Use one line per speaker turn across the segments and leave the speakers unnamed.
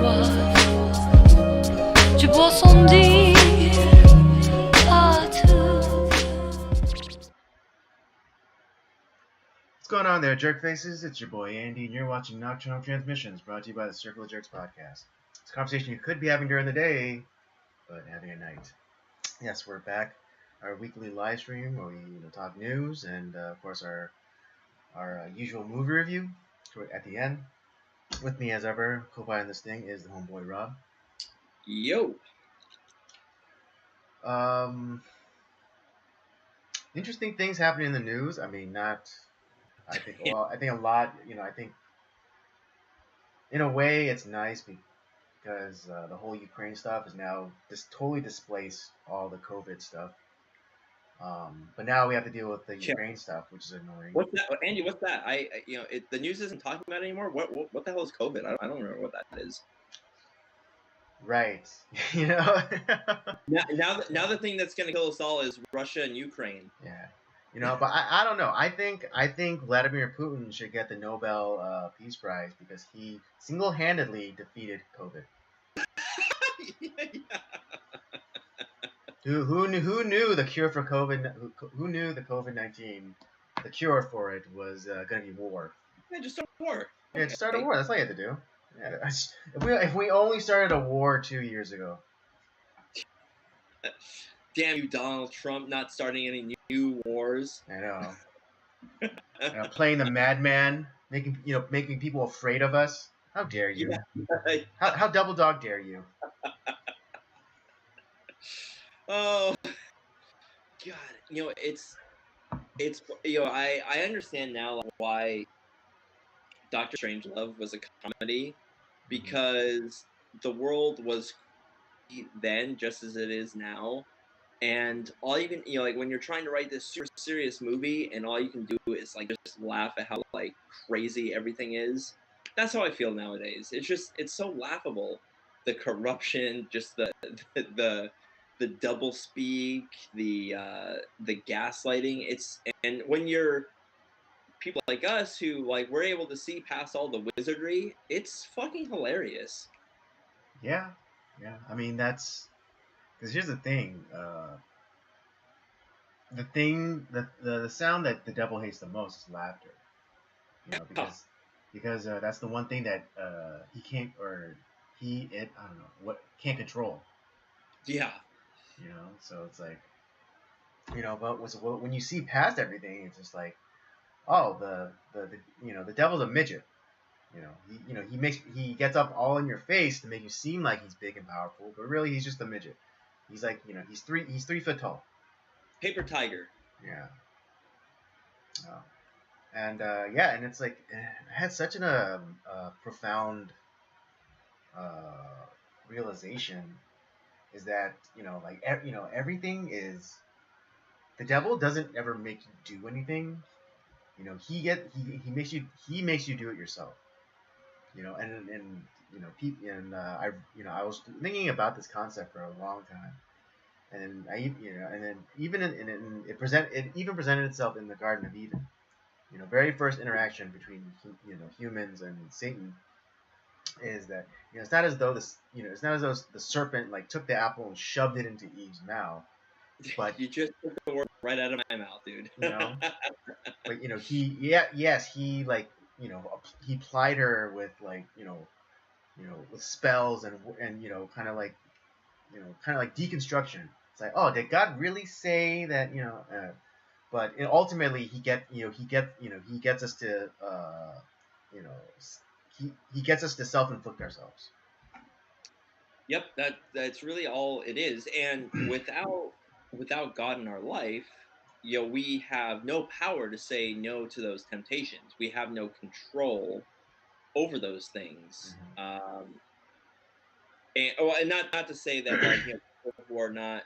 quoi tu bois sans dire à tout.
What's going on there, jerk faces? It's your boy Andy, and you're watching Nocturnal Transmissions, brought to you by the Circle of Jerks podcast. It's a conversation you could be having during the day, but having at night. Yes, we're back. Our weekly live stream where we talk news and, of course, our usual movie review at the end. With me, as ever, co-piloting this thing is the homeboy Rob.
Yo.
Interesting things happening in the news. I mean, not. I think a lot. I think in a way it's nice because the whole Ukraine stuff is now just totally displaced all the COVID stuff. But now we have to deal with the Ukraine stuff, which is annoying.
What's that, Andy? What's that? The news isn't talking about it anymore. What the hell is COVID? I don't remember what that is.
Right.
now the thing that's going to kill us all is Russia and Ukraine.
Yeah. But I don't know. I think Vladimir Putin should get the Nobel Peace Prize because he single-handedly defeated COVID.
Yeah.
Who knew the cure for COVID? Who knew the COVID-19? The cure for it was going to be war.
Yeah, just start a war.
Yeah, just start a war. That's all you have to do. Yeah, if we only started a war 2 years ago.
Damn you, Donald Trump, not starting any new wars.
I know. Playing the madman, making people afraid of us. How dare you?
Yeah.
How double dog dare you?
Oh God, it's I understand now why Doctor Strangelove was a comedy, because the world was then just as it is now, and all you can like when you're trying to write this super serious movie and all you can do is like just laugh at how like crazy everything is. That's how I feel nowadays. It's so laughable, the corruption, just the double speak, the gaslighting. And when you're people like us who like we're able to see past all the wizardry, it's fucking hilarious.
Yeah. I mean, that's because here's the thing. The sound that the devil hates the most is laughter. Because that's the one thing that he can't I don't know can't control.
Yeah.
So it's like, but when you see past everything, it's just like, oh, the devil's a midget. He gets up all in your face to make you seem like he's big and powerful, but really he's just a midget. He's like, he's 3 foot tall.
Paper tiger.
Yeah. And it's like it had such a profound realization is that everything is the devil doesn't ever make you do anything. He makes you do it yourself. I was thinking about this concept for a long time, and then it even presented itself in the Garden of Eden. Very first interaction between humans and Satan is that it's not as though the serpent like took the apple and shoved it into Eve's mouth, but
you just took the word right out of my mouth, dude.
But he like he plied her with like with spells and kind of like deconstruction. It's like, oh, did God really say that? But ultimately he gets us to he gets us to self-inflict ourselves.
Yep, that's really all it is. And without God in our life, we have no power to say no to those temptations. We have no control over those things. And not to say that like people who are not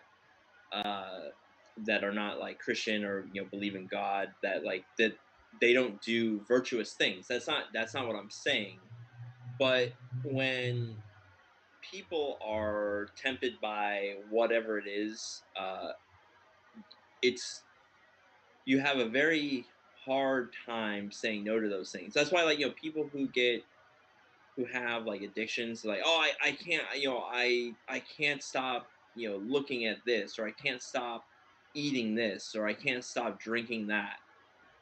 that are not like Christian or believe in God, that like that they don't do virtuous things. That's not what I'm saying. But when people are tempted by whatever it is, you have a very hard time saying no to those things. That's why, like, people who get who have like addictions, like, oh, I can't, I can't stop, looking at this, or I can't stop eating this, or I can't stop drinking that.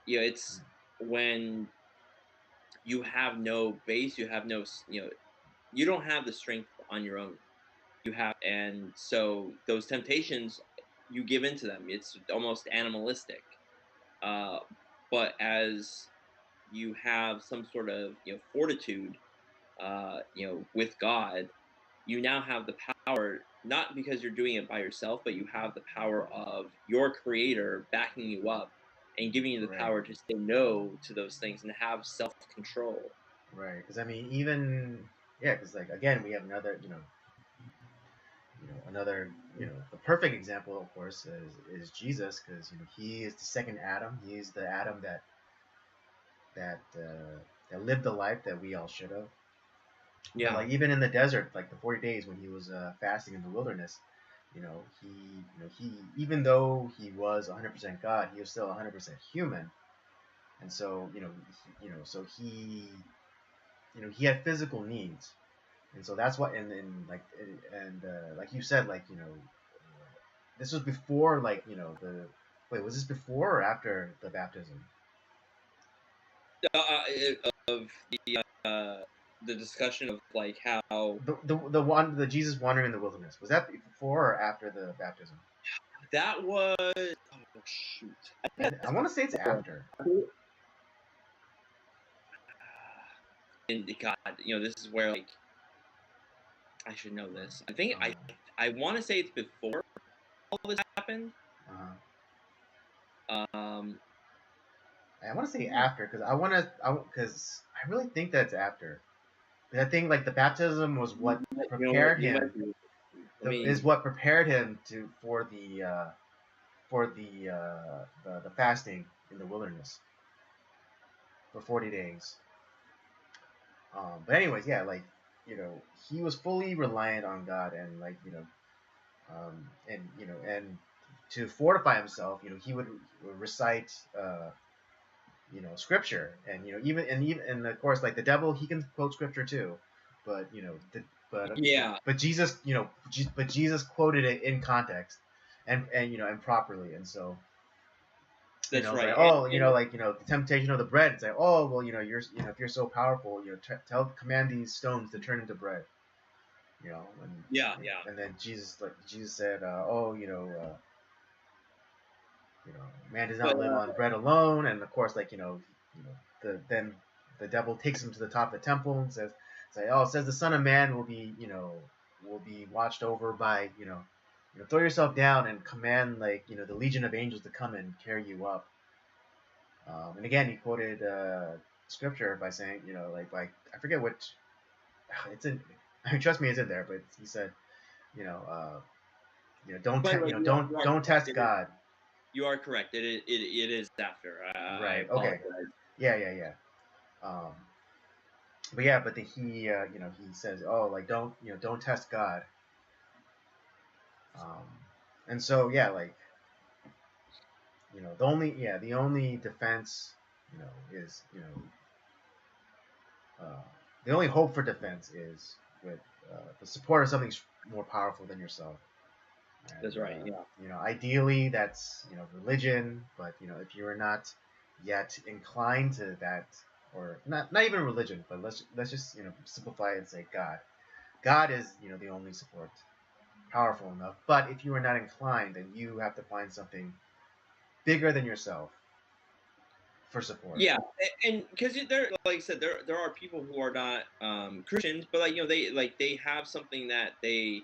It's when you have no base, you have no, you don't have the strength on your own. And so those temptations, you give into them. It's almost animalistic. Uh, but as you have some sort of, fortitude, with God, you now have the power, not because you're doing it by yourself, but you have the power of your creator backing you up and giving you the
Right.
power to say no to those things and have self control.
Right. Because I mean, even yeah, because like again, we have another another the perfect example, of course, is Jesus, because he is the second Adam. He is the Adam that lived the life that we all should have. But
Yeah.
like even in the desert, like the 40 days when he was fasting in the wilderness, he even though he was 100% God, he was still 100% human, and so so he had physical needs, and so that's what and like you said, like this was before like the wait, was this before or after the baptism?
Of the discussion of like how
The Jesus wandering in the wilderness, was that before or after the baptism?
that was. Oh shoot! I think
I want to say it's
before.
after.
And God, this is where like I should know this. I think
Uh,
I want to say it's before all this happened.
uh,
Um,
I want to say after, because because I really think that's after. But I think like the baptism was what
you know what?
prepared
You might
him.
be. Let
Is
me.
what prepared him to the fasting in the wilderness for 40 days. But anyways, yeah, like he was fully reliant on God, and like and to fortify himself, he would recite scripture, and even and of course like the devil, he can quote scripture too, but
Yeah,
but Jesus, but Jesus quoted it in context, and properly, and so
that's
it's like,
right.
oh,
And
the temptation of the bread. It's like, oh, well, you're, if you're so powerful, command these stones to turn into bread. And
yeah, yeah.
then Jesus said, oh, man does
But
not live on bread alone. And of course, like then the devil takes him to the top of the temple and says, oh, it says the Son of Man will be watched over by throw yourself down and command like the legion of angels to come and carry you up. And again, he quoted scripture by saying, like I forget which. It's in. I mean, trust me, it's in there. But he said, you know, uh, don't
by the way, you are
don't
correct.
test God.
You are correct. It is after. I
Right. Okay.
apologize.
Yeah. Yeah. Yeah. Um, but yeah, but he says, oh, like don't test God. Um, and so yeah, like the only defense, is uh, the only hope for defense is with the support of something more powerful than yourself.
That's
And
right. Yeah.
ideally that's religion, but if you are not yet inclined to that, or not even religion, but let's just simplify it and say God. God is the only support, powerful enough. But if you are not inclined, then you have to find something bigger than yourself for support.
Yeah, and because there, like I said, there are people who are not Christians, but like they have something that they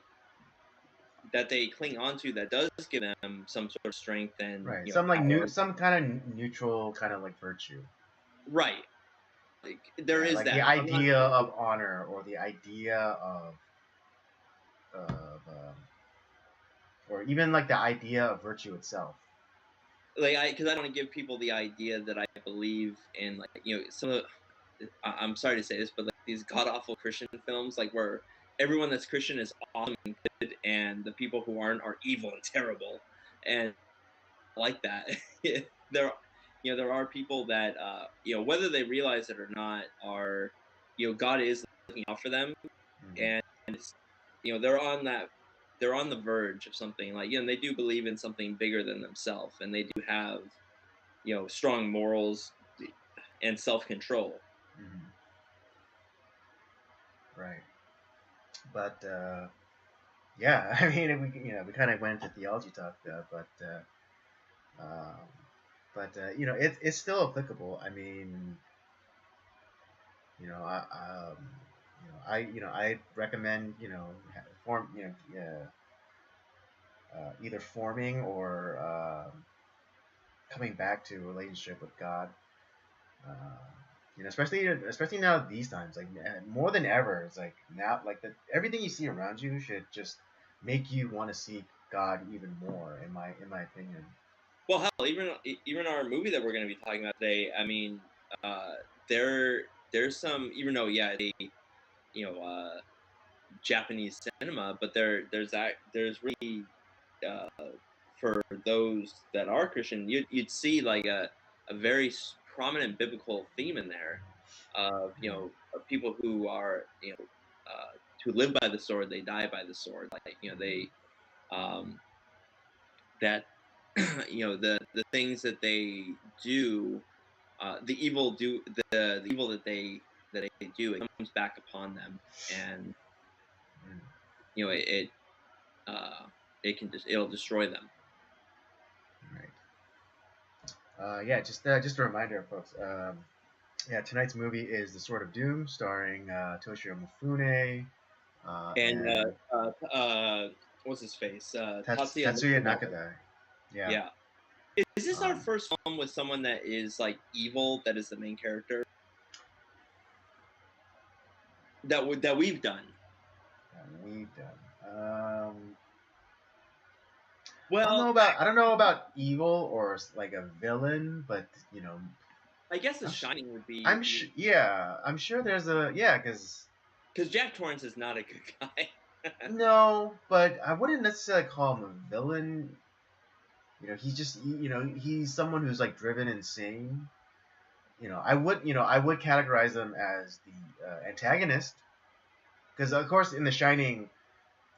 cling on to that does give them some sort of strength and
Right.
power.
Some kind of neutral kind of like virtue.
Right, like there
Yeah,
is
like the
that. So I'm not
idea of honor, or the idea or even like the idea of virtue itself.
like because I don't want to give people the idea that I believe in like some of I'm sorry to say this, but like these god awful Christian films, like where everyone that's Christian is awesome and good, and the people who aren't are evil and terrible, and like that. there, there are people that whether they realize it or not are. God is looking out for them,
Mhm.
and it's, they're on the verge of something, like, they do believe in something bigger than themselves, and they do have, strong morals and self-control.
Mhm. Right. But yeah, I mean, we kind of went into theology talk, um, it's still applicable. I mean, you know, I, I recommend, form, either forming or coming back to a relationship with God. Uh, especially now these times, like more than ever, it's like now, like everything you see around you should just make you want to seek God even more. In my opinion.
Well, hell, even our movie that we're going to be talking about today, I mean, uh, there's some, even though, yeah, they, you know, Japanese cinema, but there's really, uh, for those that are Christian, you'd see like a very prominent biblical theme in there of, of people who are, who live by the sword, they die by the sword, like, they, um, that, the things that they do, the evil that they do, it comes back upon them, and
Mm,
it, it'll destroy them.
right. Yeah, just a reminder, folks. Yeah, tonight's movie is The Sword of Doom, starring Toshiro Mifune
And
and
what's his face? Tatsuya
Tatsuya
Nakaba.
Nakadai. Yeah.
Yeah. Is this our
Um,
first film with someone that is like evil, that is the main character that we've done?
that we've done.
Well,
I don't know about evil or like a villain, but
I guess The
I'm sh-
Shining would
I'm
be,
sure. Yeah, I'm sure there's a yeah, because
because Jack Torrance is not a good guy.
no, but I wouldn't necessarily call him a villain. He's just he's someone who's like driven insane. I would categorize him as the antagonist because of course in The Shining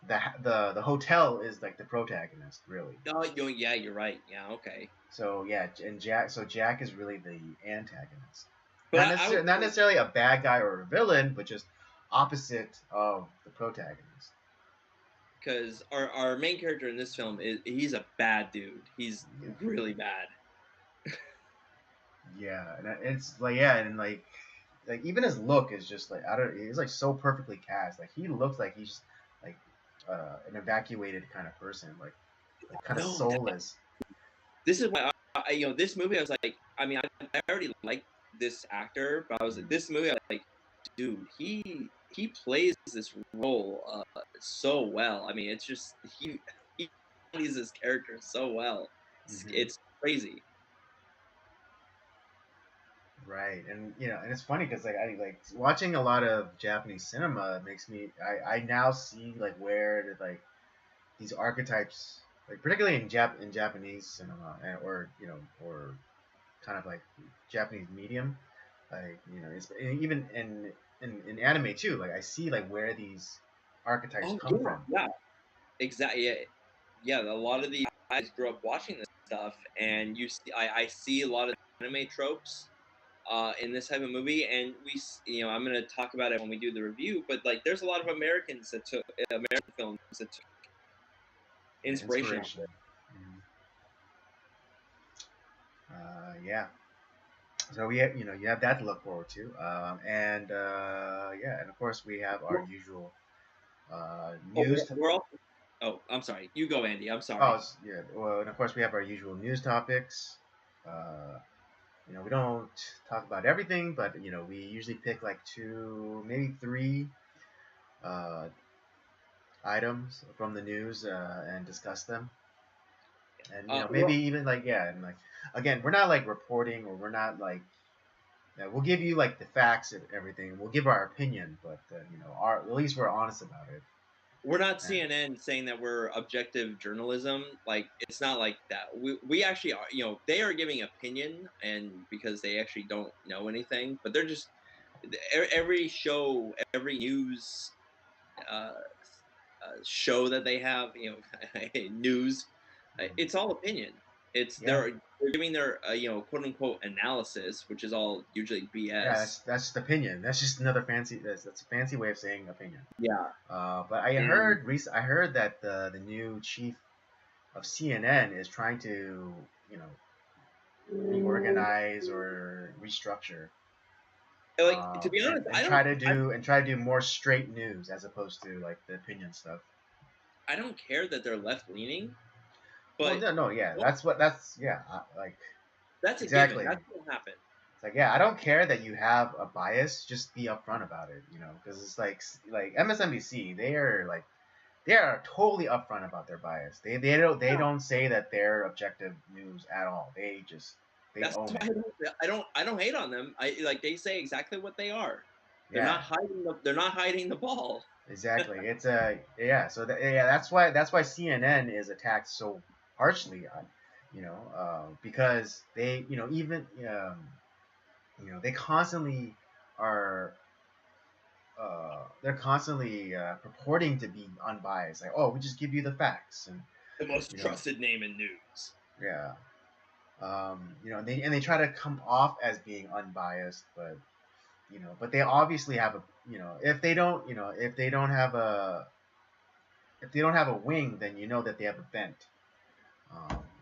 the hotel is like the protagonist really.
Oh, yeah, you're right. Yeah, okay.
So yeah, and Jack is really the antagonist.
But I would
Not necessarily a bad guy or a villain, but just opposite of the protagonist.
because our main character in this film he's a bad dude. He's
Yeah.
really bad.
Yeah, and it's like yeah, and like even his look is just like I don't. He's like so perfectly cast. Like he looks like he's like an evacuated kind of person, like kind of
No,
soulless.
this is why this movie. I was like, I mean, I already liked this actor, but I was like,
Mm,
this movie. I was like, dude, he plays this role so well. I mean, it's just he plays this character so well.
mm-hmm.
It's crazy.
Right, and and it's funny because like I like watching a lot of Japanese cinema makes me I now see like where like these archetypes like particularly in Japanese cinema or or kind of like Japanese medium like it's even in anime too like I see like where these archetypes
Oh
come
yeah,
from.
yeah, exactly. Yeah, yeah. A lot of the guys grew up watching this stuff, and I see a lot of anime tropes in this type of movie, and I'm going to talk about it when we do the review. But like, there's a lot of Americans that took American films that took
Yeah,
inspiration off
inspiration.
it.
Mhm. Yeah. So we have, you have that to look forward to, and yeah, and of course we have our
Well,
usual
oh,
news.
we're all. Oh, I'm sorry. You go, Andy. I'm
Oh,
sorry.
yeah. Well, and of course we have our usual news topics. Uh, we don't talk about everything, but we usually pick like two, maybe three uh, items from the news and discuss them. And maybe
Well,
even like yeah, and like again, we're not like reporting or we're not like yeah, we'll give you like the facts and everything. We'll give our opinion, but our at least we're honest about it.
we're not
And,
CNN saying that we're objective journalism. Like, it's not like that. We actually are. They are giving opinion, and because they actually don't know anything, but they're just every show, every news uh, show that they have, news, it's all opinion. It's
Yeah,
they're giving their quote unquote analysis, which is all usually
yeah.
BS.
That's just opinion. That's just another fancy. That's a fancy way of saying opinion.
Yeah,
But I
and
I heard that the new chief of CNN is trying to you know reorganize or restructure,
like to be honest,
and try to do more straight news as opposed to like the opinion stuff.
I don't care that they're left leaning,
Well,
but
no, yeah,
what,
like
that's a given.
exactly.
That's what will happen.
It's like, yeah, I don't care that you have a bias. Just be upfront about it, because it's like MSNBC. They are totally upfront about their bias. They
Yeah.
don't say that they're objective news at all. They
That's
own
why
it.
I don't hate on them. I like they say exactly what they are.
Yeah,
They're not hiding the ball.
exactly. It's a yeah. So yeah, that's why CNN is attacked so harshly on, because they even they constantly are they're constantly purporting to be unbiased. Like, oh, we just give you the facts, and
The most
you know,
trusted name in news.
yeah, and they try to come off as being unbiased, but but they obviously have a, if they don't have a wing, then you know that they have a bent.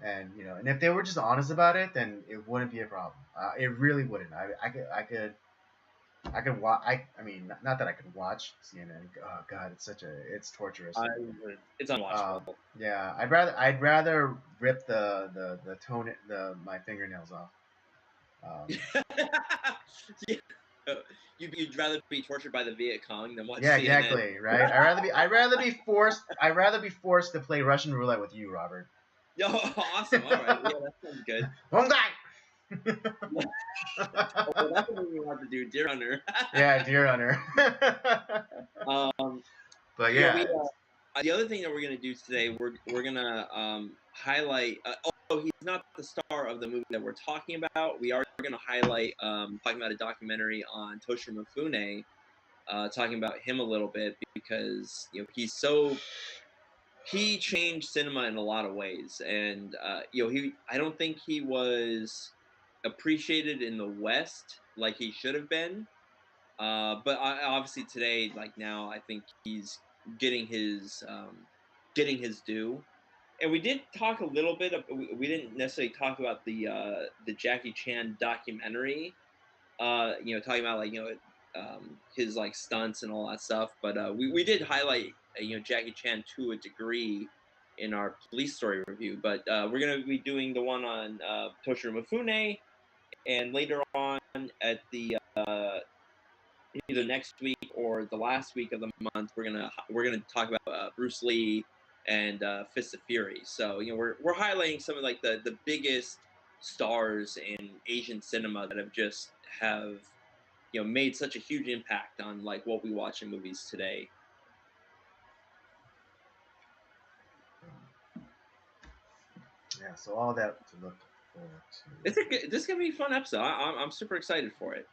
And if they were just honest about it, then it wouldn't be a problem. It really wouldn't. I could watch. I mean, not that I could watch CNN. Oh God, it's torturous.
It's unwatchable.
Yeah, I'd rather rip the tone my fingernails off.
Yeah. You'd rather be tortured by the Viet Cong than watch
Yeah,
CNN.
exactly. Right. I'd rather be forced to play Russian roulette with you, Robert.
Yo, awesome. All right. Yeah, that sounds good.
One guy.
Oh, that's what we want to do, Deer Hunter.
Yeah, deer hunter. But yeah,
The other thing that we're gonna do today, we're gonna highlight. He's not the star of the movie that we're talking about. We are gonna highlight talking about a documentary on Toshiro Mifune, talking about him a little bit because he changed cinema in a lot of ways, and I don't think he was appreciated in the West like he should have been. But obviously today, like now, I think he's getting getting his due. And we did talk a little bit. We didn't necessarily talk about the Jackie Chan documentary. Talking about his like stunts and all that stuff. But we did highlight Jackie Chan to a degree in our police story review. But we're gonna be doing the one on Toshiro Mifune, and later on at the either next week or the last week of the month, we're gonna talk about Bruce Lee and Fist of Fury. So we're highlighting some of like the biggest stars in Asian cinema that have made such a huge impact on like what we watch in movies today.
yeah. So all that to look forward to.
This is gonna be a fun episode. I'm super excited for it.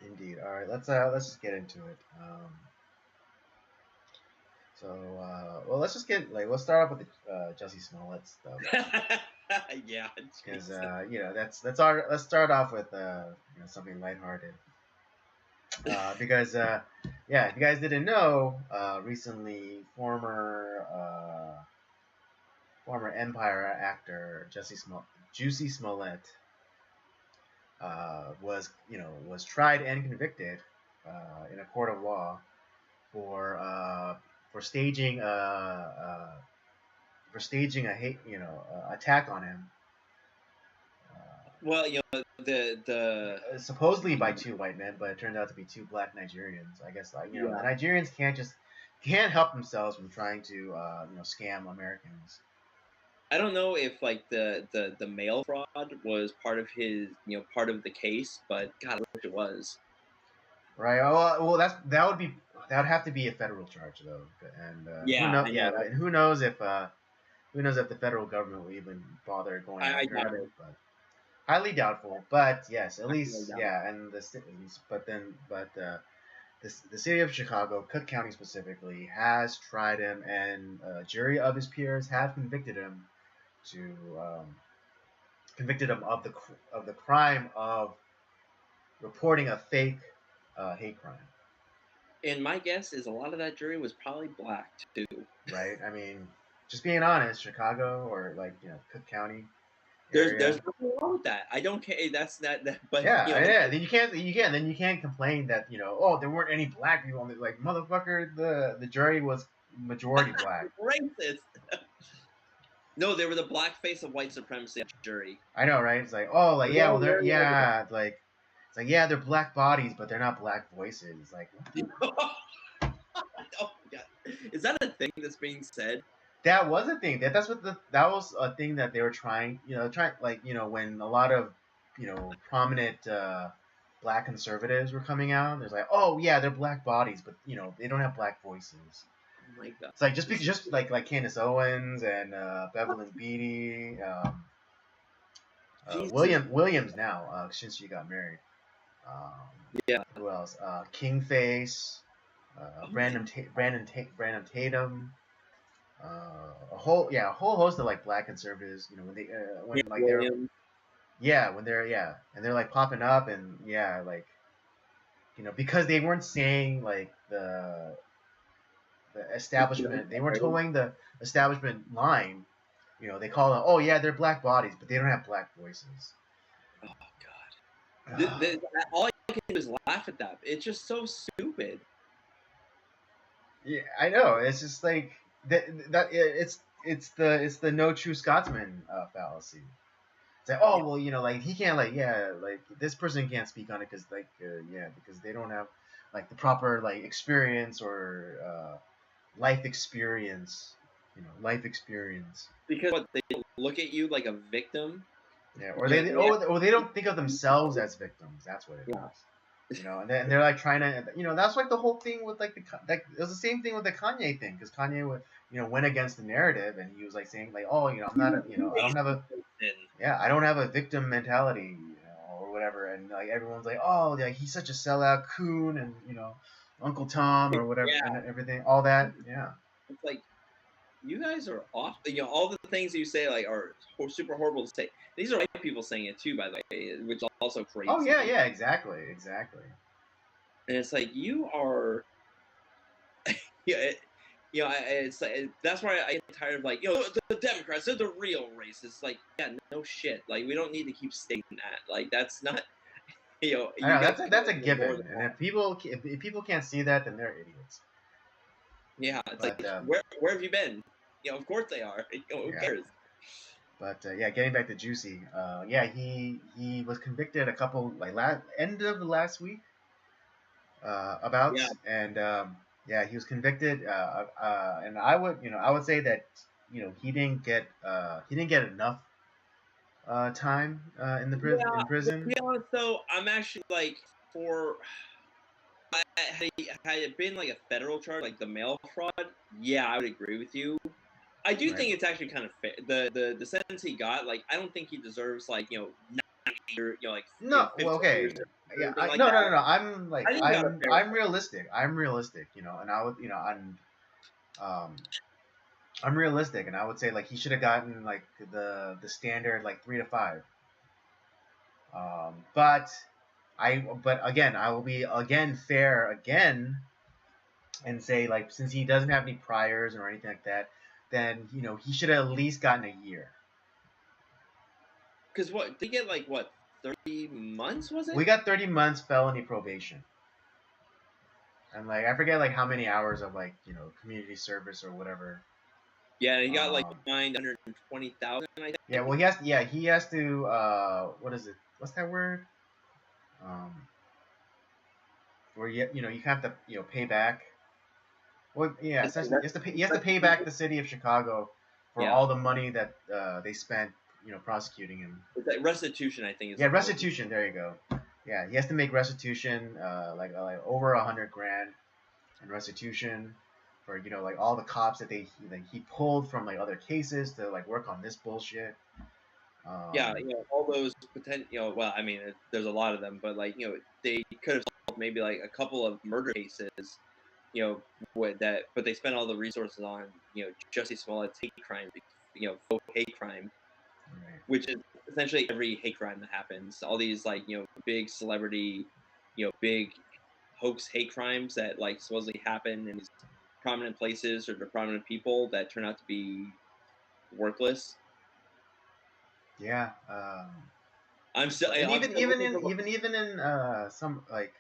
Indeed. All right, let's just get into it. Let's just let's start off with the Jussie Smollett stuff.
Yeah,
Because let's start off with something lighthearted. Because yeah, if you guys didn't know, recently former Empire actor Juicy Smollett was tried and convicted in a court of law for staging a hate attack on him.
Well, the
Supposedly by two white men, but it turned out to be two black Nigerians. I guess the Nigerians can't help themselves from trying to scam Americans.
I don't know if like the mail fraud was part of his part of the case, but God, I wish it was.
Right. Well, that would have to be a federal charge though, and who knows if the federal government will even bother going after him. But highly doubtful, but yes, at
Highly
least
doubtful.
yeah, and the city of Chicago, Cook County specifically, has tried him, and a jury of his peers have to convicted him of the crime of reporting a fake hate crime.
And my guess is a lot of that jury was probably black too.
Right? I mean, just being honest, Chicago or Cook County
There's
area.
nothing wrong with that. I don't care. That's not that. But
Yeah. Then you can't complain that oh, there weren't any black people on it. Like, motherfucker, the jury was majority black.
racist. No, they were the black face of white supremacy jury.
I know, right? It's like, oh, like,
They
yeah,
all
well, they're
wearing all the-
yeah, like, it's like, yeah, they're black bodies, but they're not black voices. Like,
oh my god, is that a thing that's being said?
that was a thing. That was a thing that they were trying. When a lot of prominent black conservatives were coming out. There's like, oh yeah, they're black bodies, but they don't have black voices.
Oh my god,
It's like just like Candace Owens and Bevelyn Beatty, Williams now since she got married.
Yeah.
Who else? Kingface, Brandon Tatum. A whole host of like black conservatives. When they're and they're like popping up, and like because they weren't saying like the establishment, they weren't towing the establishment line. They call them, oh yeah, they're black bodies, but they don't have black voices.
Oh god, all I can do is laugh at that. It's just so stupid.
Yeah, I know. It's just like it's the no true Scotsman fallacy. It's like, oh well, like he can't like this person can't speak on it because because they don't have like the proper like experience or life experience, life experience.
Because they look at you like a victim.
Yeah, or they don't think of themselves as victims. That's what it is. And they're like trying to, that's like the whole thing with like it was the same thing with the Kanye thing, because Kanye would, went against the narrative, and he was like saying like, oh, I'm not, I don't have a victim mentality, or whatever, and like everyone's like, oh, like he's such a sellout coon, and Uncle Tom or whatever, and everything, all that, yeah.
It's like, you guys are off. All the things that you say like are super horrible to say. These are white people saying it too, by the way, which is also crazy.
Oh yeah, exactly.
And it's like, you are, it's like, that's why I get tired of like, the Democrats, they're the real racists. Like, yeah, no shit. Like, we don't need to keep stating that. Like, that's not,
I know, that's a given. And if people can't see that, then they're idiots.
Yeah, it's like, where have you been? Of course they are. Who cares?
But getting back to Juicy, he was convicted a couple end of last week and he was convicted, and I would say that he didn't get enough time in prison.
To be honest, though, I'm actually like had it been like a federal charge, like the mail fraud, yeah, I would agree with you. I do think it's actually kind of fair. The sentence he got, like, I don't think he deserves like 9 years, like
no. Well, okay. Yeah, no. I'm realistic. I'm realistic. And I would, I'm realistic, and I would say like he should have gotten like the standard like 3 to 5. But again, I will be fair again, and say like since he doesn't have any priors or anything like that, then he should have at least gotten a year.
Because what they get, like, what, 30 months was it?
We got 30 months felony probation, and like I forget like how many hours of like community service or whatever.
Yeah, he got like fined 120,000. I think.
Yeah, well he has to what is it? What's that word? Where you have to pay back. Well, yeah, essentially he has to pay back the city of Chicago for all the money that they spent prosecuting him.
It's like restitution, I think.
Restitution. There you go. Yeah, he has to make restitution, like over $100,000 in restitution for like all the cops that he pulled from like other cases to like work on this bullshit.
Yeah, all those well, I mean, there's a lot of them, but like, they could have solved maybe like a couple of murder cases, with that, but they spent all the resources on, Jussie Smollett's hate crime, faux hate crime,
Right.
which is essentially every hate crime that happens. All these like, big celebrity, big hoax hate crimes that like supposedly happen in these prominent places or to prominent people that turn out to be worthless.
Yeah.
I'm still,
And
I'm
even
still
even
looking
in
for
even in some like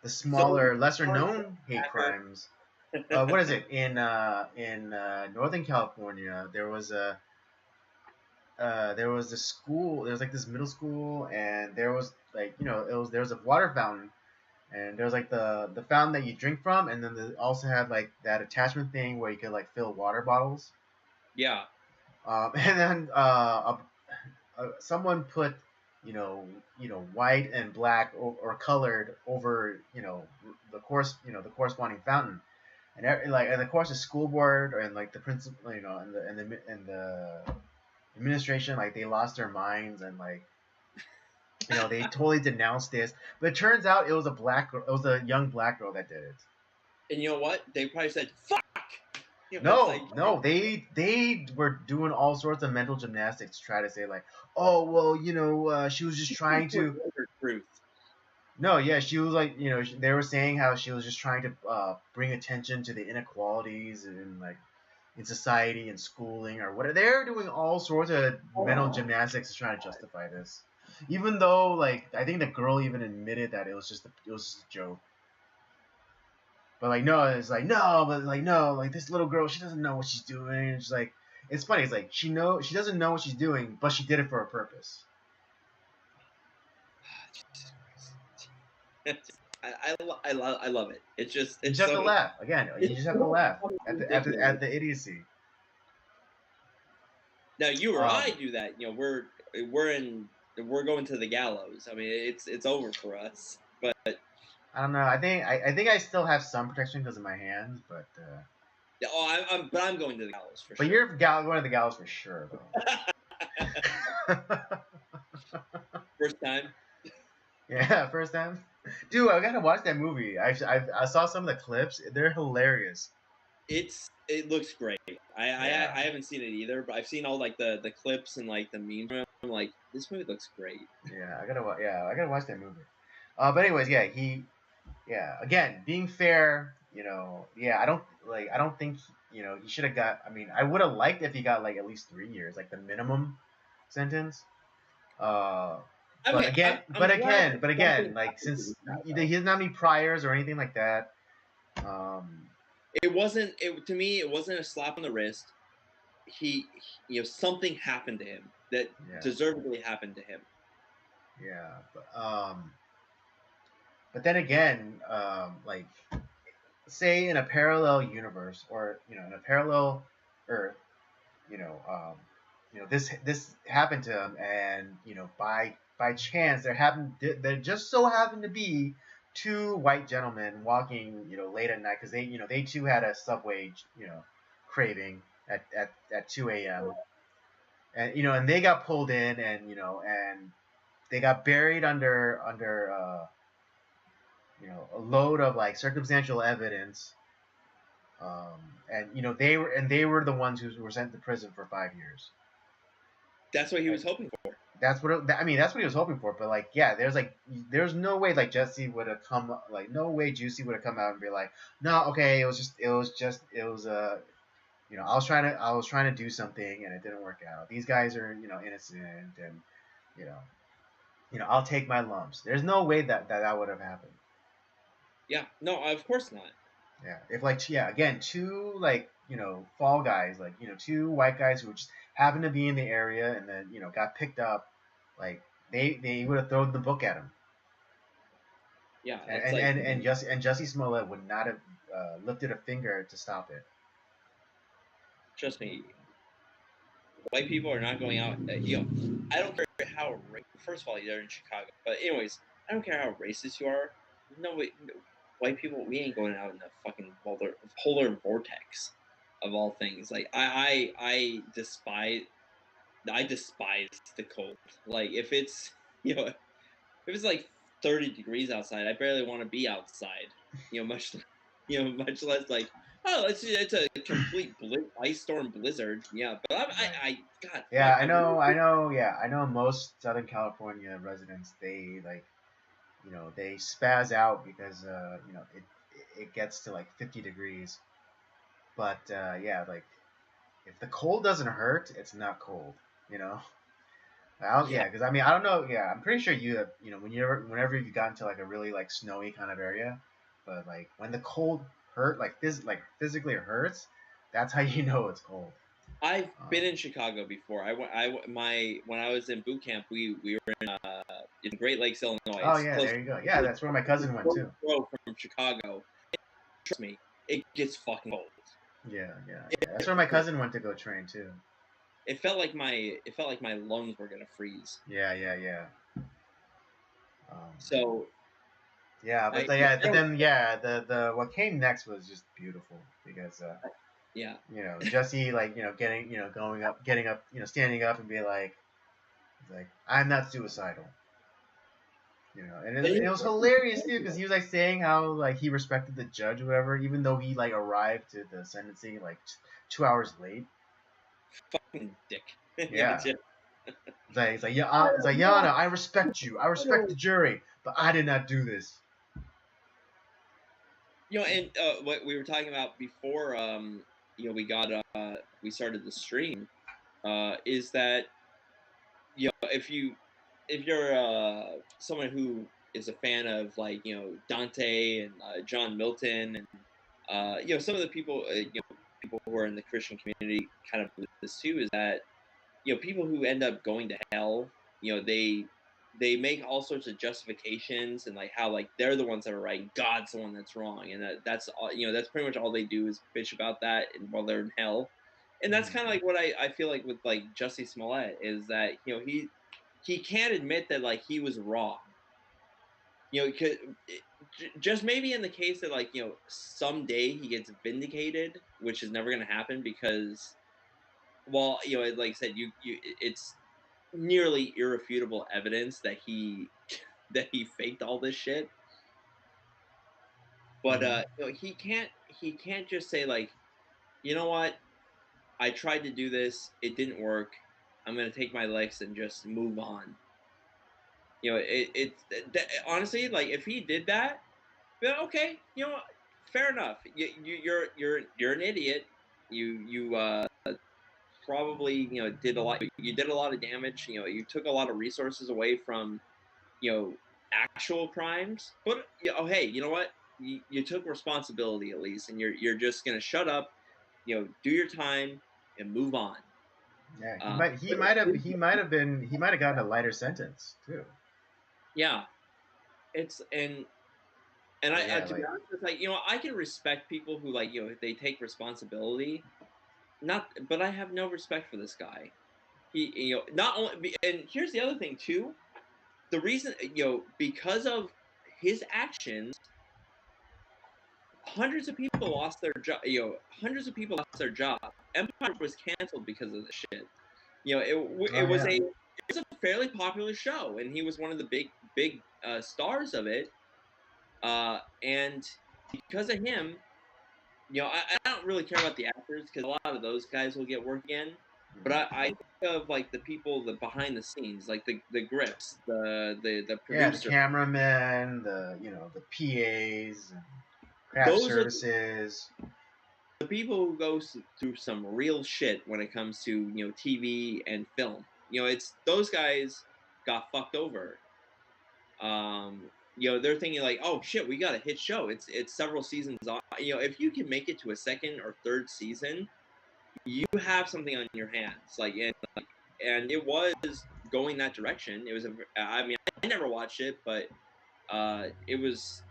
the
so
smaller, lesser known hate
hacker.
crimes. What is it in Northern California? There was a school. There was like this middle school, and there was like there was a water fountain, and there was like the fountain that you drink from, and then they also had like that attachment thing where you could like fill water bottles.
Yeah.
And then someone put white and black or colored over the course the corresponding fountain, and and of course the school board and like the principal and the administration, like they lost their minds, and like they totally denounced this, but it turns out it was a young black girl that did it.
And you know what? They probably said, "Fuck." It's like,
No, they were doing all sorts of mental gymnastics to try to say like, oh well, she was just trying to.
truth.
No, yeah, she was like, they were saying how she was just trying to bring attention to the inequalities in like in society and schooling or whatever. They're doing all sorts of mental gymnastics to try to justify this, even though like I think the girl even admitted that it was just a joke. But like no, it's like no, but like no, like this little girl, she doesn't know what she's doing. It's like it's funny. It's like she doesn't know what she's doing, but she did it for a purpose.
I love it. It's just
You
it's
just have to
so
laugh again. You just have to laugh at
ridiculous.
the idiocy.
Now you or I
Um,
do that, we're going to the gallows. I mean, it's over for us. But
I don't know. I think I still have some protection because of my hands,
but I'm going to the gallows for
but
sure.
you're going to the gallows for sure though.
First time.
Yeah, first time. Dude, I gotta watch that movie. I saw some of the clips. They're hilarious.
It looks great.
Yeah.
I haven't seen it either, but I've seen all like the clips and like the memes. I'm like, this movie looks great.
Yeah, I gotta watch that movie. But anyways, again, being fair, I don't think he should have got. I mean, I would have liked if he got like at least 3 years, like the minimum sentence. Uh,
Okay, I'm glad
but
something
again, like
happened to
since
this guy,
he
though.
doesn't have any priors or anything like that.
It wasn't. It to me, it wasn't a slap on the wrist. Something happened to him that
Yeah,
deservedly happened to him.
yeah, but then again, like say in a parallel universe or in a parallel Earth, you know, um, this happened to him, and by chance there just so happened to be two white gentlemen walking late at night because they too had a subway craving at 2 a.m. and and they got pulled in, and they got buried under a load of like circumstantial evidence. And they were the ones who were sent to prison for 5 years.
That's what he was hoping for.
I mean, that's what he was hoping for. But like, yeah, there's no way like Jesse would have come, like no way Juicy would have come out and be like, no, okay, it was I was trying to do something and it didn't work out. These guys are innocent, and you know I'll take my lumps. There's no way that would have happened.
Yeah, no, of course not.
Yeah, if like again two like fall guys, like two white guys who just happened to be in the area and then got picked up, like they would have thrown the book at him.
Yeah,
and
it's
and
like,
and, and Jussie Smollett would not have lifted a finger to stop it.
trust me, white people are not going out. I don't care how. First of all, you're in Chicago, but anyways, I don't care how racist you are. No, white people, we ain't going out in the fucking polar vortex of all things. Like I despise I despise the cold. Like if it's if it's like 30 degrees outside, I barely want to be outside. Much much less like it's a complete ice storm blizzard. Yeah, but I God
Yeah,
fuck.
I know. Yeah, I know. Most Southern California residents, they like, they spaz out because it gets to like 50 degrees. But yeah, like if the cold doesn't hurt, it's not cold. You know.
Yeah,
Yeah, because I mean, I don't know. Yeah, I'm pretty sure you have, whenever you got into like a really like snowy kind of area, but like when the cold hurt, like physically hurts, that's how you know it's cold.
I've
Um,
been in Chicago before. When I was in boot camp, we were in Great Lakes, Illinois.
oh
It's
yeah,
close.
there you go. Yeah, that's where my cousin went too.
From Chicago. Trust me, it gets fucking cold.
Yeah, yeah, yeah. That's where my cousin went to go train too.
It felt like my lungs were gonna freeze.
Yeah, yeah, yeah. Um,
So
yeah,
I
but then yeah, the what came next was just beautiful because
yeah.
Jesse, like, getting, getting up, standing up and be like, he's like, I'm not suicidal. And it was hilarious too because he was like saying how like he respected the judge or whatever, even though he like arrived to the sentencing like 2 hours late.
Fucking dick.
Yeah,
Just,
it's like Yana, I respect you, I respect the jury, but I did not do this.
and what we were talking about before, we started the stream, is that if you're someone who is a fan of like Dante and John Milton and some of the people people who are in the Christian community kind of believe this too, is that people who end up going to hell, they make all sorts of justifications and like how like they're the ones that are right, God's the one that's wrong, and that's all, that's pretty much all they do is bitch about that and while they're in hell. And that's kind of like what I feel like with like Jussie Smollett is that he can't admit that like he was wrong. Just maybe in the case that like someday he gets vindicated, which is never going to happen because, well, like I said, it's nearly irrefutable evidence that he that he faked all this shit. But
Mm-hmm.
he can't just say like, you know what, I tried to do this, it didn't work. I'm gonna take my legs and just move on. Honestly, like if he did that, then okay, fair enough. You're an idiot. You probably did a lot. You did a lot of damage. You took a lot of resources away from actual crimes. But hey, you know what? You took responsibility at least, and you're just gonna shut up. Do your time and move on.
Yeah,
Uh,
he might have gotten a lighter sentence too.
yeah, it's and
But
I
yeah,
to be
like,
honest, it's like I can respect people who like they take responsibility. Not, but I have no respect for this guy. He not only, and here's the other thing too. The reason because of his actions, hundreds of people lost their job. Hundreds of people lost their job. Empire was canceled because of this shit.
oh yeah.
It was a fairly popular show, and he was one of the big stars of it. And because of him, I don't really care about the actors because a lot of those guys will get work again. But I think of like the people the behind the scenes, like the grips, the
Yeah, the
producer.
cameramen, the PAs, and craft
Those are
services.
the people who go through some real shit when it comes to TV and film. It's those guys got fucked over. They're thinking like, oh shit, we got a hit show. It's several seasons on. If you can make it to a second or third season, you have something on your hands. And it was going that direction. It was I mean, I never watched it, but it was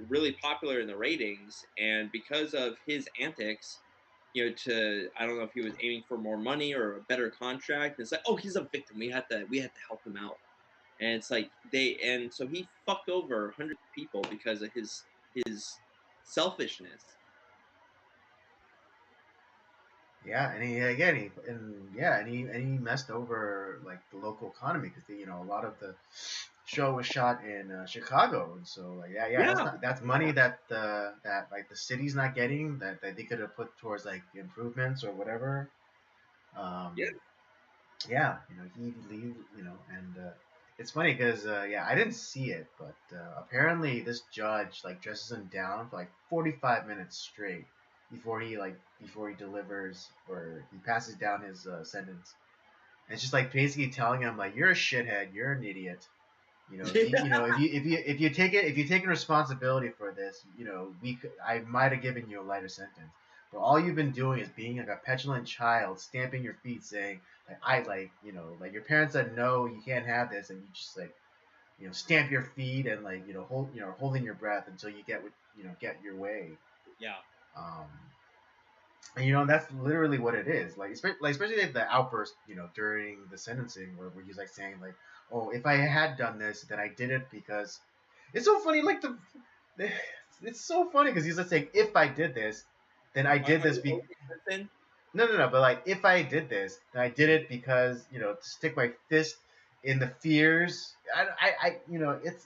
really popular in the ratings, and because of his antics, I don't know if he was aiming for more money or a better contract. It's like, oh, he's a victim. We had to help him out, and it's like so he fucked over hundreds of people because of his selfishness.
Yeah, and he again he and yeah, and he messed over like the local economy because a lot of the show was shot in Chicago, and so like yeah,
Yeah,
that's money that that like the city's not getting that they could have put towards like improvements or whatever.
yeah.
Um, yeah, he leave, and it's funny because yeah, I didn't see it, but apparently this judge like dresses him down for like 45 minutes straight before he delivers or he passes down his sentence. And it's just like basically telling him like you're a shithead, you're an idiot. If you taken responsibility for this, I might have given you a lighter sentence. But all you've been doing is being like a petulant child, stamping your feet, saying like I like like your parents said no, you can't have this, and you just like stamp your feet and like holding your breath until you get what get your way.
Yeah.
Um, and that's literally what it is. Especially like the outburst, during the sentencing, where he's like saying like, "Oh, if I had done this, then I did it because." It's so funny. It's so funny because he's just saying, "If I did this, then I did
Are
this."
you okay, Kristen?
No, no, no. But like, if I did this, then I did it because to stick my fist in the fears.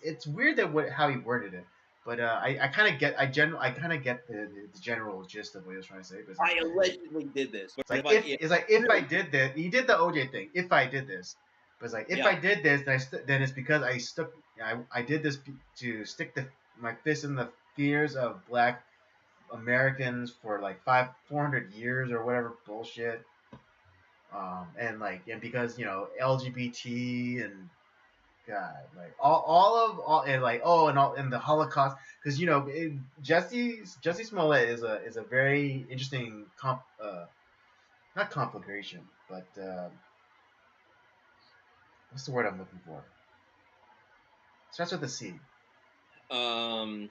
It's weird that how he worded it. But I kind of get I kind of get the general gist of what he was trying to say. But
I allegedly did this.
it's
What
like
if I? Yeah.
if I did this, he did the OJ thing. If I did this, but it's like if
Yeah.
I did this, then it's because I did this to stick my fist in the fears of Black Americans for like 400 years or whatever bullshit. And because LGBT and God, like all and like all and the Holocaust, because Jesse Smollett is a very interesting not conflagration, but what's the word I'm looking for? Starts with a C.
Um.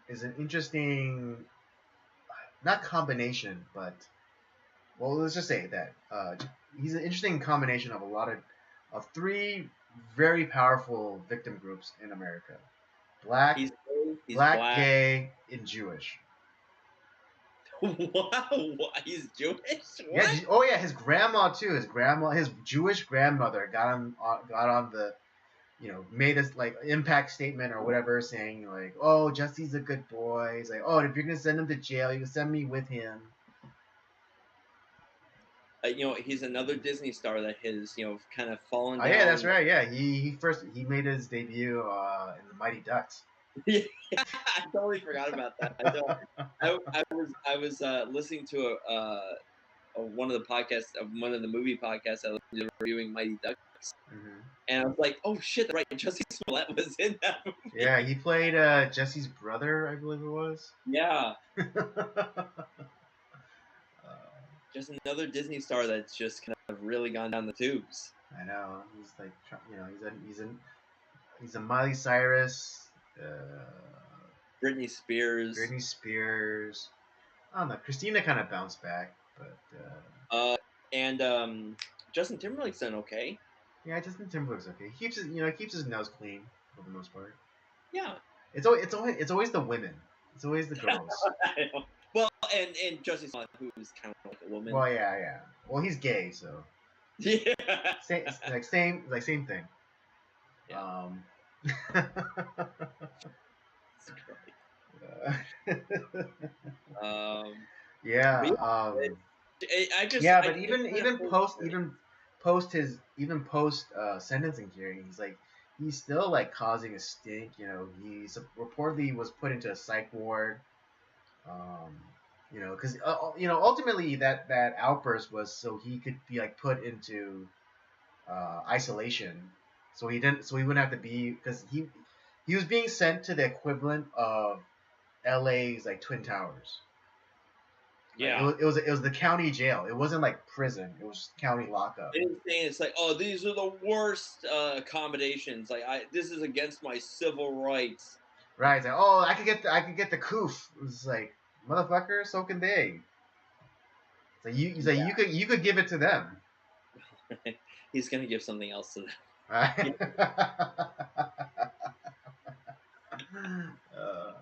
Is an interesting, not combination, but well, let's just say that he's an interesting combination of of three very powerful victim groups in America: black,
He's gay, he's
black,
black.
gay, and Jewish.
Wow. What? He's Jewish.
Yeah.
What?
Oh yeah, his grandma too. His Jewish grandmother got on the made this like impact statement or whatever, saying like, "Oh, Jesse's a good boy." He's like, "Oh, if you're gonna send him to jail, you can send me with him."
He's another Disney star that has kind of fallen
Oh yeah, that's
down.
right. Yeah, he made his debut in the Mighty Ducks.
Yeah, I totally forgot about that. I was listening to one of the podcasts of one of the movie podcasts I was reviewing Mighty Ducks,
Hmm.
and I was like, oh shit, right, Jussie Smollett was in that
Yeah,
movie.
he played Jesse's brother, I believe it was.
Yeah,
uh,
just another Disney star that's just kind of really gone down the tubes.
I know he's like he's a Miley Cyrus,
Britney Spears,
Britney Spears. I don't know. Christina kind of bounced back, but
uh, and Justin Timberlake's done okay.
yeah, Justin Timberlake's okay. He keeps his nose clean for the most part.
Yeah.
It's always the women. It's always the girls.
Well, and Jussie Smollett, who's kind of like a woman.
Well, yeah, yeah. Well, he's gay, so
Yeah.
same thing.
Yeah.
Um,
Um,
yeah.
but yeah, I just
Yeah,
I
but
just kind of
even post sentencing hearing, he's still like causing a stink. He's reportedly was put into a psych ward. Um, because ultimately that outburst was so he could be like put into isolation, so he wouldn't have to be because he was being sent to the equivalent of LA's like Twin Towers. Like
yeah.
it was the county jail. It wasn't like prison. It was county lockup.
And he's saying it's like, oh, these are the worst accommodations. Like, this is against my civil rights.
Right? It's like, oh, I could get the coof. It was like, motherfucker, so can they. So he's like, you could give it to them.
He's gonna give something else to them.
Right?
Yeah.
uh,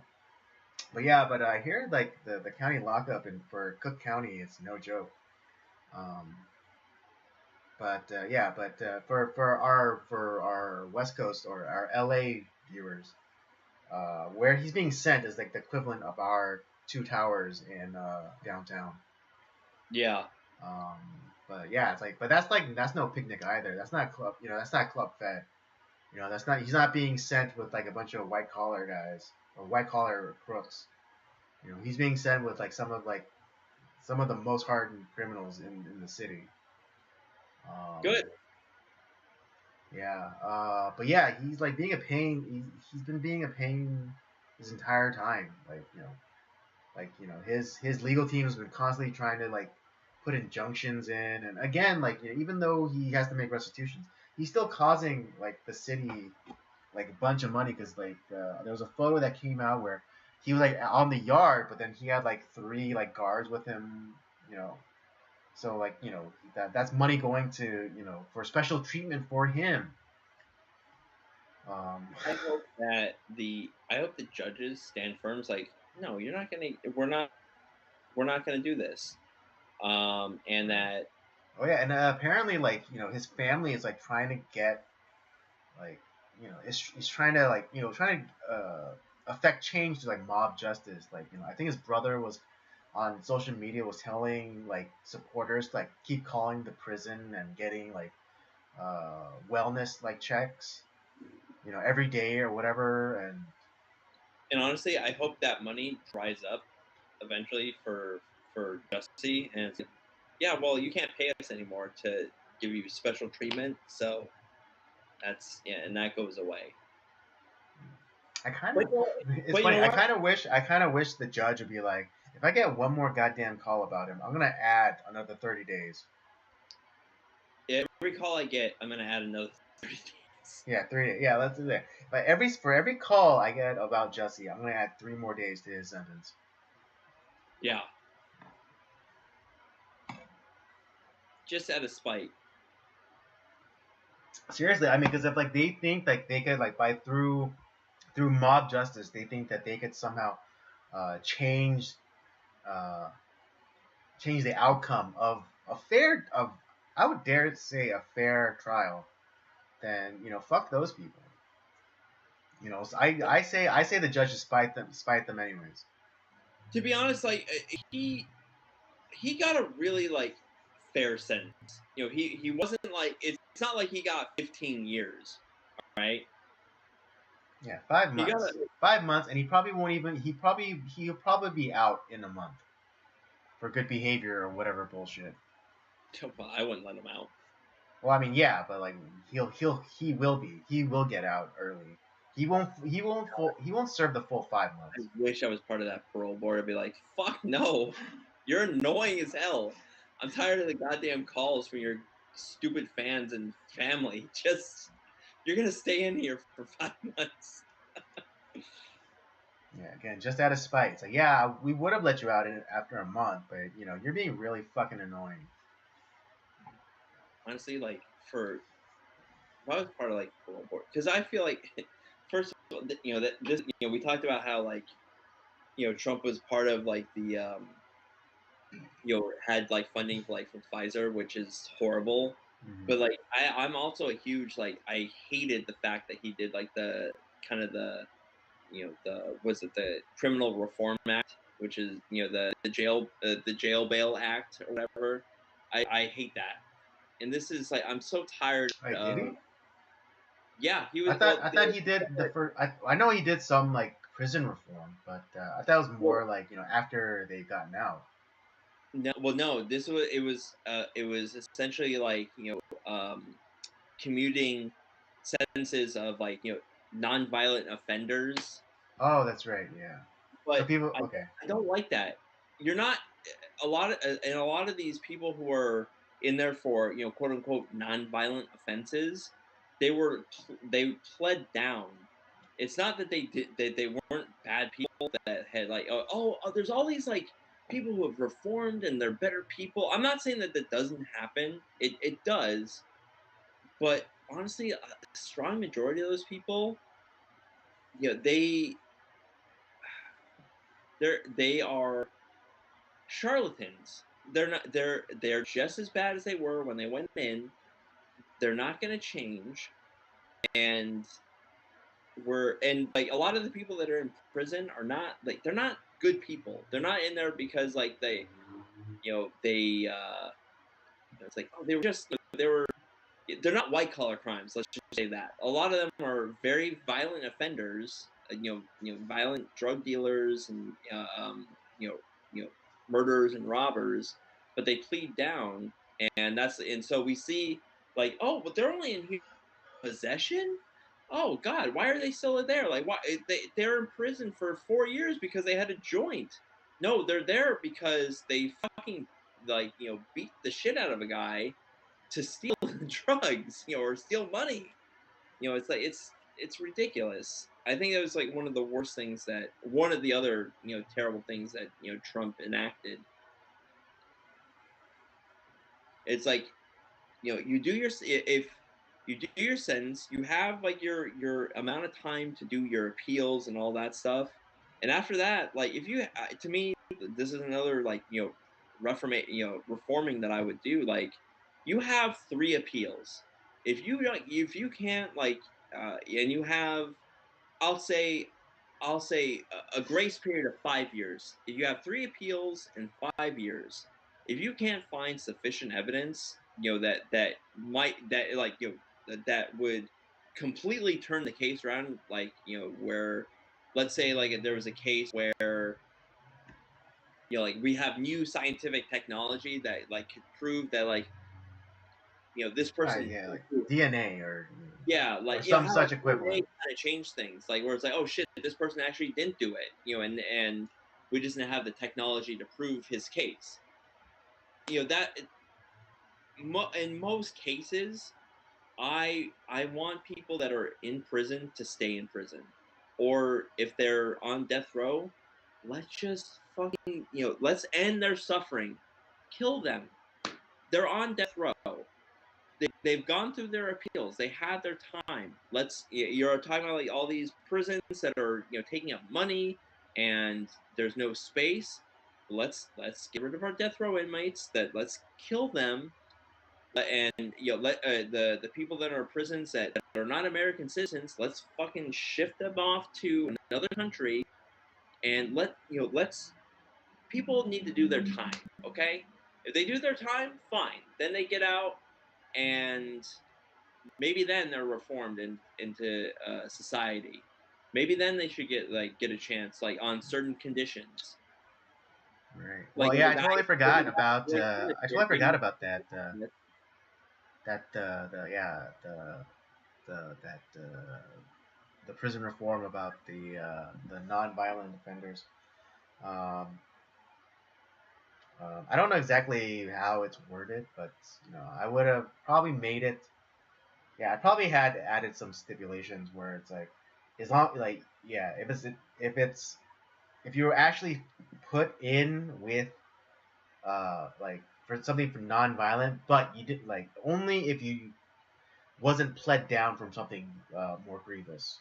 but yeah, but I hear like the county lockup for Cook County, it's no joke. Um, but for our West Coast or our LA viewers, where he's being sent is like the equivalent of our two towers in downtown.
Yeah.
Um, but yeah, it's like, but that's no picnic either. That's not club, that's not club fed. That's not. He's not being sent with like a bunch of white collar guys or white collar crooks. He's being sent with like some of the most hardened criminals in the city.
Good.
Yeah. But yeah, he's like being a pain. He's been being a pain his entire time. His legal team has been constantly trying to like put injunctions in, and again, like even though he has to make restitutions, he's still causing like the city like a bunch of money because there was a photo that came out where he was like on the yard, but then he had like three like guards with him, you know. So like that's money going to for special treatment for him. Um,
I hope the judges stand firm. It's like, no, you're not gonna. We're not gonna do this. And that
oh yeah, and apparently like his family is like trying to get like is trying to like trying to affect change to like mob justice. Like I think his brother was on social media was telling like supporters to, like keep calling the prison and getting like wellness like checks every day or whatever.
and honestly, I hope that money dries up eventually for Jussie. And it's like, yeah, well, you can't pay us anymore to give you special treatment, so that's yeah, and that goes away.
I kind of
But
it's
but you
funny.
know
I
what?
kind of wish the judge would be like, if I get one more goddamn call about him, I'm gonna add another 30 days.
Every call I get, I'm gonna add another 30 days.
Yeah, 3 days. Yeah, let's do that. But for every call I get about Jussie, I'm gonna add 3 more days to his sentence.
Yeah, just out of spite.
Seriously, I mean, because if like they think like they could like by through mob justice, they think that they could somehow change uh, change the outcome of a fair of I would dare say a fair trial, then fuck those people. So I say the judge should spite them anyways.
To be honest, like he got a really like fair sentence. He wasn't like it's not like he got 15 years, right?
Yeah, five
He got
months. 5 months, and he probably won't even. He'll probably be out in a month for good behavior or whatever bullshit.
well, I wouldn't let him out.
Well, I mean, yeah, but like he will get out early. He won't serve the full 5 months.
I wish I was part of that parole board. I'd be like, fuck no, you're annoying as hell. I'm tired of the goddamn calls from your stupid fans and family. Just you're gonna stay in here for 5 months.
Yeah, again, just out of spite. It's like, yeah, we would have let you out after a month, but you're being really fucking annoying.
Honestly, like for if I was part of like parole board, because I feel like first of all, that this we talked about how like Trump was part of like the had like funding for like from Pfizer, which is horrible.
Mm-hmm.
But like I'm also a huge like I hated the fact that he did like the kind of the was it the Criminal Reform Act, which is the jail bail act or whatever. I hate that. And this is like I'm so tired
Wait, did he?
of yeah, he
I
was
thought I thought he did the first. I know he did some like prison reform, but I thought it was more
well,
like after they gotten out.
no, it was essentially like commuting sentences of like nonviolent offenders.
Oh, that's right. Yeah. So
But
people.
I,
Okay.
I don't like that. You're not a lot of these people who are in there for quote unquote nonviolent offenses. They pled down. It's not that they weren't bad people that had like there's all these like people who have reformed and they're better people. I'm not saying that that doesn't happen. It does, but honestly, a strong majority of those people, they are charlatans. they're not they're just as bad as they were when they went in. They're not going to change, and like a lot of the people that are in prison are not like they're not good people. They're not in there because like they it's like oh they were they're not white collar crimes. Let's just say that a lot of them are very violent offenders. Violent drug dealers and murderers and robbers, but they plead down, and so we see like oh, but they're only in possession. Oh God, why are they still there? Like why they're in prison for 4 years because they had a joint. No, they're there because they fucking beat the shit out of a guy to steal drugs, or steal money. It's like it's ridiculous. I think it was like one of the other terrible things that Trump enacted. It's like you do your if you do your sentence, you have like your amount of time to do your appeals and all that stuff, and after that, like if you to me, this is another like reforming that I would do. Like you have 3 appeals. If you can't and you have I'll say a grace period of 5 years. If you have 3 appeals in 5 years, if you can't find sufficient evidence, that would completely turn the case around, where let's say like if there was a case where like we have new scientific technology that like could prove that this
Right,
person
yeah, like DNA or
yeah,
or
like
some
how like
such
DNA
equivalent.
kind of change things, like where it's like, oh shit, this person actually didn't do it, and we just didn't have the technology to prove his case. That in most cases, I want people that are in prison to stay in prison, or if they're on death row, let's just fucking let's end their suffering, kill them. They're on death row. They've gone through their appeals. They had their time. You're talking about like all these prisons that are taking up money and there's no space. Let's get rid of our death row inmates. Let's kill them, and let the people that are in prisons that are not American citizens. Let's fucking shift them off to another country, and let's people need to do their time. Okay, if they do their time, fine. Then they get out and maybe then they're reformed into society. Maybe then they should get a chance, like on certain conditions.
Right.
Like
Well,
if
yeah,
a
I
guy
totally forgot about.
like
I totally forgot
maybe
about that. That the yeah that the prison reform about the non-violent offenders. Um, I don't know exactly how it's worded, but I would have probably made it. Yeah, I probably had added some stipulations where it's like, as long like yeah, if you were actually put in with like for something for non-violent, but you did like only if you wasn't pled down from something more grievous.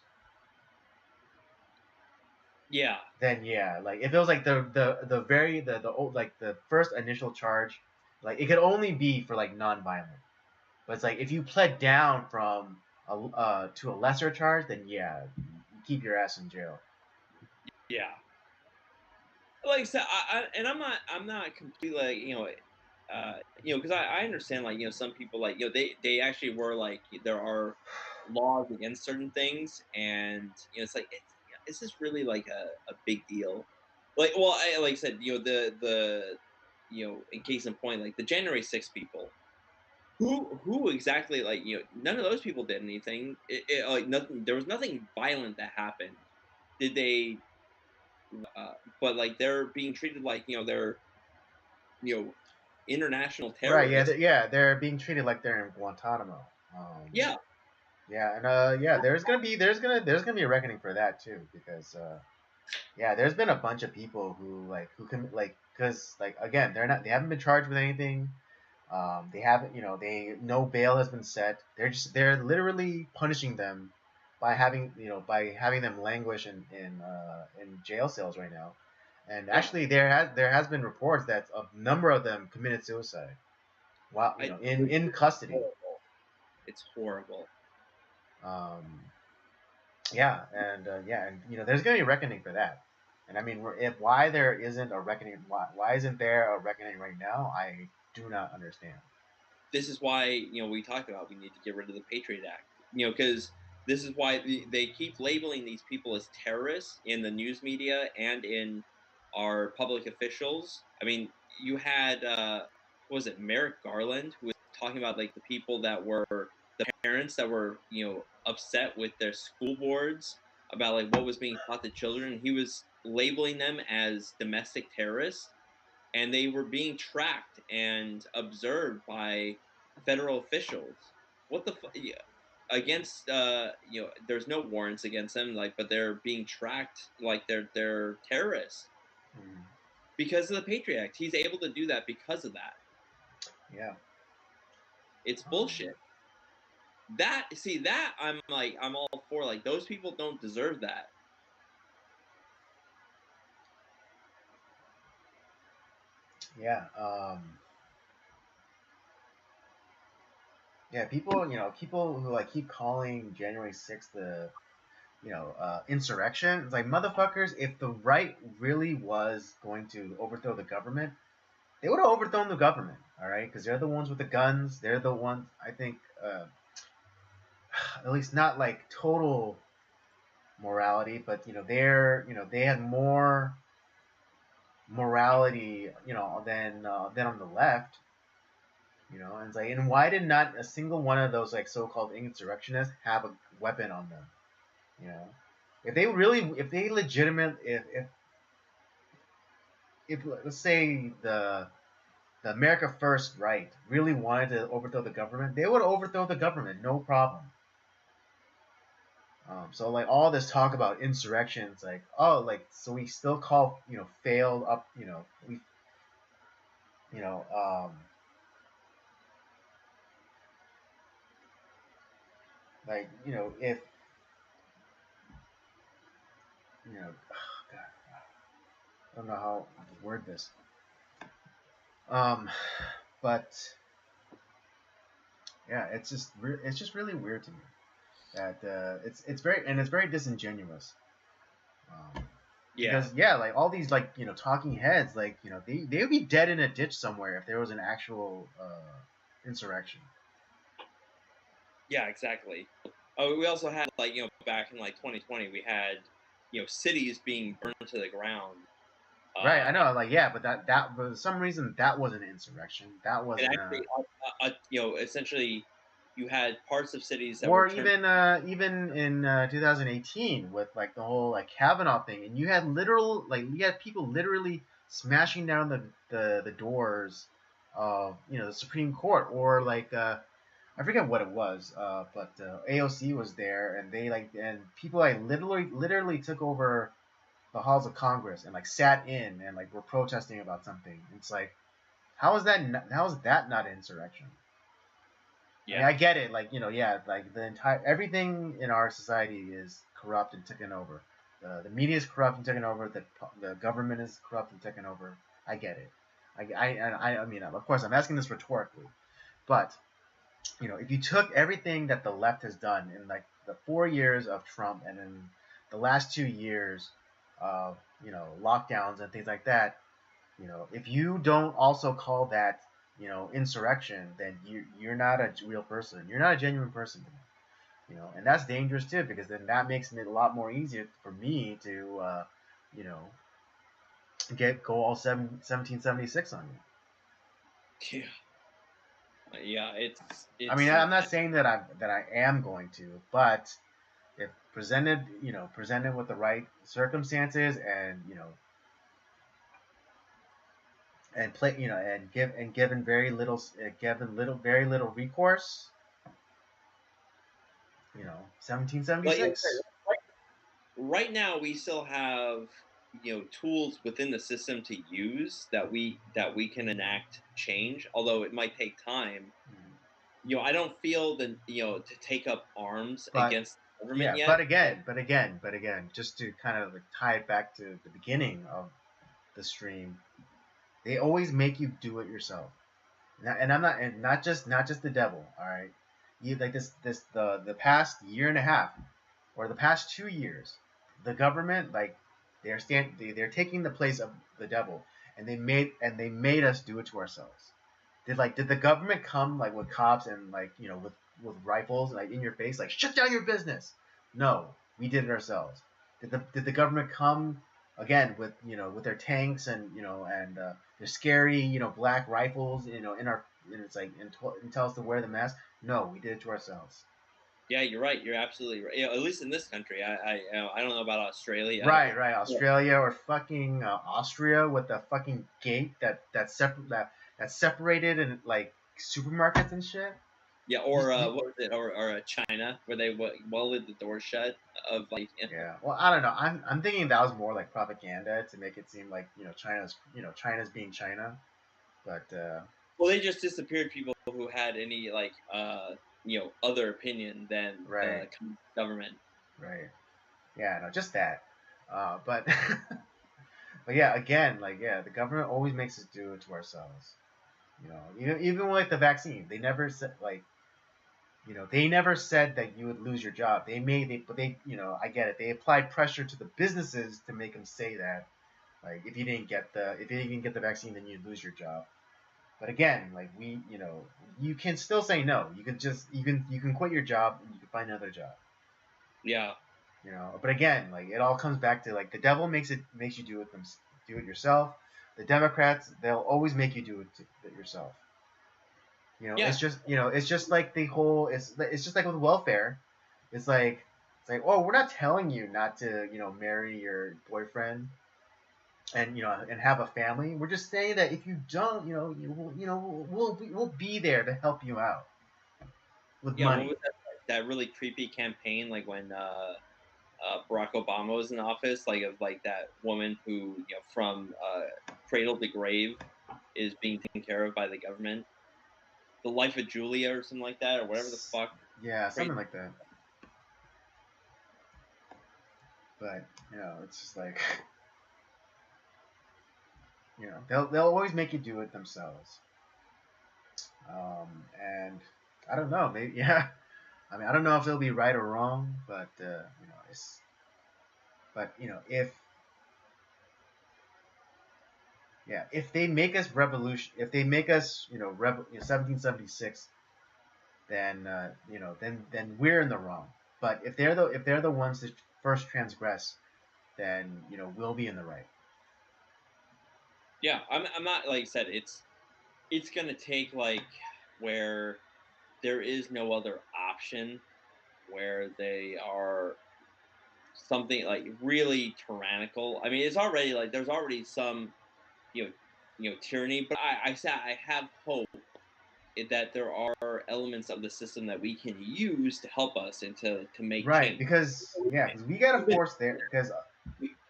yeah,
Then yeah, like if it was like the old like the first initial charge, like it could only be for like non-violent. But it's like if you pled down from a to a lesser charge, then yeah, you keep your ass in jail.
yeah. Like I said, and I'm not completely like because I understand like some people like they actually were like there are laws against certain things, and it's like is this really like a big deal? Like well, like I said, the in case in point, like the January 6th people, who exactly like none of those people did anything. Like nothing, there was nothing violent that happened. Did they? But like they're being treated like they're you know international
Right? Yeah.
terrorists.
Yeah. They're being treated like they're in Guantanamo.
Yeah,
Yeah, and yeah, there's gonna be a reckoning for that too because yeah, there's been a bunch of people who can like because like again they haven't been charged with anything. They haven't they no bail has been set. They're literally punishing them by having them languish in jail cells right now, And actually, there has been reports that a number of them committed suicide while in custody.
Horrible. It's horrible.
Um, yeah, and there's gonna be a reckoning for that. And I mean, if why there isn't a reckoning, why isn't there a reckoning right now? I do not understand.
This is why we talked about we need to get rid of the Patriot Act. Because this is why they keep labeling these people as terrorists in the news media and in our public officials. I mean, you had what was it, Merrick Garland, who was talking about like the people that were the parents that were upset with their school boards about like what was being taught to children. He was labeling them as domestic terrorists, and they were being tracked and observed by federal officials. What the yeah, against there's no warrants against them, like, but they're being tracked like they're terrorists
Mm,
because of the Patriot Act. He's able to do that because of that.
yeah.
It's
Um,
bullshit. That see that I'm all for. Like, those people don't deserve that.
yeah. Yeah. People who like keep calling January 6th the insurrection. It's like, motherfuckers. If the right really was going to overthrow the government, they would have overthrown the government. All right, because they're the ones with the guns. They're the ones. I think, at least not like total morality, but they had more morality, than on the left. And it's like, and why did not a single one of those like so-called insurrectionists have a weapon on them? You know, if they legitimate, if let's say the America First right really wanted to overthrow the government, they would overthrow the government, no problem. So like all this talk about insurrections, like, oh, like, so we still call failed up, we you know like if God, I don't know how to word this. Um, but yeah, it's just really weird to me that it's very disingenuous.
Yeah,
Because yeah, like all these like talking heads, like they would be dead in a ditch somewhere if there was an actual insurrection.
yeah, exactly. Oh, we also had like back in like 2020, we had cities being burned to the ground.
Right, I
And
know, like, yeah, but that for some reason that wasn't an insurrection. That wasn't
actually, essentially, you had parts of cities that were
or
turned.
even in 2018 with like the whole like Kavanaugh thing, and you had people literally smashing down the doors of the Supreme Court, or like I forget what it was, but AOC was there, and people like literally took over the halls of Congress and like sat in and like were protesting about something. It's like, how is that not insurrection? I mean,
Yeah,
I get it, like yeah, like the entire everything in our society is corrupt and taken over. The media is corrupt and taken over. The government is corrupt and taken over. I get it. I mean, of course, I'm asking this rhetorically, but if you took everything that the left has done in like the 4 years of Trump and in the last 2 years of lockdowns and things like that, if you don't also call that insurrection, then you're not a real person. You're not a genuine person to me. And that's dangerous too, because then that makes it a lot more easier for me to you know go all 1776 on you.
yeah, yeah.
I mean,
It's
I'm not saying that I am going to, but if presented with the right circumstances, and and play and given very little recourse,
like
1776.
right now we still have tools within the system to use that we can enact change, although it might take time. I don't feel the to take up arms
But
against the government
yeah,
yet.
but again, just to kind of like tie it back to the beginning of the stream, they always make you do it yourself. And I'm not, and not just the devil. All right, you like the past year and a half or the past 2 years, the government like they're taking the place of the devil, and they made us do it to ourselves. Did the government come like with cops and like with rifles like in your face like shut down your business? No, we did it ourselves. Did the government come again with with their tanks and and their scary black rifles in our and it's like and tell us to wear the mask? No, we did it to ourselves.
Yeah, you're right. You're absolutely right. At least in this country, I don't know about Australia.
Right.
Yeah,
Australia or fucking Austria with the fucking gate that's separated and like supermarkets and shit.
yeah,
You,
or
you,
what was it? Or China, where they welded the door shut of like.
yeah. Well, I don't know. I'm thinking that was more like propaganda to make it seem like China's being China, but
Well, they just disappeared people who had any like other opinion than
right,
the government.
right. Yeah, no, just that. But but yeah, again, like yeah, the government always makes us do it to ourselves. Even with like the vaccine, they never said like they never said that you would lose your job. But they, I get it. They applied pressure to the businesses to make them say that, like, if you didn't get the vaccine, then you'd lose your job. But again, like you can still say no. You can quit your job and you can find another job.
Yeah,
But again, like it all comes back to like the devil makes you do it yourself. The Democrats, they'll always make you do it yourself.
yeah,
It's just like it's just like with welfare. It's like oh, we're not telling you not to marry your boyfriend and and have a family. We're just saying that if you don't, we'll be there to help you out with
yeah. What
money.
was that really creepy campaign like when Barack Obama was in office, like of like that woman who from cradle to grave is being taken care of by the government, the life of Julia or something like that, or whatever the fuck.
Yeah,
Crazy.
something like that. But it's just like they'll always make you do it themselves. And I don't know, maybe yeah. I mean, I don't know if it'll be right or wrong, but it's but if they make us revolution, if they make us 1776, then then we're in the wrong. But if they're the ones that first transgress, then we'll be in the right.
Yeah, I'm not like I said. It's gonna take like where there is no other option, where they are something like really tyrannical. I mean, it's already like there's already some you know tyranny, but I say I have hope that there are elements of the system that we can use to help us and to make
Right,
change.
because we gotta
We've been,
force there because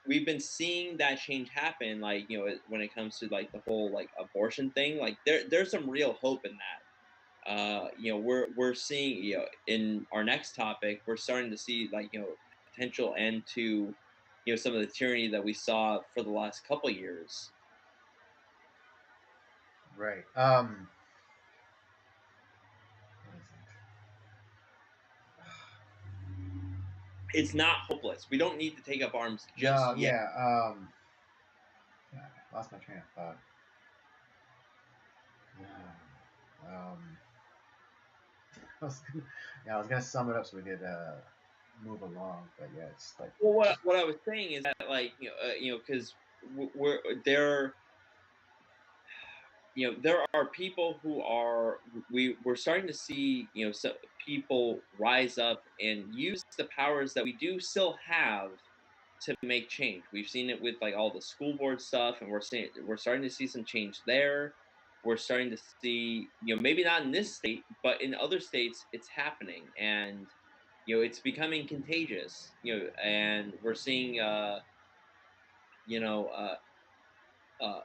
we've been seeing that change happen, like when it comes to like the whole like abortion thing. Like there's some real hope in that. We're seeing in our next topic, we're starting to see like potential end to some of the tyranny that we saw for the last couple years.
right. What is
It's not hopeless. We don't need to take up arms
it?
just
No,
yet.
yeah. God, I lost my train of thought. Um, I was gonna sum it up so we could move along, but yeah, it's like
Well, what I was saying is that like because we're there. There are people who are we're starting to see some people rise up and use the powers that we do still have to make change. We've seen it with like all the school board stuff, and we're starting to see some change there. We're starting to see maybe not in this state, but in other states it's happening, and it's becoming contagious. And we're seeing you know uh,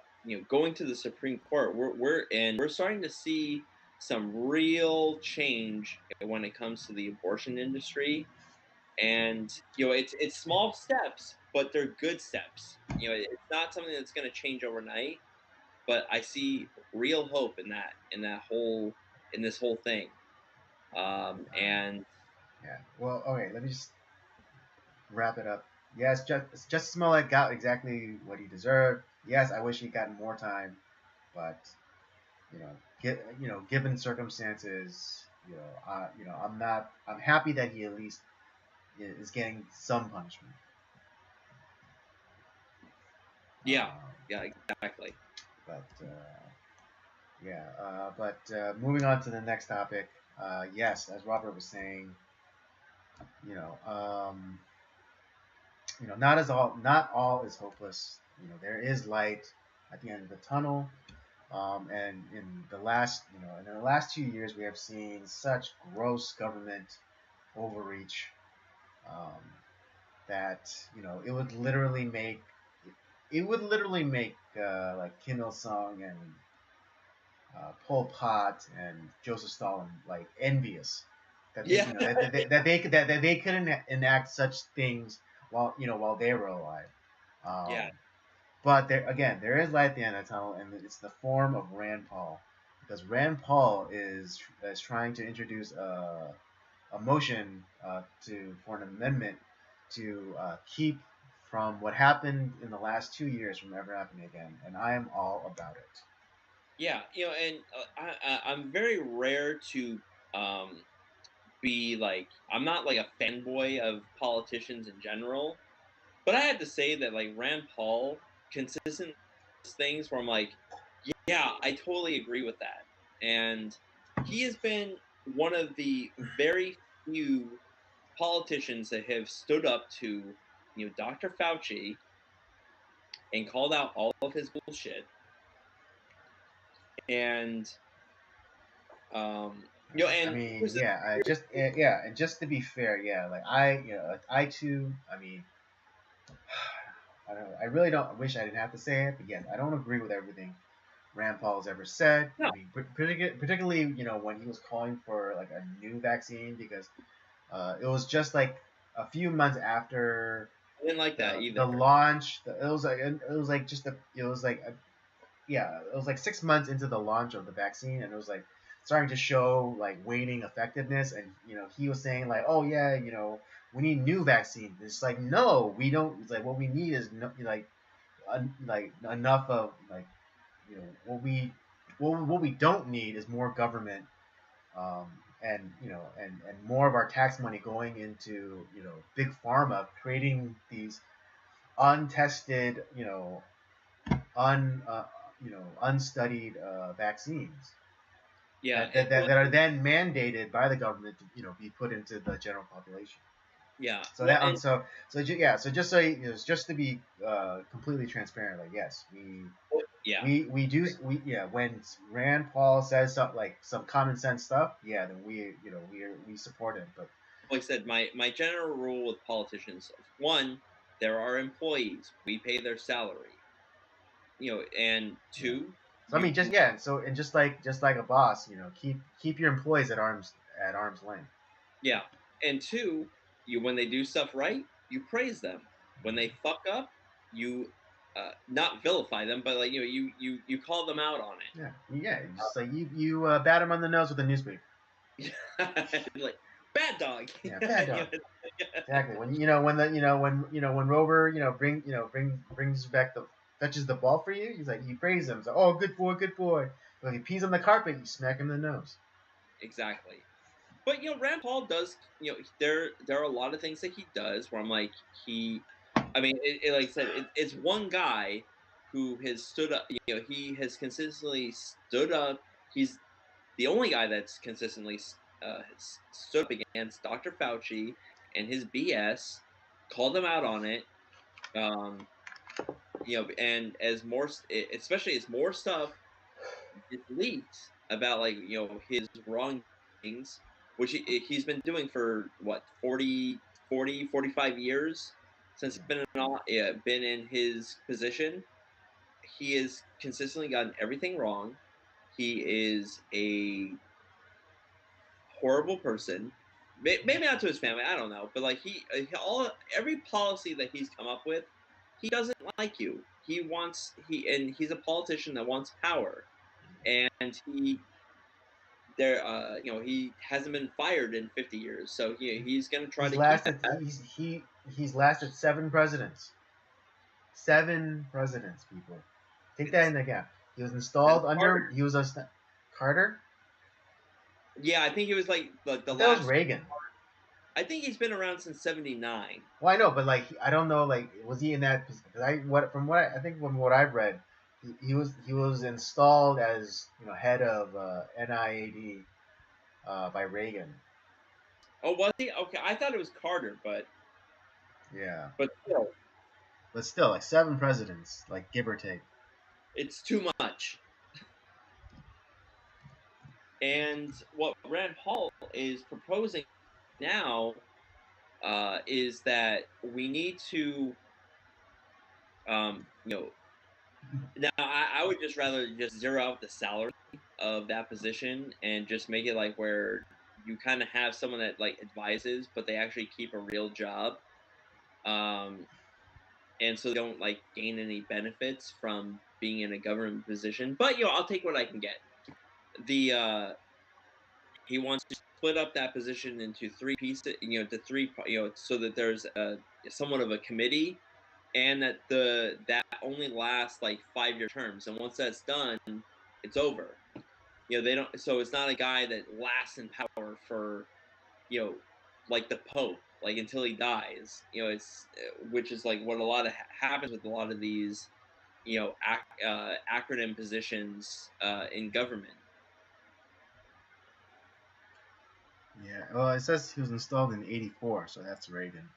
going to the Supreme Court, we're starting to see some real change when it comes to the abortion industry. And it's small steps, but they're good steps. It's not something that's going to change overnight, but I see real hope in this whole thing. And
Yeah. Well, okay. Let me just wrap it up. Yes, Justice Smollett got exactly what he deserved. Yes, I wish he got more time, but given circumstances, I'm not. I'm happy that he at least is getting some punishment.
yeah,
Um,
yeah, exactly.
but yeah, but moving on to the next topic. Yes, as Robert was saying, you know, um, not all is hopeless. There is light at the end of the tunnel. And in the last 2 years, we have seen such gross government overreach um, that it would literally make like Kim Il Sung and Pol Pot and Joseph Stalin like envious that they
Yeah,
you know that they couldn't enact such things while they were alive.
yeah,
But there is light at the end of the tunnel, and it's the form of Rand Paul, because Rand Paul is trying to introduce a motion for an amendment to keep from what happened in the last 2 years from ever happening again, and I am all about it.
yeah. And I'm very rare to um, be like, I'm not like a fanboy of politicians in general, but I had to say that like Rand Paul consistent things where I'm like, yeah, I totally agree with that. And he has been one of the very few politicians that have stood up to, Dr. Fauci and called out all of his bullshit. And
I
and
mean,
here's the,
yeah, and just to be fair, yeah, I too, I mean, I don't know, I really don't. I wish I didn't have to say it, but yes, I don't agree with everything Rand Paul has ever said.
no,
I mean, particularly, when he was calling for like a new vaccine, because it was just like a few months after
I didn't like that either.
the launch. It was like 6 months into the launch of the vaccine, and it was like starting to show like waning effectiveness. And he was saying like, oh yeah, we need new vaccines. It's like, no, we don't. It's like what we need is like enough of like what we don't need is more government, um, and more of our tax money going into big pharma, creating these untested, unstudied vaccines
Yeah,
that are then mandated by the government to be put into the general population.
yeah.
So
Well,
that
and
so just so just to be completely transparent, like yes,
yeah,
we do when Rand Paul says something like some common sense stuff, yeah, then we support him. But
like I said, my general rule with politicians: one, there are employees, we pay their salary. And
yeah,
two,
so I
you
mean just like a boss, keep your employees at arm's length.
yeah, and two, you when they do stuff right, you praise them. When they fuck up, you not vilify them, but like you call them out on
Yeah, just like you bat him on the nose with a newspaper.
it. Like bad dog.
Yeah, bad
You
dog.
know,
Exactly. When Rover brings back the fetches the ball for you, he's like you praise him. He's like, oh, good boy, good boy. But if he pees on the carpet, you smack him in the nose.
exactly. But Rand Paul does. There are a lot of things that he does where I'm like I mean, like I said, it's one guy who has stood up. He has consistently stood up. He's the only guy that's consistently stood up against Dr. Fauci and his BS, called them out on it. Um, and especially as more stuff gets leaked about like his wrongdoings, which he's been doing for what 45 years since
Yeah.
he's been in his position. He has consistently gotten everything wrong. He is a horrible person. maybe not to his family. I don't know, but like every policy that he's come up with, he doesn't like you. He's a politician that wants power, and he hasn't been fired in 50 years, so he's gonna try
He's
to keep
lasted.
that.
He's lasted 7 presidents. 7 presidents, people. Take that into account. He was installed under.
Carter.
He was a Carter.
Yeah, I think it was like the
That was
last.
Reagan.
I think he's been around since '79.
Well, I know, but like I don't know, like was he in that? Because I think from what I've read, he was installed as head of NIAD by Reagan.
Oh, was he? Okay, I thought it was Carter, but
Yeah,
still,
but still, like 7 presidents, like give or take.
it's too much. And what Rand Paul is proposing now is that we need to, um, you know, now I would just rather just zero out the salary of that position and just make it like where you kind of have someone that like advises, but they actually keep a real job. Um, and so they don't like gain any benefits from being in a government position. But I'll take what I can get. The He wants to split up that position into three pieces, to three, so that there's somewhat of a committee, and that only lasts like 5-year terms, and once that's done, it's over. They don't. So it's not a guy that lasts in power for like the Pope, like until he dies. It's which is like what a lot of happens with a lot of these acronym positions in government.
Yeah. Well, it says he was installed in '84, so that's Reagan.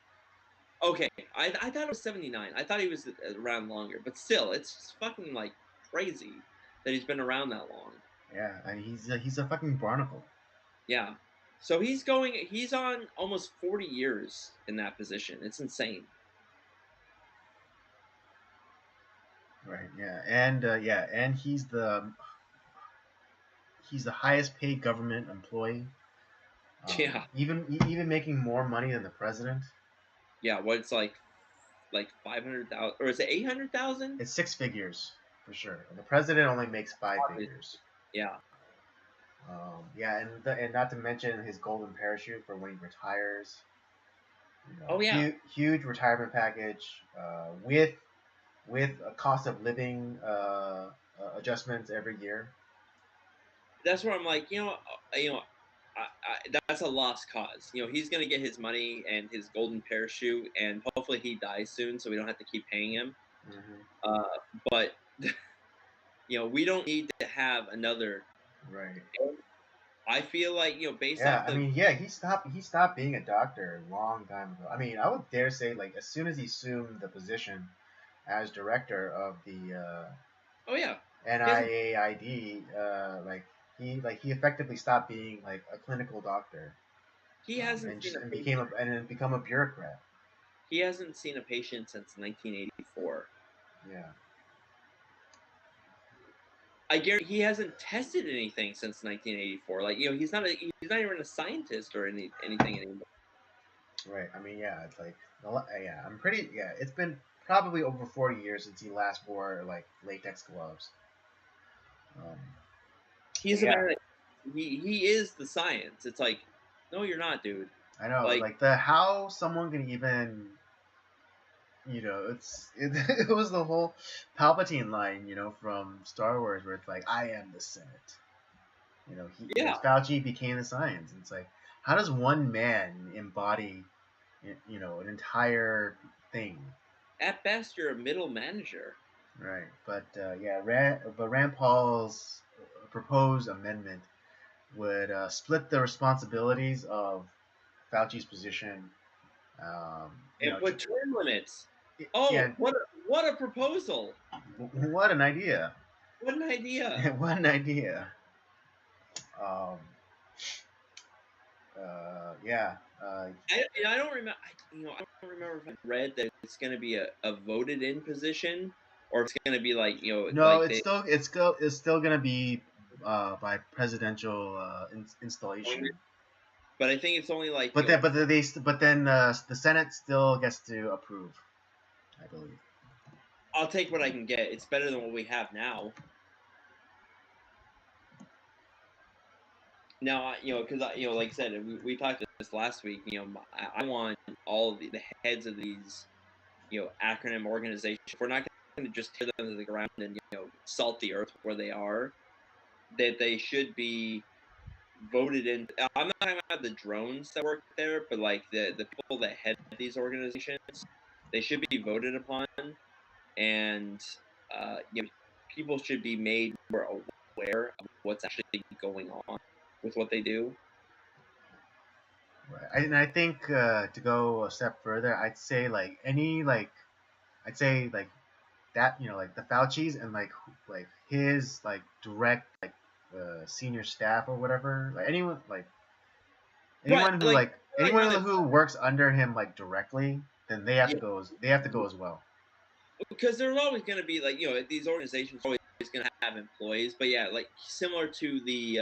Okay, I thought it was '79. I thought he was around longer, but still, it's just fucking like crazy that he's been around that long.
Yeah, and he's a fucking barnacle.
Yeah. So he's on almost 40 years in that position. It's insane.
Right. Yeah. And he's the highest paid government employee.
Yeah.
Even making more money than the president.
Yeah. What it's like 500,000, or is it 800,000?
It's 6 figures for sure. And the president only makes 5 figures.
Yeah.
Yeah, and not to mention his golden parachute for when he retires.
Oh yeah.
Huge retirement package with a cost of living adjustments every year.
That's where I'm like, that's a lost cause. He's gonna get his money and his golden parachute, and hopefully he dies soon, so we don't have to keep paying him.
Mm-hmm.
But we don't need to have another.
Right.
I feel like based
Yeah,
off
I mean, yeah, he stopped being a doctor a long time ago. I mean, I would dare say, like, as soon as he assumed the position as director of the
oh yeah,
NIAID, he effectively stopped being like a clinical doctor,
he hasn't seen a
and
patient.
become a bureaucrat.
He hasn't seen a patient since 1984.
Yeah.
I guarantee he hasn't tested anything since 1984. Like he's not even a scientist or anything anymore.
Right. I mean, yeah, it's like, yeah, it's been probably over 40 years since he last wore like latex gloves. Um,
He's a
yeah,
man. He is the science. It's like, no, you're not, dude.
I know,
Like,
like the how someone can even, it was the whole Palpatine line, from Star Wars where it's like, I am the Senate.
yeah.
Fauci became the science. It's like, how does one man embody, an entire thing?
At best, you're a middle manager.
Right, but Rand Paul's proposed amendment would split the responsibilities of Fauci's position.
And put term limits.
Yeah,
Oh, what a proposal!
what an idea!
What an idea!
What an idea! Yeah.
I don't remember. I don't remember if I read that it's going to be a voted in position, or it's going to be like
No,
like
it's still gonna be by presidential installation.
But I think it's only like.
But then, the Senate still gets to approve, I believe.
I'll take what I can get. It's better than what we have now. Now, because like I said, we talked about this last week. I want all of the heads of these, acronym organizations. If we're not going to just tear them to the ground and salt the earth where they are, that they should be voted in. I'm not talking about the drones that work there, but like the people that head these organizations, they should be voted upon, and people should be made more aware of what's actually going on with what they do.
Right. And I think to go a step further, I'd say like that like the Fauci's and like his like direct like senior staff or whatever, like
Right,
anyone who
like
anyone who works under him like directly, then they have to go as well.
because there's always going to be like these organizations are always going to have employees, but yeah, like similar to the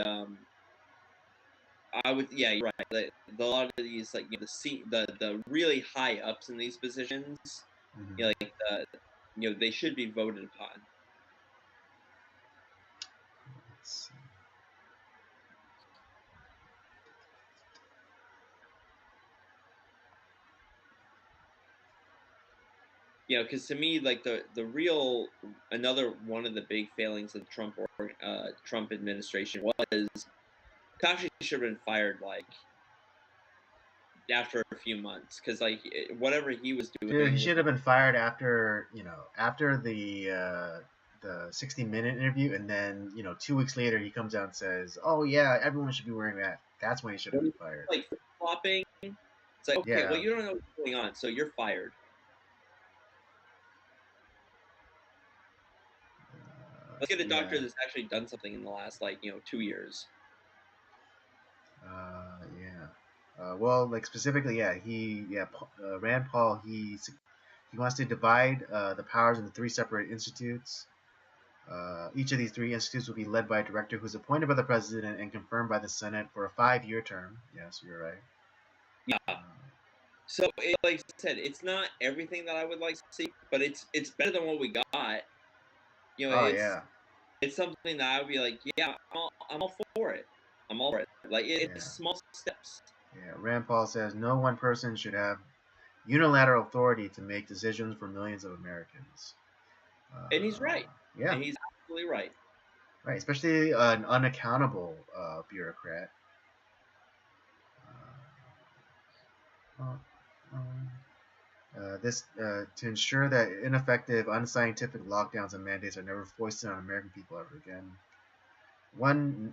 I would you're right. A lot of these like the really high ups in these positions,
Mm-hmm.
like they should be voted upon.
Let's see.
Because to me, like the real another one of the big failings of the Trump administration was Kashi should have been fired like after a few months because like whatever he was
Dude, he
doing was
should have been fired after the 60-minute interview, and then 2 weeks later he comes out and says, "Oh yeah, everyone should be wearing that." That's when he should have been fired.
like flopping. It's like okay, well
Yeah.
you don't know what's going on, so you're fired. Let's get a doctor that's actually done something in the last 2 years.
Yeah. Well, like specifically, Rand Paul, he wants to divide the powers into 3 separate institutes. Each of these 3 institutes will be led by a director who's appointed by the president and confirmed by the Senate for a 5-year term. Yes, you're right.
Yeah. So, like I said, it's not everything that I would like to see, but it's better than what we got. It's something that I would be like, yeah, I'm all for it. I'm all for it. Like it's small steps.
Yeah, Rand Paul says no one person should have unilateral authority to make decisions for millions of Americans.
And he's right.
Yeah.
And he's absolutely right.
Right, especially an unaccountable bureaucrat. To ensure that ineffective, unscientific lockdowns and mandates are never foisted on American people ever again.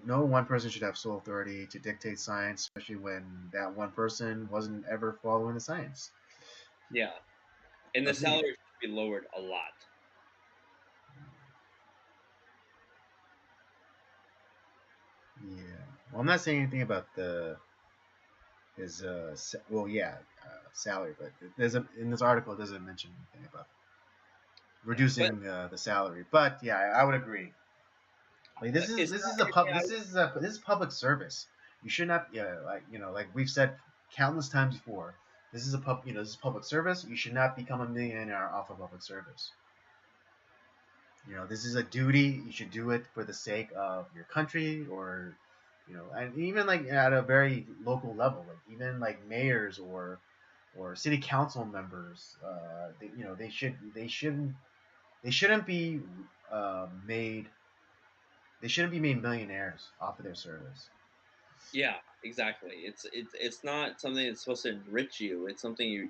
No one person should have sole authority to dictate science, especially when that one person wasn't ever following the science.
Yeah, and the salary should be lowered a lot.
Yeah. Well, I'm not saying anything about his salary, but in this article it doesn't mention anything about reducing the salary. But yeah, I would agree. Like this is public service. You should not like we've said countless times before. This is this is public service. You should not become a millionaire off of public service. This is a duty. You should do it for the sake of your country, or and even like at a very local level, like even like mayors or city council members. They shouldn't be made. They shouldn't be made millionaires off of their service.
Yeah, exactly. It's not something that's supposed to enrich you. It's something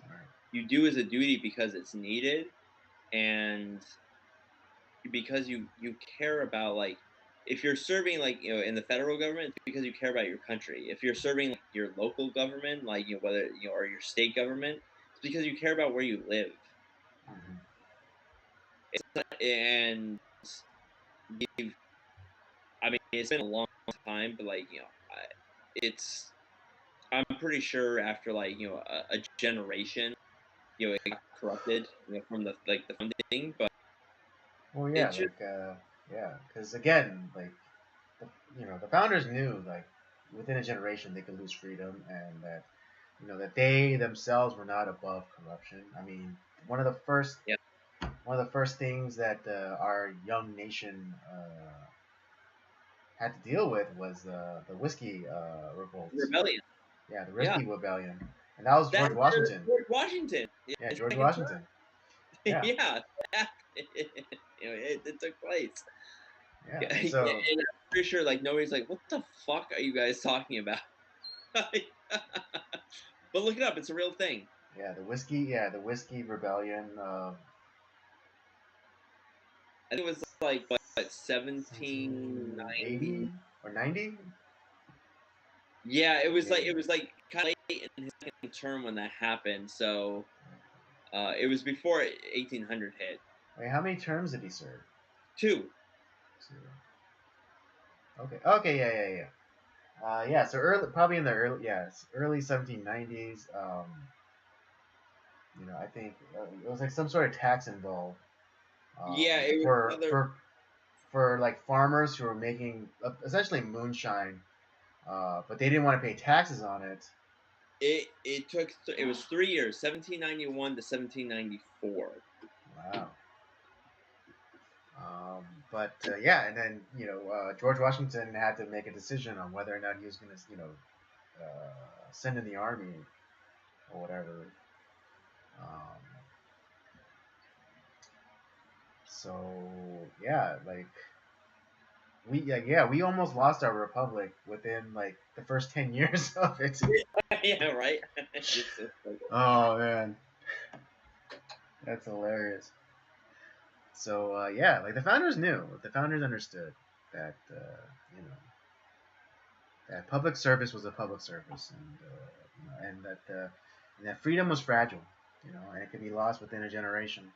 you do as a duty because it's needed, and because you care about like if you're serving like in the federal government, it's because you care about your country. If you're serving like, your local government, like whether or your state government, it's because you care about where you live.
Mm-hmm.
And I mean, it's been a long time, but like it's I'm pretty sure after like a generation, it got corrupted from the funding, but
Well, yeah,
it should.
because again, like the founders knew like within a generation they could lose freedom, and that that they themselves were not above corruption. I mean, one of the first
Yeah.
one of the first things that our young nation had to deal with was the whiskey revolts.
Rebellion.
Yeah, the
Yeah.
whiskey rebellion, and that was
That
George Washington.
George Washington. Yeah,
Yeah,
his
George
second term.
Washington. Yeah,
Yeah. It took place.
yeah,
Yeah,
and
and
so
I'm pretty sure like nobody's like, what the fuck are you guys talking about? But look it up; it's a real thing.
the whiskey rebellion.
I think it was like what 1790.
1780 or 90?
Yeah, it was
Yeah.
like kind of late in his second term when that happened. So it was before 1800 hit.
Wait, how many terms did he serve?
2.
So, okay. Okay. Yeah. Yeah. Yeah. Yeah. So early, probably in the early 1790s. I think it was like some sort of tax involved
Yeah, it was
for
another.
like farmers who were making essentially moonshine, but they didn't want to pay taxes on it.
It took. It was 3 years, 1791 to 1794.
Wow. But yeah, and then George Washington had to make a decision on whether or not he was going to send in the army or whatever. Um, so yeah, like we almost lost our republic within like the first 10 years of it.
Yeah, right.
Oh man, that's hilarious. So yeah, like the founders knew, the founders understood that that public service was a public service, and that freedom was fragile, and it could be lost within a generation.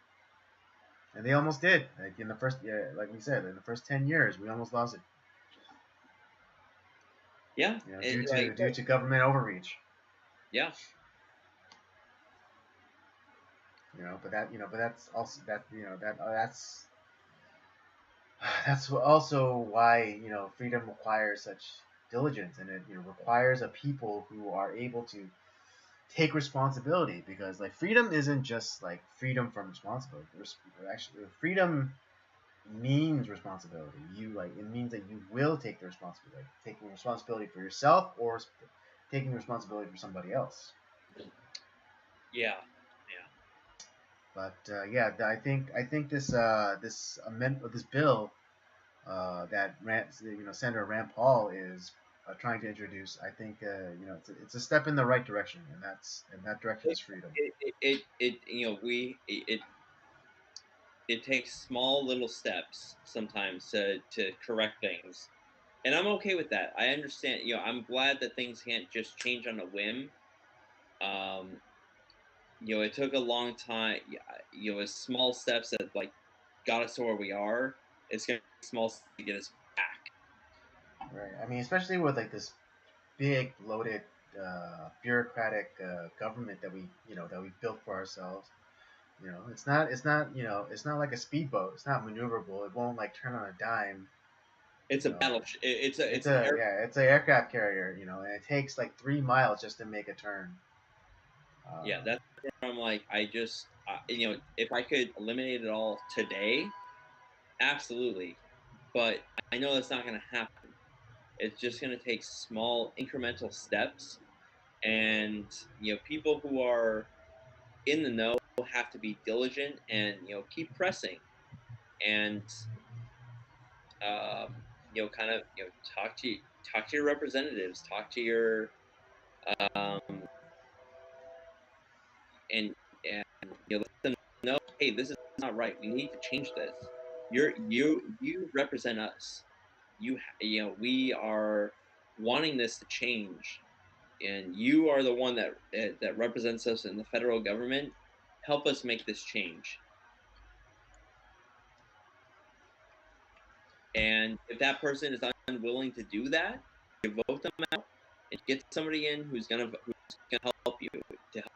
And they almost did. Like in the first, yeah, like we said, in the first 10 years, we almost lost it.
Yeah,
Due to government overreach.
yeah,
But that's also that's also why freedom requires such diligence, and it requires a people who are able to take responsibility, because like freedom isn't just like freedom from responsibility. Actually, freedom means responsibility. It means that you will take the responsibility, like taking responsibility for yourself or taking responsibility for somebody else.
yeah.
But yeah, I think this bill that Senator Rand Paul is trying to introduce. I think it's a step in the right direction, and that direction is freedom.
It takes small little steps sometimes to correct things, and I'm okay with that. I understand. I'm glad that things can't just change on a whim. Um, it took a long time. Yeah, it's small steps that like got us to where we are. It's gonna be small steps to get us back.
Right. I mean, especially with like this big bloated bureaucratic government that we built for ourselves. It's not like a speedboat. It's not maneuverable. It won't like turn on a dime.
It's
You
a
know,
battle.
it's
It's an
a
air.
yeah, it's an aircraft carrier. And it takes like 3 miles just to make a turn.
Yeah,
Um,
that's where I'm like, if I could eliminate it all today, absolutely. But I know that's not going to happen. It's just going to take small incremental steps, and people who are in the know have to be diligent and keep pressing, and kind of talk to your representatives, talk to your um, and let them know, hey, this is not right. We need to change this. You represent us. We are wanting this to change, and you are the one that represents us in the federal government. Help us make this change. And if that person is unwilling to do that, you vote them out and get somebody in who's gonna help you to help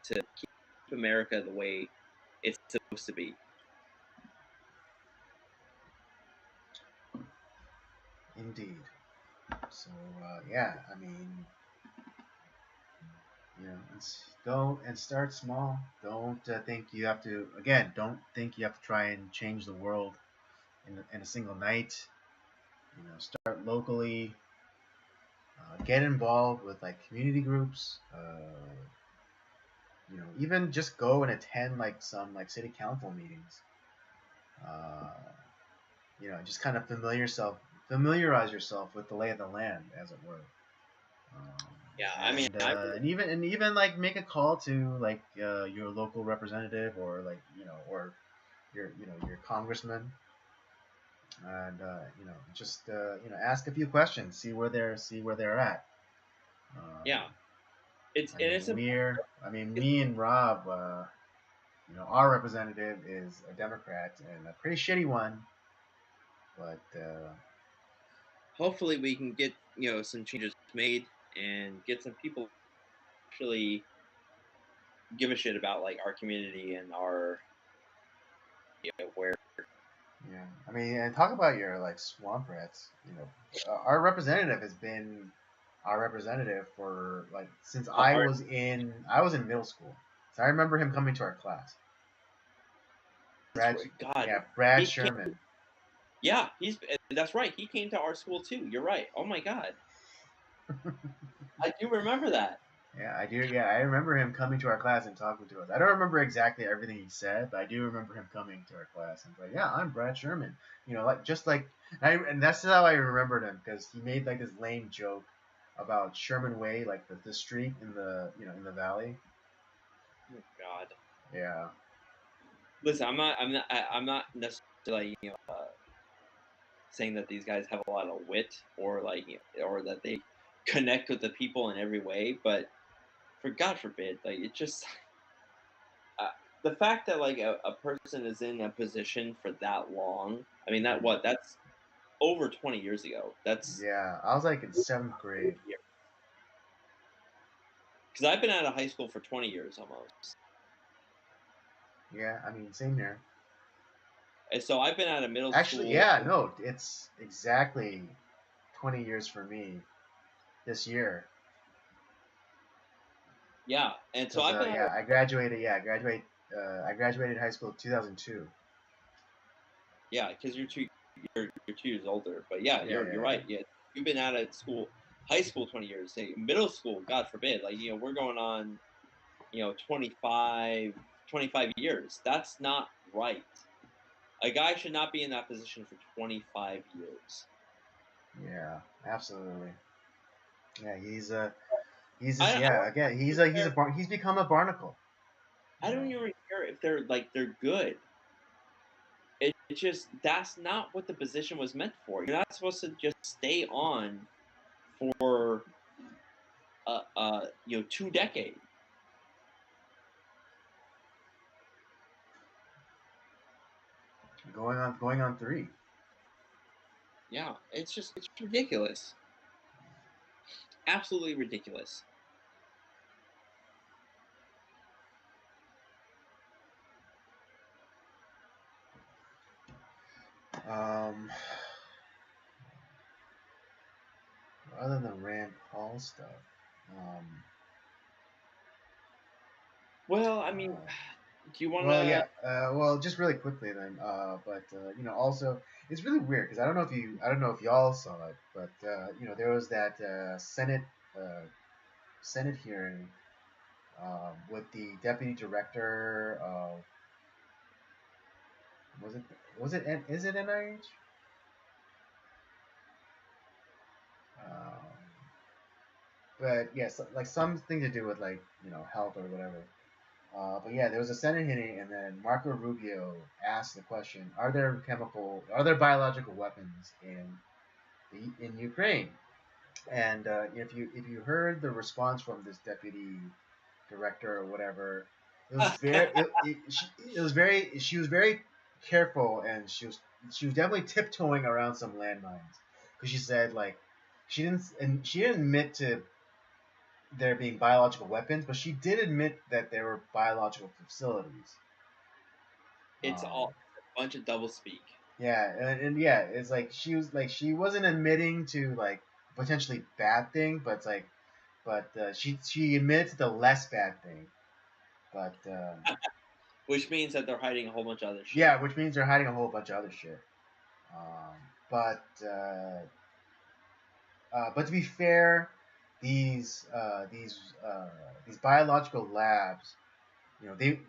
to keep America the way it's supposed to be.
Indeed. So yeah, I mean, don't and start small. Don't think you have to. Again, don't think you have to try and change the world in a single night. Start locally. Get involved with like community groups. Even just go and attend like some like city council meetings. Uh, just kind of familiarize yourself with the lay of the land, as it were. Um,
Yeah, I mean,
and even like make a call to like your local representative or like or your congressman and just ask a few questions, see where they're at. Um,
yeah, it's
I
and
mean
it's important.
me and Rob, our representative is a Democrat and a pretty shitty one, but
Hopefully, we can get some changes made and get some people actually give a shit about like our community and our where.
yeah, I mean, and talk about your like swamp rats. Our representative has been our representative for like since
Our,
I was in middle school. So I remember him coming to our class. Brad,
God,
yeah, Brad
he came,
Sherman.
yeah, that's right. He came to our school too. You're right. Oh my God, I do remember that.
Yeah, I do. Yeah, I remember him coming to our class and talking to us. I don't remember exactly everything he said, but I do remember him coming to our class and like, "Yeah, I'm Brad Sherman." Like just like, and that's how I remembered him because he made like this lame joke about Sherman Way, like the street in the in the valley.
Oh God.
Yeah,
Listen, I'm not necessarily saying that these guys have a lot of wit or like or that they connect with the people in every way, but for God forbid, like it just uh, the fact that like a person is in a position for that long. I mean that's over 20 years ago. That's
yeah. I was like in seventh grade.
because I've been out of high school for 20 years almost,
Yeah, I mean, same here.
and so I've been out of middle
Actually,
school.
yeah, no, it's exactly 20 years for me this year.
Yeah, and so
Because
I've been out of
I graduated. Yeah, I graduated high school in 2002.
yeah because you're 2 years older, but yeah,
Yeah,
you're
yeah,
right. Yeah, you've been out of school, high school 20 years. Say middle school, God forbid, like we're going on 25 years. That's not right. A guy should not be in that position for 25 years.
yeah, absolutely. Yeah, he's just
I don't
yeah. Again,
care.
he's become a barnacle.
I don't even care if they're good. It's just that's not what the position was meant for. You're not supposed to just stay on for 2 decades.
Going on three.
Yeah, it's ridiculous. Absolutely ridiculous.
Um, other than Rand Paul stuff. Um,
Well, I mean,
uh,
do you want
well,
to?
yeah. Well, just really quickly then. But also it's really weird because I don't know if y'all saw it, but there was that uh, Senate hearing with the deputy director of was it is it NIH? Um, but yes, like something to do with like health or whatever. But yeah, there was a Senate hearing, and then Marco Rubio asked the question: are there biological weapons in Ukraine? And if you heard the response from this deputy director or whatever, it was very it was very she was very careful, and she was definitely tiptoeing around some landmines because she said like she didn't admit to there being biological weapons, but she did admit that there were biological facilities.
It's
Um,
all a bunch of double speak.
yeah, and yeah, it's like she wasn't admitting to like potentially bad thing, but it's like, she admitted to the less bad thing, but
Which means that they're hiding a whole bunch of other shit.
yeah, which means they're hiding a whole bunch of other shit. But to be fair, these biological labs, they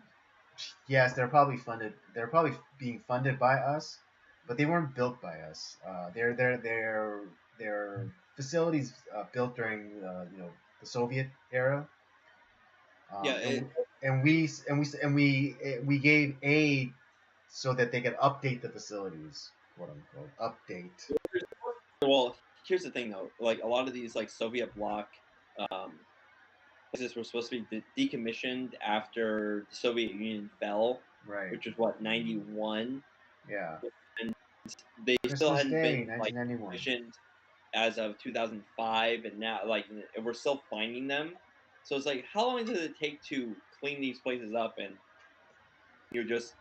yes, they're probably funded. They're probably being funded by us, but they weren't built by us. They're facilities built during the Soviet era.
Yeah,
We gave aid so that they could update the facilities, quote unquote, update.
well, here's the thing though. Like a lot of these like Soviet bloc places were supposed to be decommissioned after the Soviet Union fell,
Right.
which was what 91,
Yeah.
and they still
Christmas
hadn't
Day,
been like
1991.
decommissioned as of 2005, and now like we're still finding them. So it's like, how long does it take to clean these places up and you just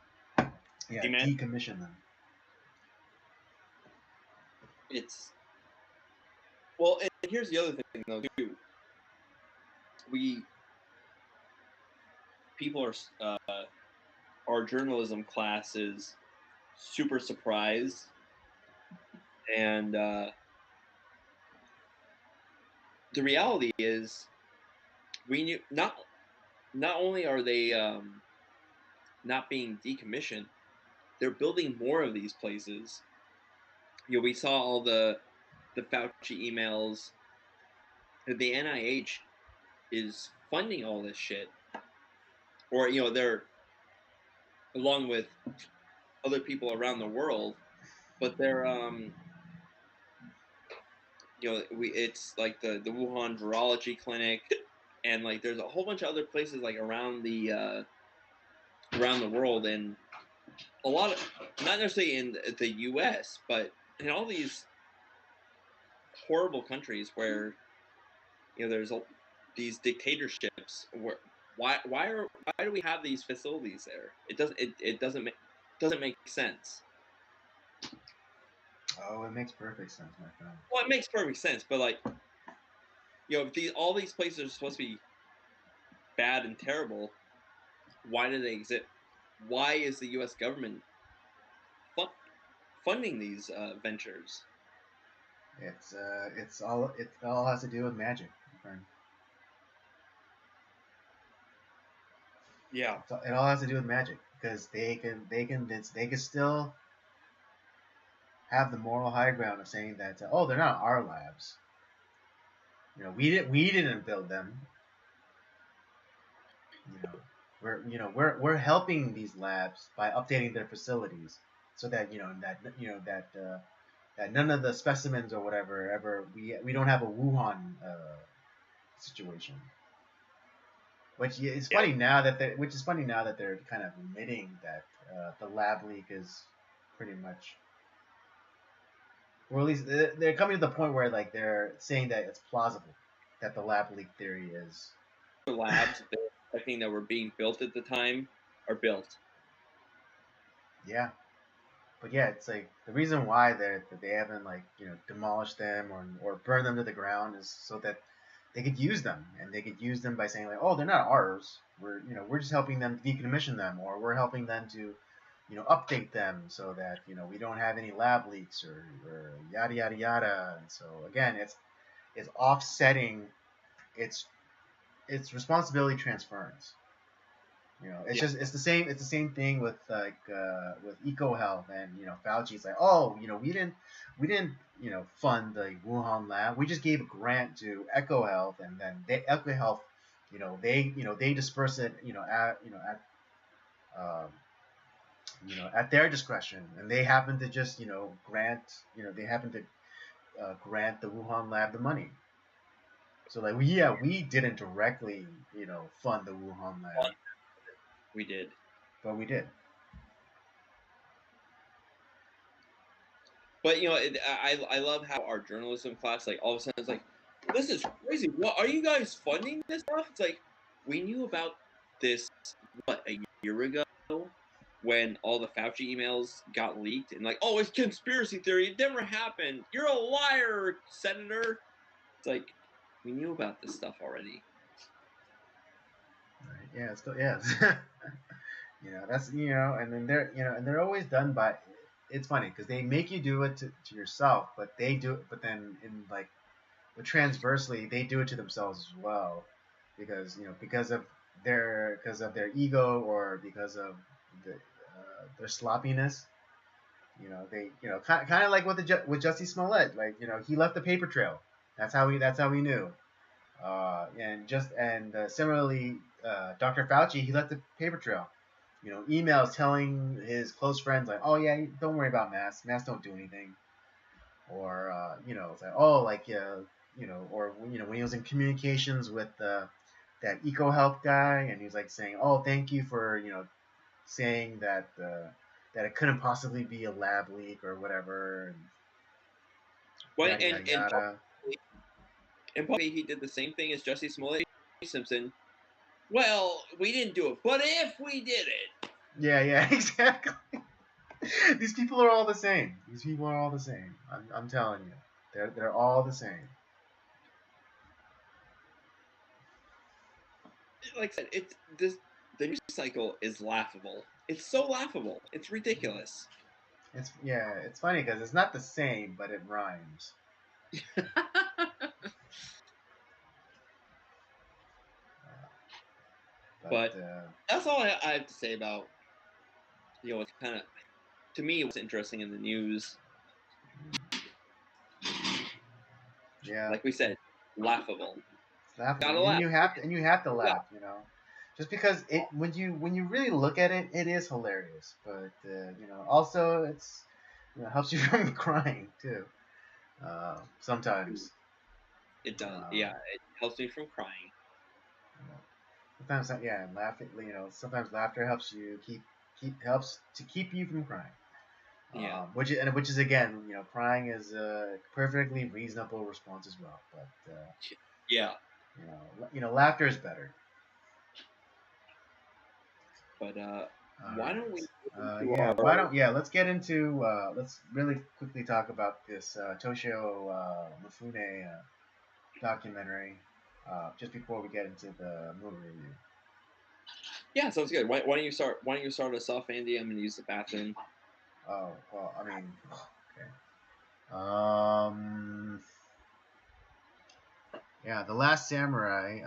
Yeah,
demand?
decommission them.
It's well, and here's the other thing though too. We people are our journalism class is super surprised, and the reality is we knew not only are they not being decommissioned, they're building more of these places. We saw all the Fauci emails. The NIH is funding all this shit, or they're along with other people around the world, but they're it's like the Wuhan Virology Clinic, and like there's a whole bunch of other places like around the world, and a lot of not necessarily in the U.S. but in all these horrible countries where there's these dictatorships. Why do we have these facilities there? It doesn't make sense.
Oh, it makes perfect sense, my friend.
Well, it makes perfect sense, but like if all these places are supposed to be bad and terrible, why do they exist? Why is the U.S. government funding these ventures?
It all has to do with magic, my friend.
Yeah.
It all has to do with magic because they can still have the moral high ground of saying that they're not our labs. We didn't build them. We're helping these labs by updating their facilities so that that none of the specimens or whatever ever we don't have a Wuhan situation. Which is
Yeah.
funny now that they're kind of admitting that the lab leak is pretty much, or at least they're coming to the point where like they're saying that it's plausible that the lab leak theory is.
The labs that they're expecting that were being built at the time are built.
Yeah, but yeah, it's like the reason why they haven't like demolished them or burned them to the ground is so that they could use them, and they could use them by saying like, oh, they're not ours. We're just helping them decommission them, or we're helping them to update them so that we don't have any lab leaks or yada yada yada. And so again, it's offsetting its responsibility transference. It's
Yeah.
just it's the same thing with like with eco health and Fauci's like, oh, we didn't fund the Wuhan lab. We just gave a grant to Eco Health, and then Eco Health, they disperse it um, at their discretion, and they happen to just grant they happen to grant the Wuhan lab the money. So like we didn't directly fund the Wuhan lab,
We did.
but we did.
But I love how our journalism class like all of a sudden it's like, this is crazy. What are you guys funding this stuff? It's like we knew about this a year ago when all the Fauci emails got leaked and like, oh, it's conspiracy theory. It never happened. You're a liar, Senator. It's like we knew about this stuff already.
Right. Yeah, it's good. Yeah. That's and then they're always done by. It's funny because they make you do it to yourself, but they do it. But then but transversely, they do it to themselves as well, because of their ego or because of their sloppiness. They kind of like with Jussie Smollett, like he left a paper trail. That's how we knew. And similarly, Dr. Fauci, he left a paper trail. Emails telling his close friends like, oh yeah, don't worry about masks. Masks don't do anything. Or it's like, oh, or when he was in communications with that EcoHealth guy, and he was like saying, oh, thank you for saying that it couldn't possibly be a lab leak or whatever, and
Well,
yada yada yada.
and probably he did the same thing as Jussie Smollett Simpson. Well, we didn't do it, but if we did it.
Yeah, exactly. These people are all the same. These people are all the same. I'm telling you, they're all the same.
Like I said, the news cycle is laughable. It's so laughable. It's ridiculous.
It's funny because it's not the same, but it rhymes.
But that's all I have to say about it's kind of, to me, what's interesting in the news.
Yeah,
like we said, laughable.
it's laughable,
Gotta laugh.
and you have to laugh, just because when you really look at it, it is hilarious. But also helps you from crying too. Sometimes
it does. Yeah, it helps me from crying.
Sometimes, laughing. Sometimes laughter helps helps to keep you from crying.
Yeah.
Which is again, crying is a perfectly reasonable response as well. But
yeah.
Laughter is better.
But why don't we?
Let's get into. Let's really quickly talk about this Toshio Mifune documentary. Just before we get into the movie review.
Yeah, sounds good. Why don't you start? Why don't you start us off, Andy? I'm gonna use the bathroom.
Oh well, I mean, okay. Yeah, The Last Samurai.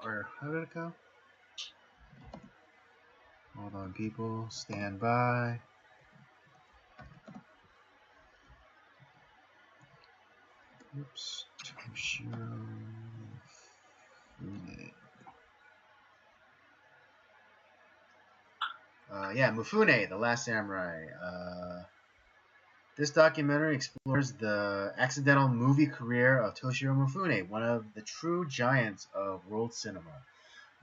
Or how did it go? Hold on, people. Stand by. Oops. Toshiro Mifune. Mifune, The Last Samurai. This documentary explores the accidental movie career of Toshiro Mifune, one of the true giants of world cinema.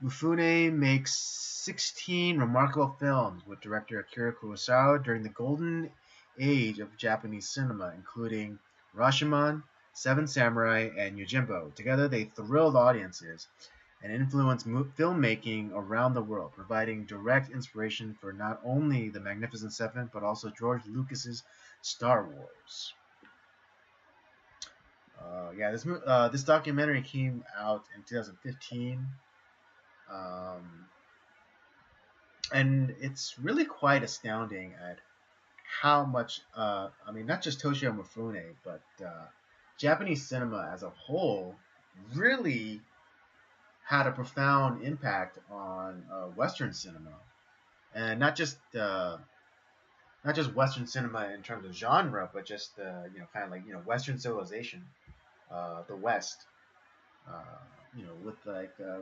Mifune makes 16 remarkable films with director Akira Kurosawa during the golden age of Japanese cinema, including Rashomon, Seven Samurai, and Yojimbo. Together, they thrilled audiences and influenced filmmaking around the world, providing direct inspiration for not only the Magnificent Seven, but also George Lucas's Star Wars. This documentary came out in 2015. And it's really quite astounding at how much, not just Toshio Mifune, but Japanese cinema as a whole really had a profound impact on Western cinema, and not just Western cinema in terms of genre, but just kind of like Western civilization, the West.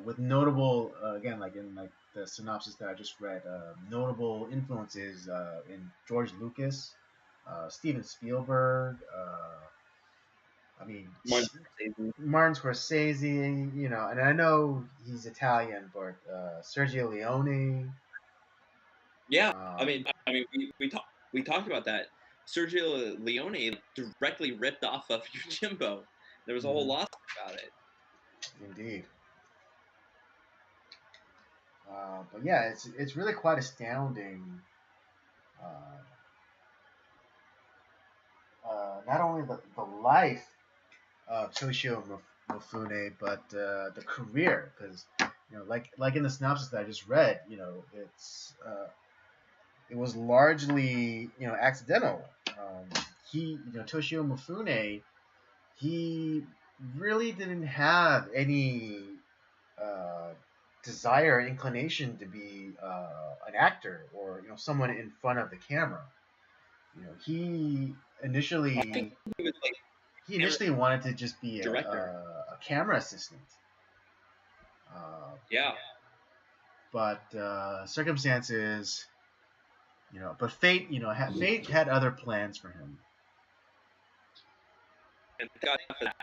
With notable again, like in like the synopsis that I just read, notable influences in George Lucas, Steven Spielberg. I mean, Martin Scorsese. And I know he's Italian, but Sergio Leone.
Yeah, we talked about that. Sergio Leone directly ripped off of Yojimbo. There was a whole lawsuit about it.
Indeed. But yeah, it's really quite astounding. not only the life of Toshio Mifune, but the career, because like in the synopsis that I just read, it was largely accidental. Toshio Mifune, he really didn't have any uh, desire or inclination to be an actor or someone in front of the camera. He
I think
initially
he was like
he
camera
initially wanted to just be
director.
a camera assistant. Uh,
Yeah,
but circumstances, but fate, fate had other plans for him.
and thank God for that.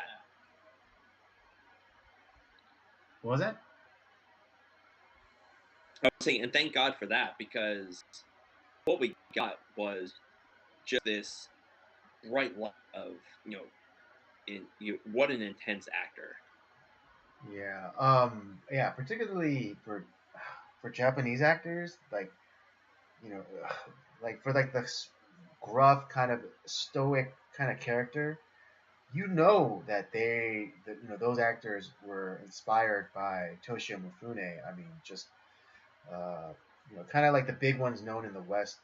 What was that?
I was saying, and thank God for that, because what we got was just this bright light of what an intense actor.
Yeah. Yeah. Particularly for Japanese actors, like you know, like for like the gruff kind of stoic kind of character, that those actors were inspired by Toshio Mifune. I mean, just kind of like the big ones known in the West.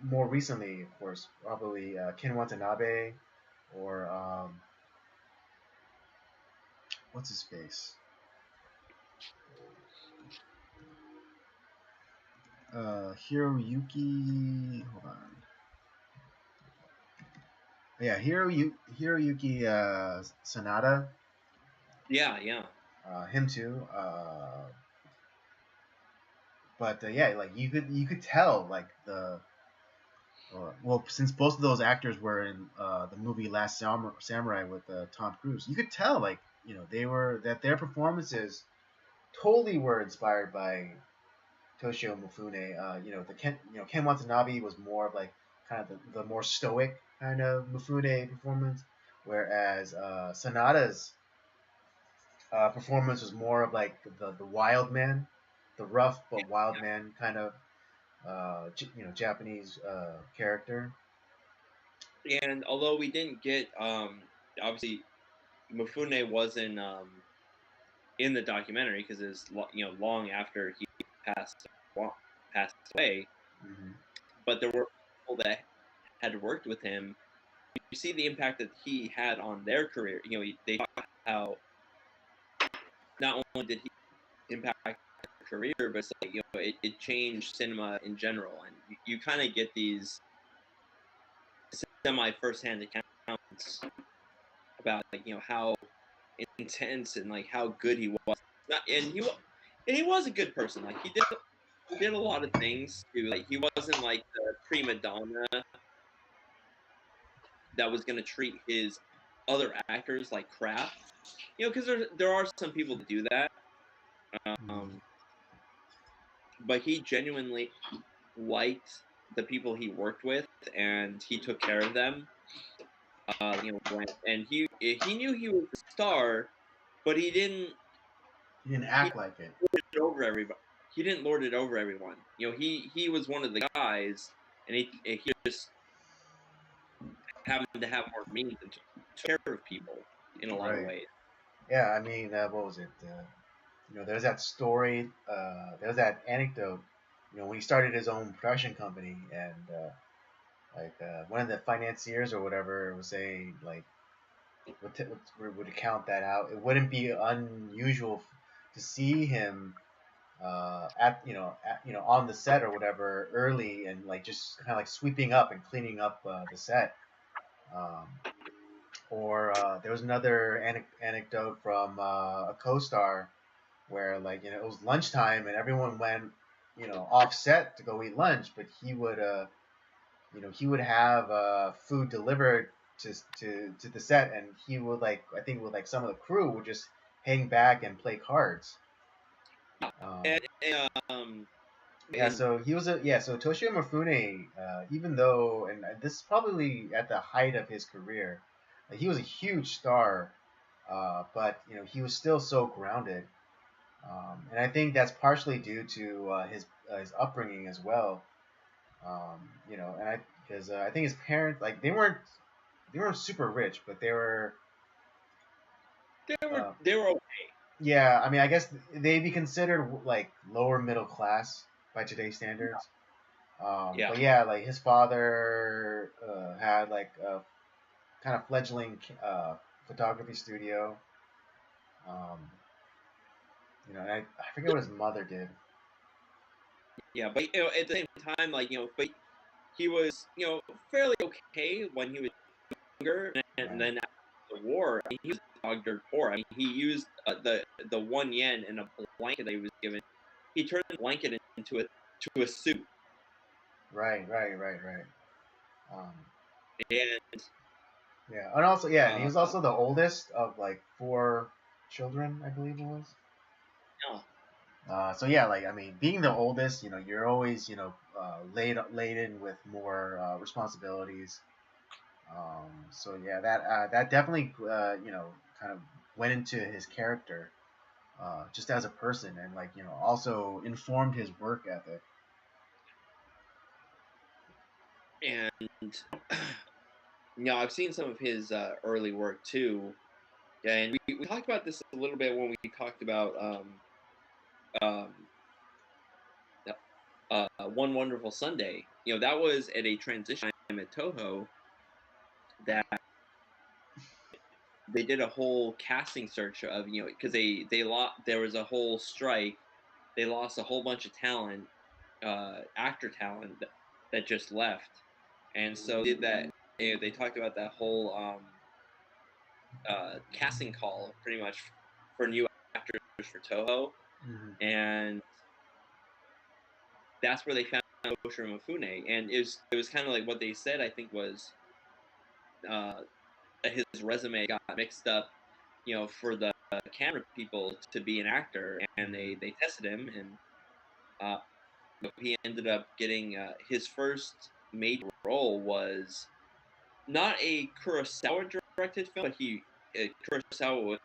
More recently, of course, probably Ken Watanabe or what's his face? Hiroyuki. Hold on. Yeah, Hiroyuki Sanada.
Yeah, yeah.
Him too. But yeah, like you could tell like well, since both of those actors were in the movie Last Samurai with Tom Cruise, you could tell like their performances totally were inspired by Toshio Mifune. Ken Watanabe was more of like kind of the more stoic kind of Mifune performance, whereas Sanada's performance was more of like the wild man, the rough but wild man kind of Japanese character.
And although we didn't get, obviously, Mifune wasn't in the documentary because it's long after he passed passed away.
Mm-hmm.
But there were people that had worked with him. You see the impact that he had on their career. They talk about how not only did he impact their career, but it's like it changed cinema in general, and you kind of get these semi firsthand accounts about like how intense and like how good he was. Not, and he was a good person. Like he did a lot of things. He wasn't like the prima donna that was gonna treat his other actors like crap. Because there are some people that do that.
Mm-hmm.
Um, but he genuinely liked the people he worked with, and he took care of them. And he knew he was a star, but he didn't
He didn't
he
act like it.
lord it over everybody. He didn't lord it over everyone. He was one of the guys, and he just happened to have more means and took care of people in a lot of
Right.
ways.
Yeah. I mean, what was it? There's that story. There's that anecdote. When he started his own production company, and one of the financiers or whatever was saying like would account that out. It wouldn't be unusual to see him on the set or whatever early and like just kind of like sweeping up and cleaning up the set. Um, or there was another anecdote from a co-star where like it was lunchtime and everyone went off set to go eat lunch, but he would have food delivered to the set, and he would like I think with like some of the crew would just hang back and play cards. Um,
And
yeah,
and
so he was a yeah. So Toshio Mifune, even though, and this is probably at the height of his career, he was a huge star, but he was still so grounded, and I think that's partially due to his upbringing as well. And I because I think his parents like they weren't. they weren't super rich, but they were.
They were okay.
Yeah, I mean, I guess they'd be considered like lower middle class by today's standards.
Yeah.
But yeah, like his father had like a kind of fledgling photography studio. Um, and I forget what his mother did.
Yeah, but at the same time, like but he was fairly okay when he was younger, and
Right.
then after the war, I mean, he was dog dirt poor. I mean, he used the 1 yen in a blanket that he was given. He turned the blanket into a suit,
Right. Um,
and
yeah, and also yeah, and he
uh,
was also the oldest of like four children, I believe it was.
yeah,
So yeah, like I mean, being the oldest, you're always laden with more responsibilities. So yeah, that definitely kind of went into his character, just as a person, and like also informed his work ethic.
and I've seen some of his early work too. Yeah, and we talked about this a little bit when we talked about um, One Wonderful Sunday. That was at a transition time at Toho that they did a whole casting search of because they lost, there was a whole strike, they lost a whole bunch of talent, actor talent that just left, and so did that. They talked about that whole casting call pretty much for new actors for Toho,
Mm-hmm.
and that's where they found Toshiro Mifune, and it was kind of like what they said. I think was uh, that his resume got mixed up, for the camera people to be an actor, and they tested him, and uh, he ended up getting his first major role was not a Kurosawa directed film, but Kurosawa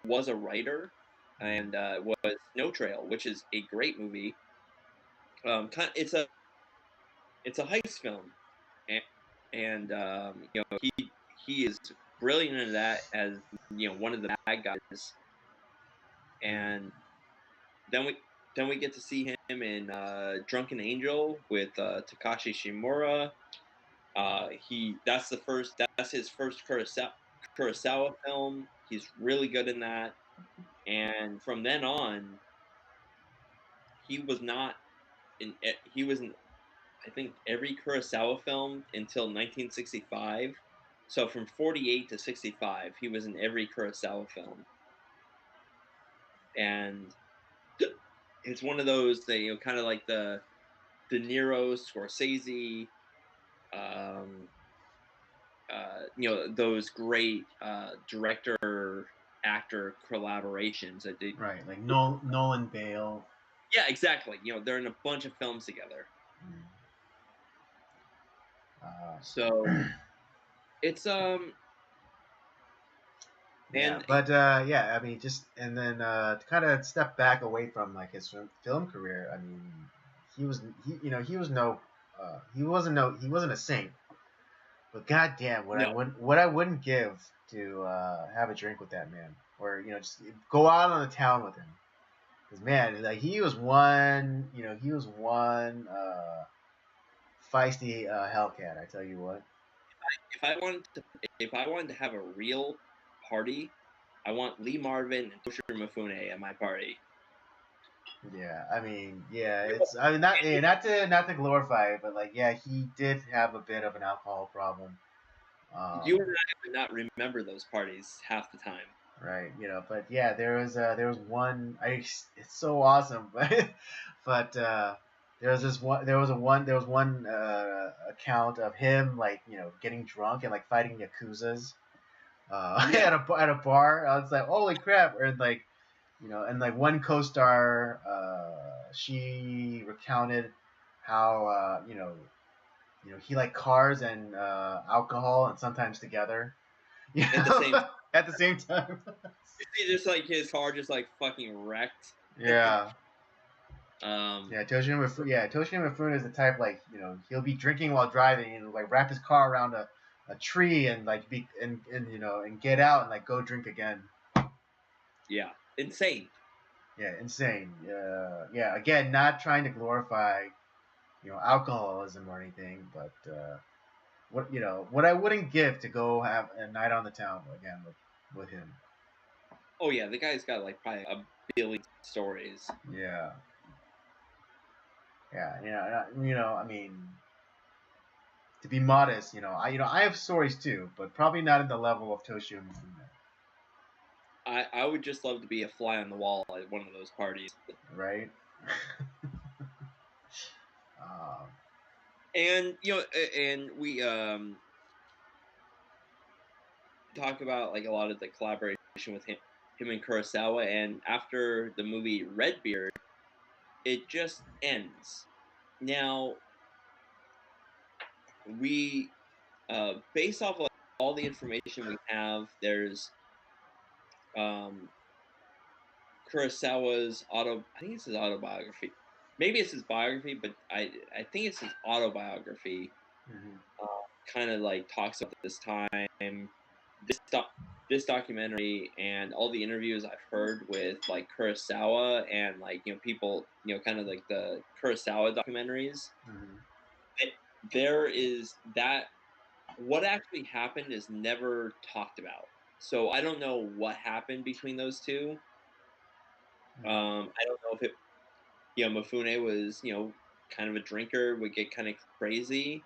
was a writer, and was Snow Trail, which is a great movie. It's a heist film, and, he is brilliant in that as one of the bad guys, and then we get to see him in Drunken Angel with Takashi Shimura. That's his first Kurosawa film. He's really good in that, and from then on, he was not he was in, I think, every Kurosawa film until 1965. So from 48 to 65, he was in every Kurosawa film, and it's one of those that kind of like the De Niro, Scorsese, um, those great director actor collaborations that they.
Right, like Nolan Bale.
Yeah, exactly. They're in a bunch of films together,
Mm.
so it's
Yeah,
and
but yeah, I mean, just and then to kind of step back away from like his film career. I mean, he was no, he wasn't a saint. But goddamn,
no,
what I wouldn't give to have a drink with that man, or just go out on the town with him. Because man, like he was one feisty Hellcat. I tell you what.
if I wanted to have a real party, I want Lee Marvin and Toshiro Mifune at my party.
Yeah, I mean, yeah, I mean, not to glorify it, but like, yeah, he did have a bit of an alcohol problem.
You and I would not remember those parties half the time.
Right, but yeah, there was one. It's so awesome, but there was one account of him like getting drunk and like fighting yakuzas
Yeah,
at a bar. I was like, holy crap! Or like and like one co-star, she recounted how he liked cars and alcohol and sometimes together.
at the same time.
At the same time.
You see just like his car just like fucking wrecked.
Yeah.
Um,
Toshio Mifune is the type like he'll be drinking while driving and like wrap his car around a a tree and like be and and get out and like go drink again.
Yeah, insane.
Yeah, insane. Yeah. Again, not trying to glorify alcoholism or anything, but what I wouldn't give to go have a night on the town again with him.
Oh yeah, the guy's got like probably a billion stories.
Yeah. Yeah. I mean, to be modest, I have stories too, but probably not at the level of Toshio Mifune,
I would just love to be a fly on the wall at one of those parties.
right? um,
And and we talk about like a lot of the collaboration with him and Kurosawa, and after the movie Redbeard, it just ends. Now we based off of all the information we have, there's um Kurosawa's I think it's his autobiography. Maybe it's his biography, but I think it's his autobiography.
mhm.
Kind of like talks about this time, this this documentary, and all the interviews I've heard with like Kurosawa and like people kind of like the Kurosawa documentaries.
Mhm.
There is that what actually happened is never talked about. So I don't know what happened between those two.
Mhm.
I don't know if it Mifune was kind of a drinker, would get kind of crazy.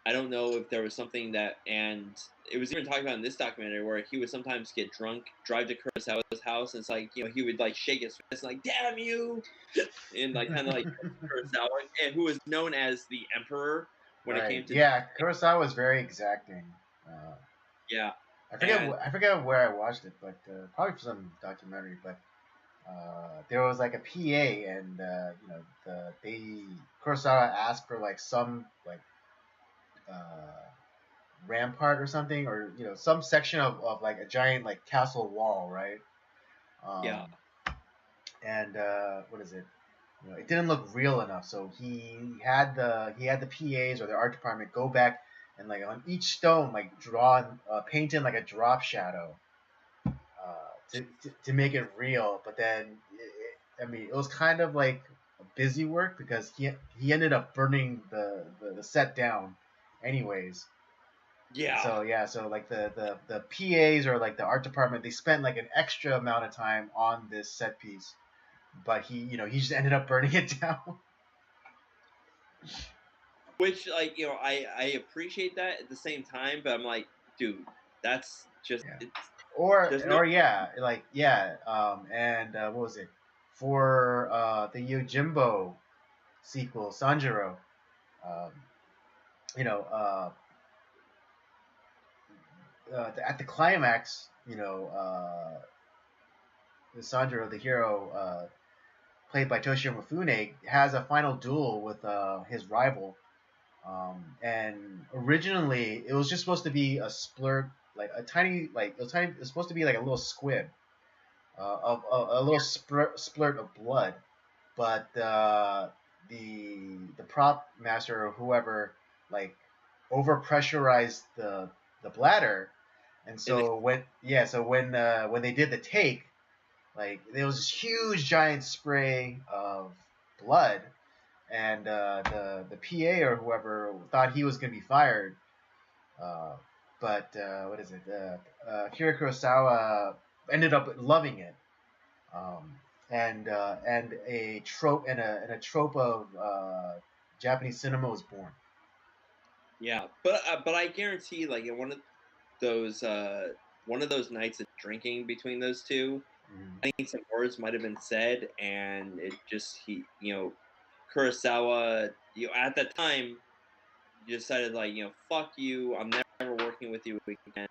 I don't know if there was something that, and it was even talked about in this documentary where he would sometimes get drunk, drive to Kurosawa's house, and it's like he would like shake his fist like "damn you," and like kind of like Kurosawa, and who was known as the Emperor when it
Right.
came to
Yeah, Kurosawa was very exacting. Uh,
yeah,
I forget
and
I forget where I watched it, but probably for some documentary. But there was like a PA, and they Kurosawa asked for like some like uh, rampart or something, or some section of like a giant like castle wall, right? Um,
yeah,
and what is it? It didn't look real enough, so he had the PAs or the art department go back and like on each stone like draw paint in like a drop shadow to make it real. But then I mean, it was kind of like busy work because he ended up burning the set down anyways.
yeah.
So yeah, so like the PAs or like the art department, they spent like an extra amount of time on this set piece, but he just ended up burning it down.
Which like I appreciate that at the same time, but I'm like, dude, that's just
Yeah.
it's
Or
there's no
or yeah, like yeah, and what was it for the Yojimbo sequel, Sanjuro? Um, you know, at the climax, the Sanjuro, the hero, played by Toshio Mifune, has a final duel with his rival. And originally, it was just supposed to be a splurt, like a tiny, like it was supposed to be like a little squib, of a little splurt of blood, but the prop master or whoever like over pressurized the bladder, and
and
so when they did the take, like there was this huge giant spray of blood, and the PA or whoever thought he was gonna be fired, uh, but what is it? Kira Kurosawa ended up loving it, um, and a trope of Japanese cinema was born.
yeah, but I guarantee like in one of those nights of drinking between those two,
Mhm.
I think some words might have been said, and it just Kurosawa at that time decided like fuck you, I'm never working with you again.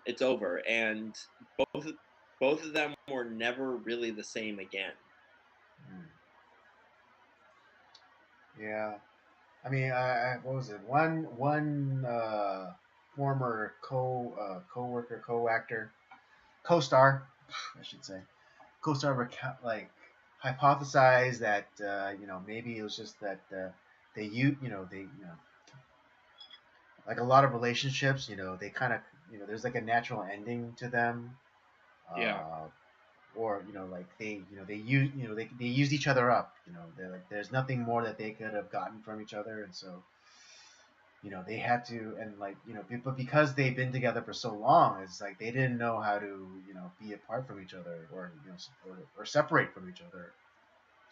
It's over, and both both of them were never really the same again.
Mm. Yeah, I mean, what was it? One former co-worker, co-actor, co-star, I should say, co-star like hypothesized that maybe it was just that they like a lot of relationships, they kind of, there's like a natural ending to them.
Yeah.
Or like they use they used each other up. They're like there's nothing more that they could have gotten from each other, and so they had to, and like but because they've been together for so long, it's like they didn't know how to be apart from each other, or or separate from each other.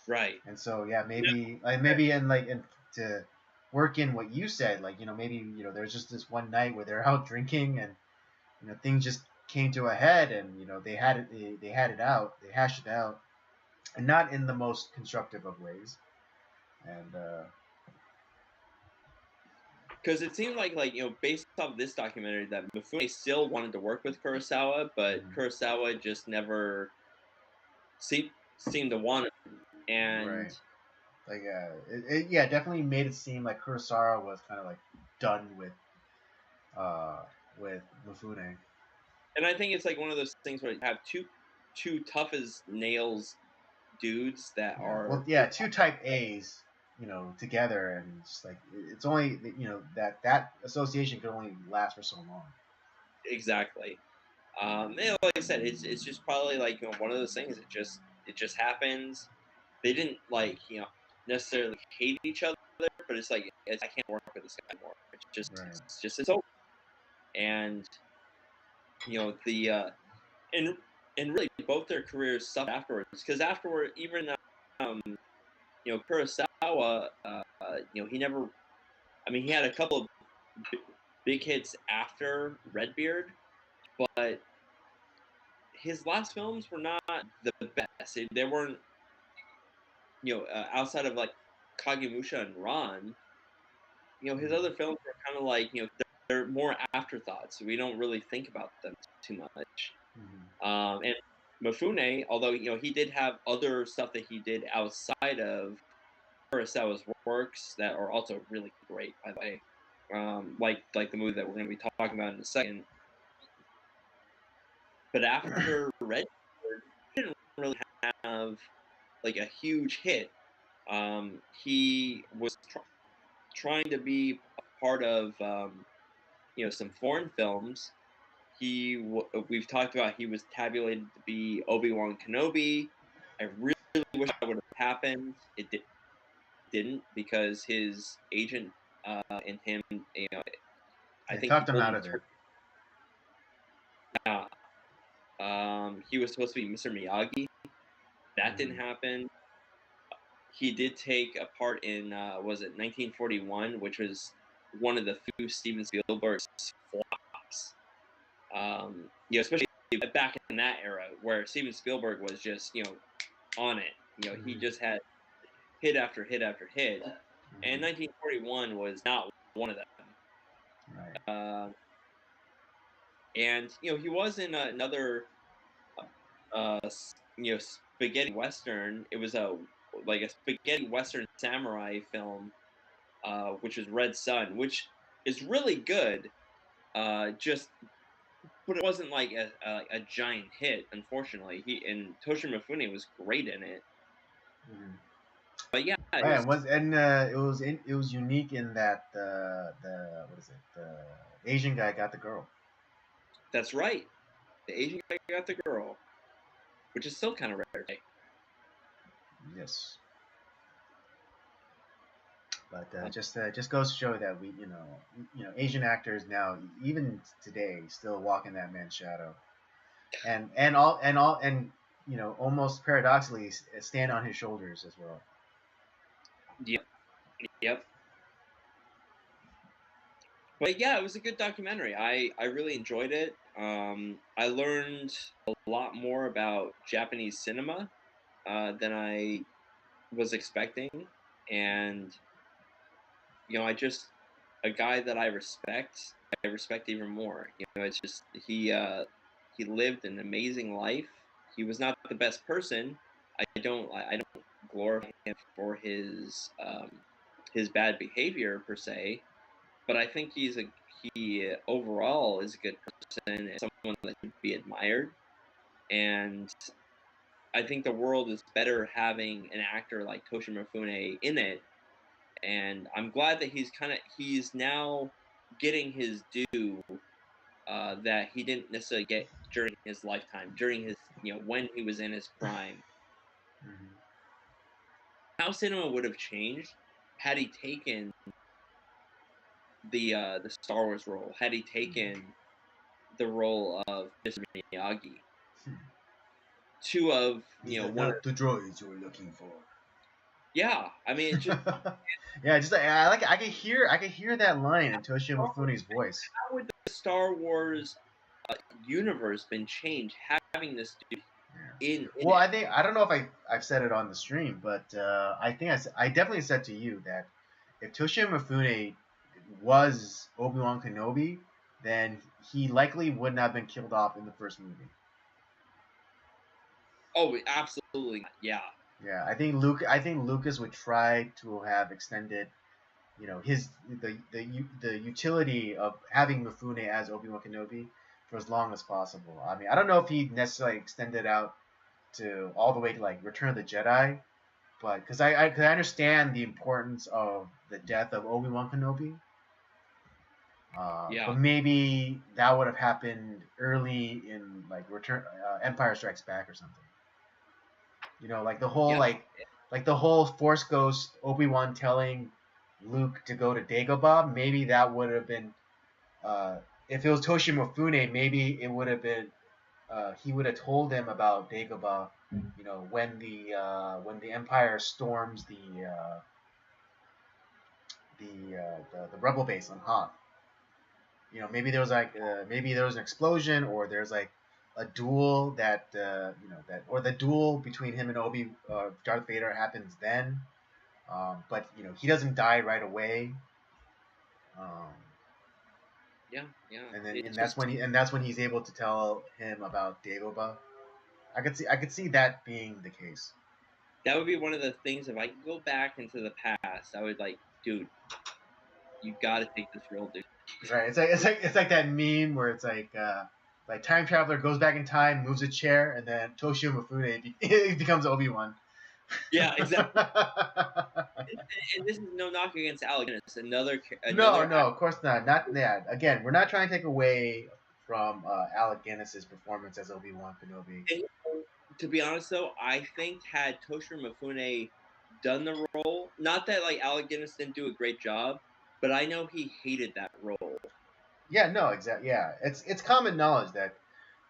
Right.
And so yeah,
Yeah.
maybe and to work in what you said, like maybe there's just this one night where they're out drinking, and things just came to a head, and they had it out, they hashed it out, and not in the most constructive of ways. And
Because it seemed like based off this documentary that Mifune still wanted to work with Kurosawa, but
mhm,
Kurosawa just never seemed to want it.
right,
And
like yeah, definitely made it seem like Kurosawa was kind of like done uh with Mifune.
I think it's like one of those things where you have two tough as nails dudes that
Yeah, well,
are
yeah, two type A's, together, and it's like it's only that association can only last for so long.
exactly. And like I said, it's just probably like one of those things. It just happens. They didn't necessarily hate each other, but it's like I can't work with this guy anymore.
Right.
It's over. And the and really both their careers suffered afterwards because afterward even um Kurosawa he never, I mean, he had a couple of big hits after Redbeard, but his last films were not the best. They weren't, outside of like Kagemusha and Ran, his
Mhm.
other films were kind of like, they're more afterthoughts. We don't really think about them too much.
Mhm.
And Mifune, although he did have other stuff that he did outside of Kurosawa's works that are also really great, by the way. Like the movie that we're going to be talking about in a second. But after Red, he didn't really have like a huge hit. He was trying to be a part of some foreign films. We've talked about he was tabulated to be Obi-Wan Kenobi. I really wish that would have happened. Didn't, because his agent and him, I
They
think he
talked him
told
out
him
of it.
he was supposed to be Mr. Miyagi. That didn't
Mhm.
happen. He did take a part in was it 1941, which was one of the few Steven Spielberg's flops. Especially back in that era where Steven Spielberg was just on it. He
Mhm.
just had hit after hit after hit, and
Mhm.
1941 was not one of them.
Right.
And he was in another spaghetti western. It was a spaghetti western samurai film, which was Red Sun, which is really good. Just but it wasn't like a giant hit. Unfortunately, Toshiro Mifune was great in it.
Mhm.
But yeah, it
Yeah,
was.
it was unique in that the what is it, the Asian guy got the girl.
That's right. The Asian guy got the girl, which is still kind of rare today.
Yes. But
Um,
just goes to show that we Asian actors now, even today, still walk in that man's shadow, and almost paradoxically stand on his shoulders as well.
yep, yep. But yeah, it was a good documentary. I really enjoyed it. I learned a lot more about Japanese cinema than I was expecting, and I just a guy that I respect. I respect even more. It's just he lived an amazing life. He was not the best person. I don't glorify him for his bad behavior per se, but I think he overall is a good person and someone that should be admired. And I think the world is better having an actor like Toshiro Mifune in it. And I'm glad that he's now getting his due that he didn't necessarily get during his lifetime, during his when he was in his prime.
Mhm.
How cinema would have changed had he taken the Star Wars role, had he taken the role of Mr. Miyagi,
Hmm.
two of
These are
one of
not the droids you were looking for.
yeah, I mean it's just
Yeah, just I can hear that line in Toshio Mifune's voice.
how would the Star Wars universe been changed having this dude
Yeah.
in
Well,
it?
I don't know if I've said it on the stream, but I think I definitely said to you that if Toshio Mifune was Obi-Wan Kenobi, then he likely would not have been killed off in the first movie.
Oh, absolutely not. Yeah.
Yeah, I think Lucas would try to have extended, his the utility of having Mifune as Obi-Wan Kenobi for as long as possible. I mean, I don't know if he necessarily extended out to all the way to like Return of the Jedi, but because cause I understand the importance of the death of Obi-Wan Kenobi.
Yeah.
But maybe that would have happened early in like Return Empire Strikes Back or something. Like the whole
Yeah.
like the whole Force Ghost Obi-Wan telling Luke to go to Dagobah. Maybe that would have been if it was Toshi Mifune. Maybe it would have been he would have told him about Dagobah. When the Empire storms the rebel base on Hoth. Maybe there was maybe there was an explosion or there's like a duel that or the duel between him and Darth Vader happens then. But he doesn't die right away. Um,
Yeah. Yeah.
and then
It's just
and that's when he's able to tell him about Dagobah. I could see that being the case.
that would be one of the things if I could go back into the past, I would like, dude, you got to take this role, dude.
Right. It's like that meme where it's like time traveler goes back in time, moves a chair, and then Toshio Mifune becomes Obi-Wan.
Yeah, exactly. And this is no knock against Alec Guinness.
No,
Another
no, of course not. Not that. Again, we're not trying to take away from Alec Guinness's performance as Obi-Wan Kenobi.
and, to be honest though, I think had Toshiro Mifune done the role, not that like Alec Guinness didn't do a great job, but I know he hated that role.
Yeah, no, exactly. Yeah, it's common knowledge that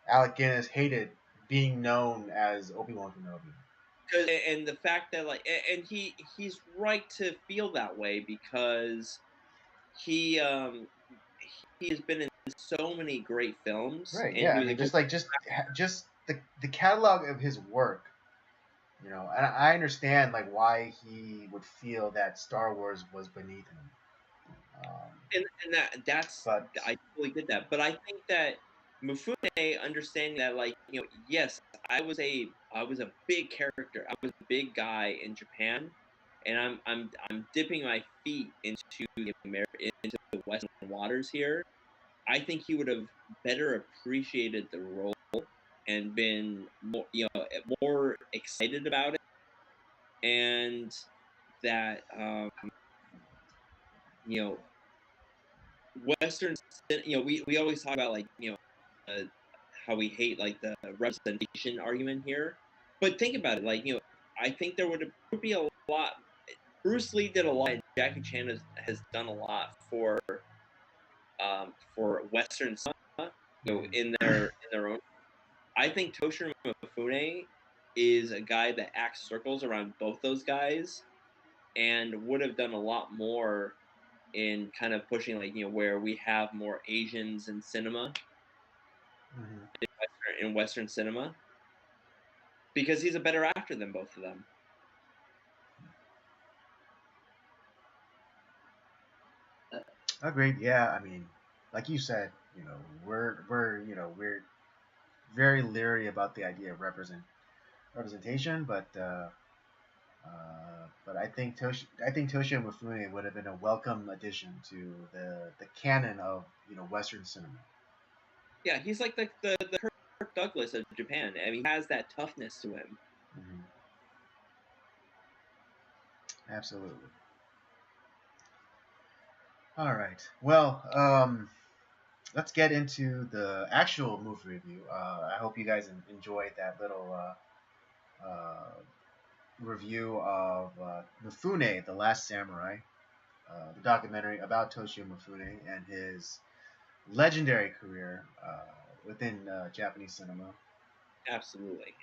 Alec Guinness hated being known as Obi-Wan Kenobi.
And the fact that like and he's right to feel that way because he um he has been in so many great films
Right.
and
Yeah.
he
I
was a
mean,
great
just the catalog of his work. And I understand like why he would feel that Star Wars was beneath him.
and that's
But
I totally get that. But I think that Mifune understanding that like, yes, I was a big character. I was a big guy in Japan and I'm dipping my feet into into the Western waters here. I think he would have better appreciated the role and been more excited about it and that you know Western, we always talk about like how we hate like the representation argument here, but think about it. Like I think there would be a lot. Bruce Lee did a lot, and Jackie Chan has done a lot for Western cinema. In their own. I think Toshiro Mifune is a guy that acts circles around both those guys, and would have done a lot more in kind of pushing like where we have more Asians in cinema
mhm.
in Western cinema because he's a better actor than both of them.
Agreed. Yeah. I mean, like you said, we're very leery about the idea of representation, but I think Toshio Mifune would have been a welcome addition to the canon of Western cinema.
Yeah, he's like the Kirk Douglas of Japan. I mean, he has that toughness to him.
Hmm. Absolutely. All right. Well, let's get into the actual movie review. I hope you guys enjoyed that little review of Mifune, The Last Samurai, the documentary about Toshio Mifune and his legendary career within Japanese cinema.
Absolutely.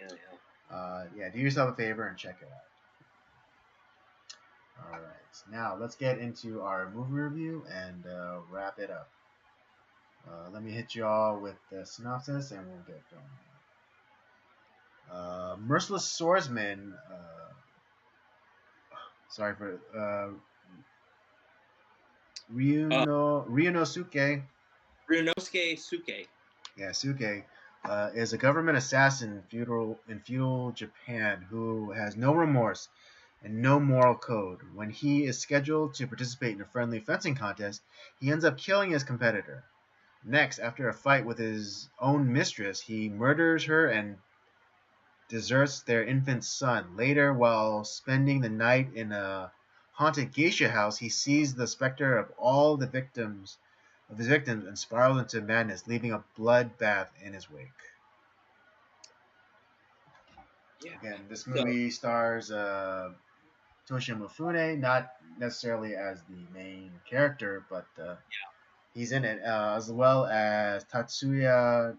Yeah, do yourself a favor and check it out. All right, now let's get into our movie review and wrap it up. Let me hit you all with the synopsis and we'll get going. Merciless Swordsman. Sorry for Ryunosuke.
Ryunosuke Suke.
Yeah, Suke is a government assassin in feudal Japan who has no remorse and no moral code. When he is scheduled to participate in a friendly fencing contest, he ends up killing his competitor. Next, after a fight with his own mistress, he murders her and deserts their infant son. Later, while spending the night in a haunted geisha house, he sees the specter of all the victims of his victims and spirals into madness, leaving a bloodbath in his wake.
Yeah.
Again, this movie stars Toshio Mifune, not necessarily as the main character, but he's in it, as well as Tatsuya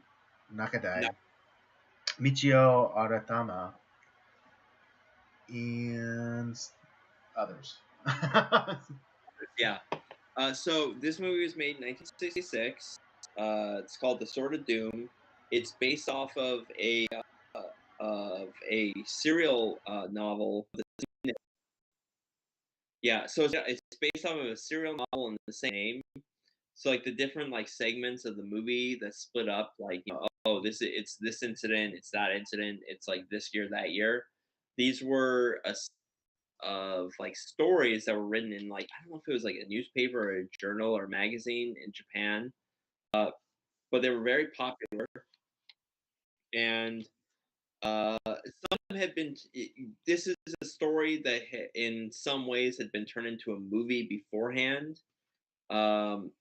Nakadai, Michio Aratama, and others.
Yeah. So this movie was made in 1966. It's called The Sword of Doom. It's based off of a serial novel. Yeah, so it's based off of a serial novel in the same name. So like the different like segments of the movie that split up, like oh it's this incident, it's that incident, it's like this year, that year. These were of like stories that were written in like I don't know if it was like a newspaper or a journal or magazine in Japan, uh, but they were very popular, and some had been. This is a story that in some ways had been turned into a movie beforehand, um,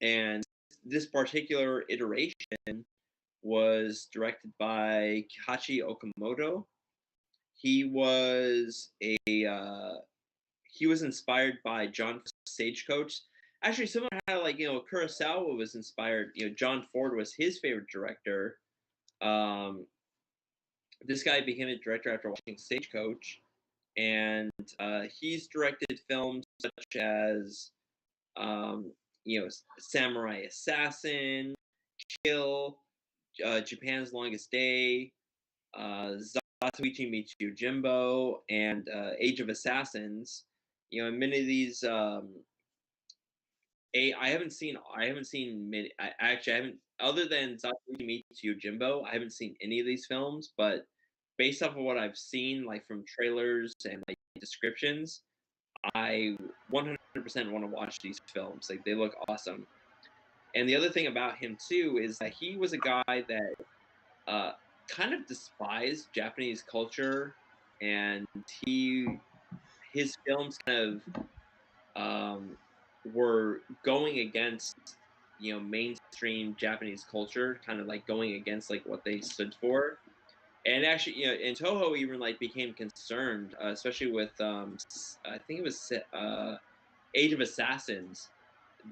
and this particular iteration was directed by Kihachi Okamoto. He was a he was inspired by John Stagecoach. Actually, similar to how like Kurosawa was inspired. John Ford was his favorite director. Um, this guy became a director after watching Stagecoach, and he's directed films such as um, Samurai Assassin, Kill, Japan's Longest Day, Zatoichi Meets Yojimbo, and Age of Assassins. And many of these I haven't seen many. I haven't, other than Zatoichi Meets Yojimbo, I haven't seen any of these films. But based off of what I've seen, like from trailers and like descriptions, I 100% want to watch these films. Like they look awesome. And the other thing about him too is that he was a guy that uh, kind of despised Japanese culture, and his films kind of were going against mainstream Japanese culture, kind of like going against like what they stood for. And actually, and Toho even like became concerned, especially with I think it was Age of Assassins.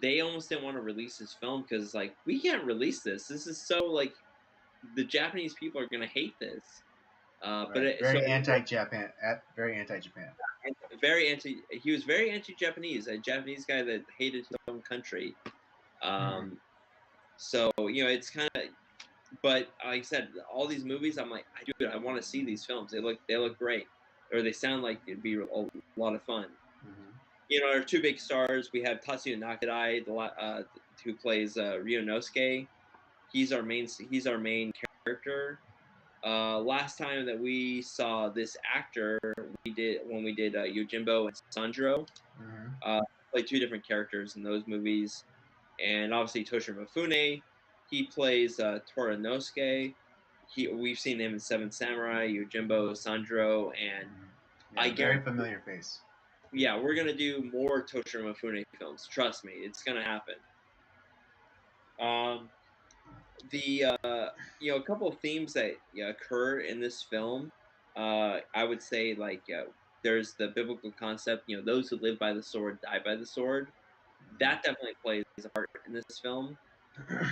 They almost didn't want to release this film because like we can't release this. This is so like the Japanese people are gonna hate this. But
Right,
so
very anti-Japan, very anti-Japan.
very anti. He was very anti-Japanese, a Japanese guy that hated his own country. Um, so it's kind of. But like I said, all these movies, I'm like, I want to see these films. They look great, or they sound like it'd be a lot of fun. Our two big stars. We have Tatsuya Nakadai, who plays Ryunosuke. He's our main character. Last time that we saw this actor, we did Yojimbo and Sanjuro. Played two different characters in those movies, and obviously Toshiro Mifune, he plays Toranosuke. We've seen him in Seven Samurai, Yojimbo, Sanjuro, and
Yeah, very familiar face.
yeah, we're gonna do more Toshiro Mifune films. Trust me, it's gonna happen. Um, a couple of themes that occur in this film. I would say there's the biblical concept. Those who live by the sword die by the sword. That definitely plays a part in this film.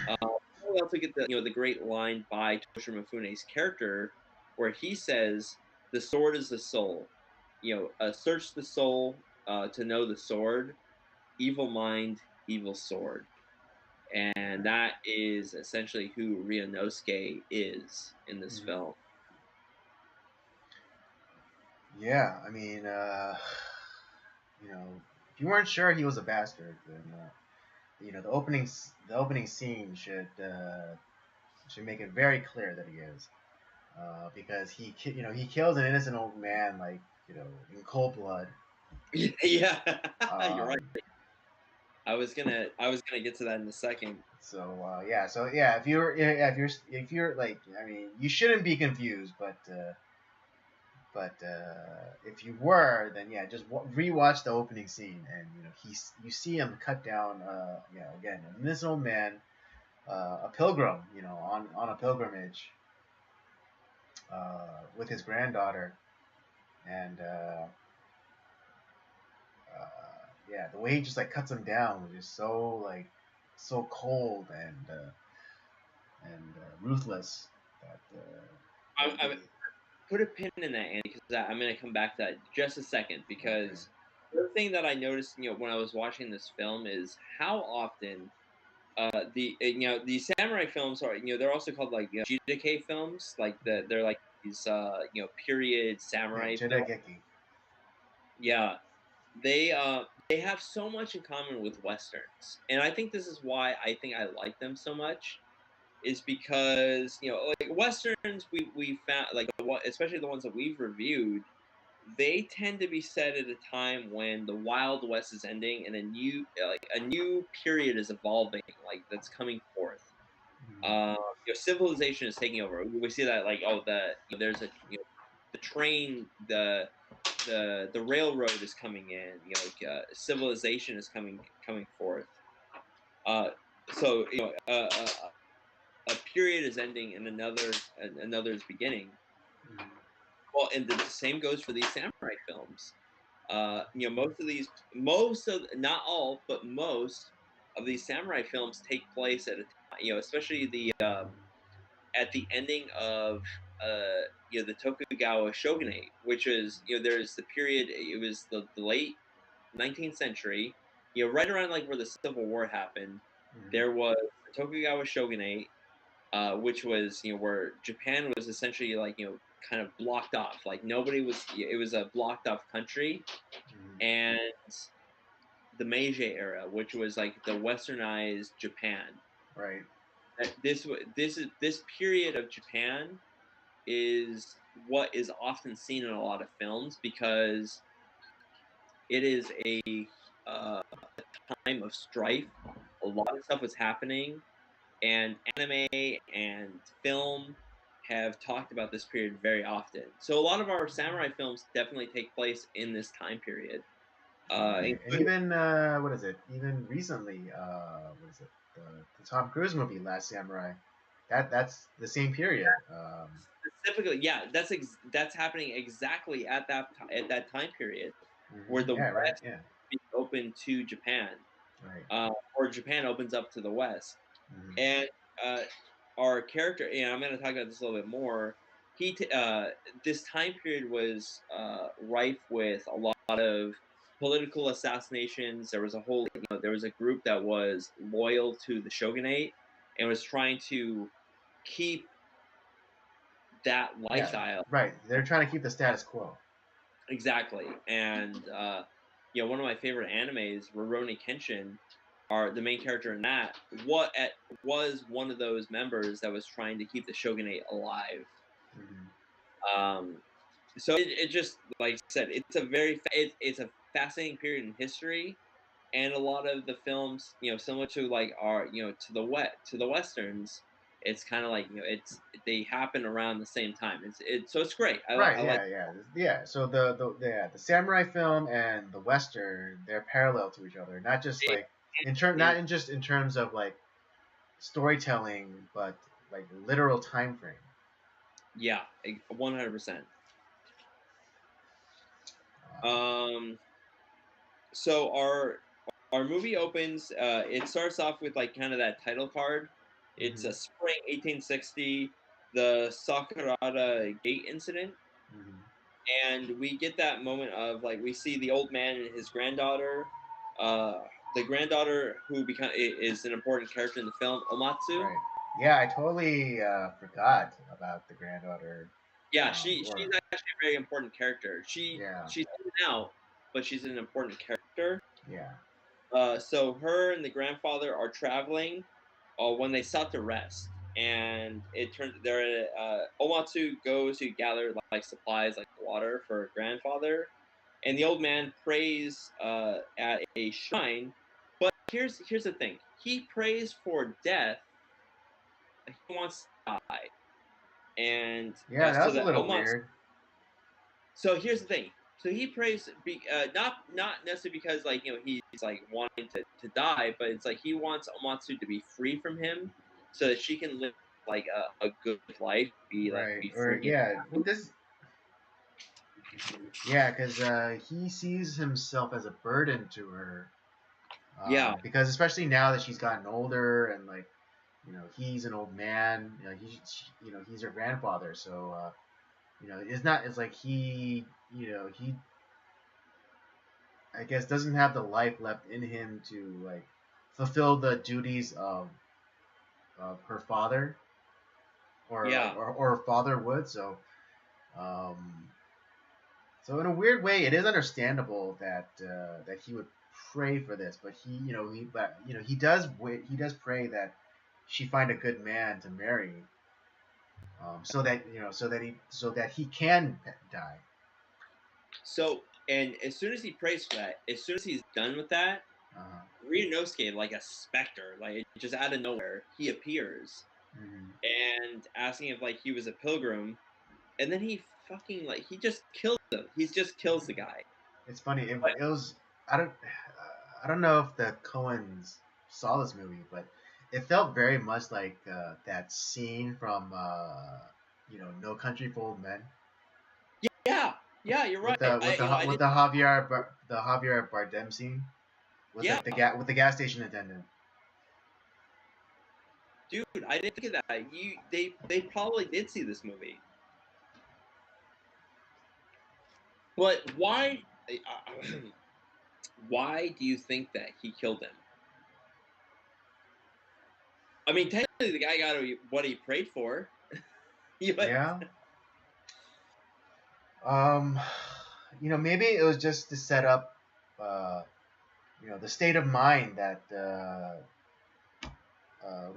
We also get the great line by Toshiro Mifune's character, where he says, "The sword is the soul. Search the soul to know the sword. Evil mind, evil sword." And that is essentially who Ryunosuke is in this
Mhm.
film.
Yeah, I mean, if you weren't sure he was a bastard, then the opening scene should make it very clear that he is, because he kills an innocent old man, like, in cold blood.
Yeah, you're right.
Um,
I was gonna get to that in a second.
so if you're like, I mean, you shouldn't be confused, but if you were, then yeah, just rewatch the opening scene, and you see him cut down, again, an innocent old man, a pilgrim, on a pilgrimage, with his granddaughter, and yeah, the way he just like cuts him down was just so cold and ruthless that
I put a pin in that, Andy, because I'm gonna come back to that just a second.
okay.
Because the thing that I noticed, when I was watching this film, is how often the samurai films are, they're also called like Jidake films, like they're like these period
Yeah,
samurai films.
Jidageki.
Yeah, they have so much in common with westerns, and I think this is why I think I like them so much. Is because like westerns, we found like especially the ones that we've reviewed, they tend to be set at a time when the Wild West is ending and a new period is evolving, like that's coming forth.
Mhm.
Civilization is taking over. We see that, like, there's the train, the railroad is coming in. Civilization is coming forth. Uh, so a period is ending and another is beginning.
Mhm.
Well, and the same goes for these samurai films. Most of, not all, but most of these samurai films take place at a time, especially at the ending of the Tokugawa shogunate, which is, there's the period. It was the late 19th century, right around like where the Civil War happened.
Mhm.
There was the Tokugawa shogunate, which was, where Japan was essentially like, kind of blocked off. Like nobody was. It was a blocked off country,
Mhm.
and the Meiji era, which was like the westernized Japan.
Right.
This period of Japan is what is often seen in a lot of films, because it is a time of strife. A lot of stuff was happening, and anime and film have talked about this period very often. So a lot of our samurai films definitely take place in this time period.
Right. And
Including
even what is it? Even recently, what is it? The Tom Cruise movie, Last Samurai. That's the same period.
specifically, yeah, that's happening exactly at that time period, where
Mhm.
the
Yeah. Right.
West
Yeah.
is open to Japan,
Right.
or Japan opens up to the West.
Mhm.
And uh, our character, I'm going to talk about this a little bit more. This time period was rife with a lot of political assassinations. There was there was a group that was loyal to the shogunate and was trying to keep that
Yeah.
lifestyle.
Right. They're trying to keep the status quo.
Exactly. And one of my favorite animes, Rurouni Kenshin, are the main character in that. Was one of those members that was trying to keep the shogunate alive.
Mhm.
Um, so it just, like I said, it's a fascinating period in history, and a lot of the films, similar to like our to the westerns, it's kind of like they happen around the same time. So it's great.
Right.
I like.
Yeah. So the samurai film and the western, they're parallel to each other, not just like not in just in terms of like storytelling, but like literal time frame.
Yeah, 100%.
Uh,
So our movie opens. It starts off with like kind of that title card. It's
mhm,
a spring 1860, the Sakurada Gate incident,
mhm.
and we get that moment of like we see the old man and his granddaughter. Uh, the granddaughter who is an important character in the film, Omatsu.
Right. Yeah, I totally forgot about the granddaughter.
Yeah, she's
Or
actually a very important character.
yeah,
She's in and out, but she's an important character.
yeah,
So her and the grandfather are traveling when they stop to rest, and it turns they're Omatsu goes to gather like supplies like water for her grandfather, and the old man prays at a shrine. But here's the thing: he prays for death. He wants to die, and
yeah. That
so
was a
that
little
Omatsu.
weird.
So here's the thing. So he prays, not necessarily because like he's like wanting to die, but it's like he wants Omatsu to be free from him, so that she can live like a good life,
Right.
be
Or
free.
yeah, well, this yeah, because he sees himself as a burden to her.
Yeah.
Because especially now that she's gotten older and like he's an old man. He's her grandfather. So it's not. It's like he I guess doesn't have the life left in him to like fulfill the duties of her father
Yeah.
or her father would. Um, so in a weird way, it is understandable that he would pray for this, but he does pray that she find a good man to marry, so that he can die.
So and as soon as he prays for that, as soon as he's done with that,
Uh,
Ryunosuke, like a specter, like just out of nowhere, he appears
mhm.
and asking if like he was a pilgrim, and then he fucking like he just kills him. He just kills the guy.
It's funny.
But
It was I don't know if the Coens saw this movie, but it felt very much like that scene from No Country for Old Men
yeah, yeah, you're right. I
with
did.
the Javier Bardem scene with
Yeah,
like with the gas station attendant.
dude, I didn't think of that. They probably did see this movie, but why? Why do you think that he killed him? I mean, technically, the guy got what he prayed for. But
Yeah. Um, maybe it was just to set up uh, the state of mind that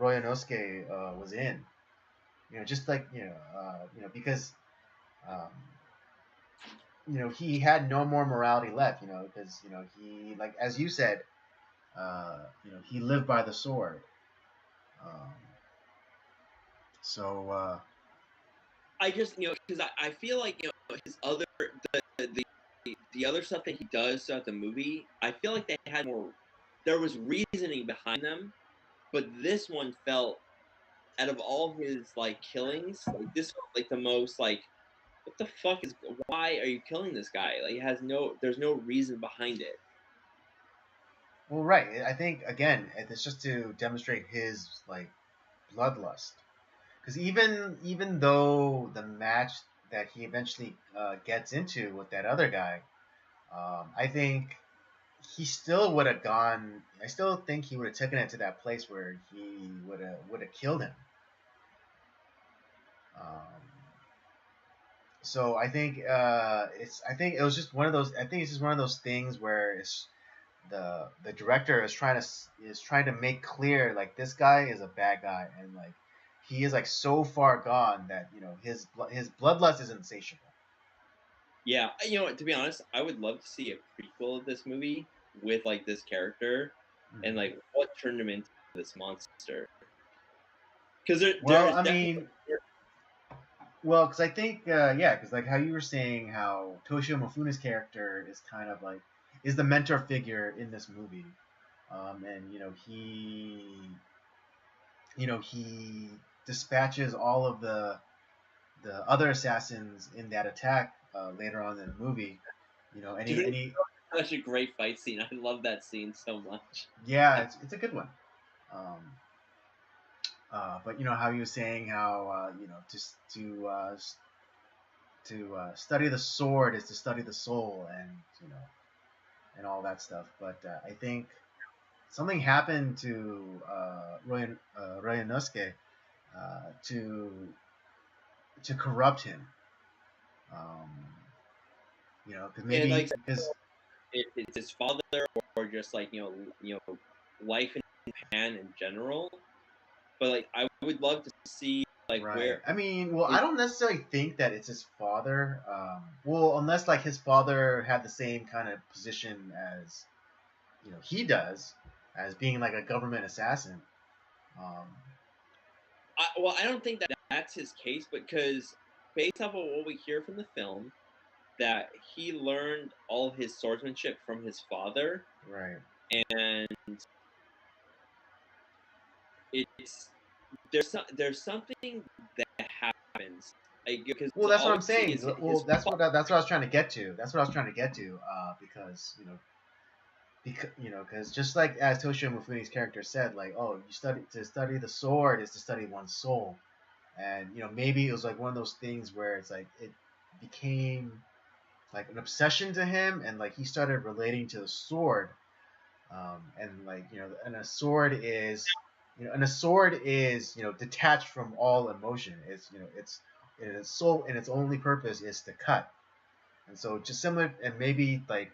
Royanosuke was in. Just like because um, he had no more morality left. Because he, like as you said, he lived by the sword. Um, so
I just because I feel like his other the other stuff that he does throughout the movie, I feel like they had more. There was reasoning behind them, but this one felt out of all his like killings, like this felt like the most like what the fuck is why are you killing this guy? Like it has there's no reason behind it.
well, right. I think again, it's just to demonstrate his like bloodlust. Because even though the match that he eventually gets into with that other guy, I think he still would have gone. I still think he would have taken it to that place where he would have killed him. Um, so I think it's. I think it was just one of those. I think it's just one of those things where it's the director is trying to make clear like this guy is a bad guy and like he is like so far gone that his bloodlust is insatiable.
Yeah, to be honest, I would love to see a prequel of this movie with like this character and
Mhm.
like what turned him into this monster. Because
Well,
there's
I
definitely
mean, well, because I think, yeah, because like how you were saying how Toshio Mifune's character is kind of like is the mentor figure in this movie, and he dispatches all of the other assassins in that attack later on in the movie.
dude,
Any
such a great fight scene. I love that scene so much.
yeah, it's a good one. Um, but how you were saying how just to study the sword is to study the soul, and and all that stuff. But I think something happened to Ryunosuke to corrupt him. Um, because
And
maybe
like
because
it's his father or just like life in Japan in general. But like I would love to see like
right.
where
I mean, well,
his,
I don't necessarily think that it's his father. Well, unless like his father had the same kind of position as he does, as being like a government assassin. Um,
I don't think that that's his case, because based off of what we hear from the film, that he learned all his swordsmanship from his father,
right.
and it's there's something that happens, like, because
Well, that's what
all
I'm
we see
saying.
is
Well,
his
that's what I was trying to get to. That's what I was trying to get to. Because because just like as Toshio Mifune's character said, like, oh, to study the sword is to study one's soul, and maybe it was like one of those things where it's like it became like an obsession to him, and like he started relating to the sword, and like and a sword is detached from all emotion. It's it's and its soul and its only purpose is to cut. And so just similar, and maybe like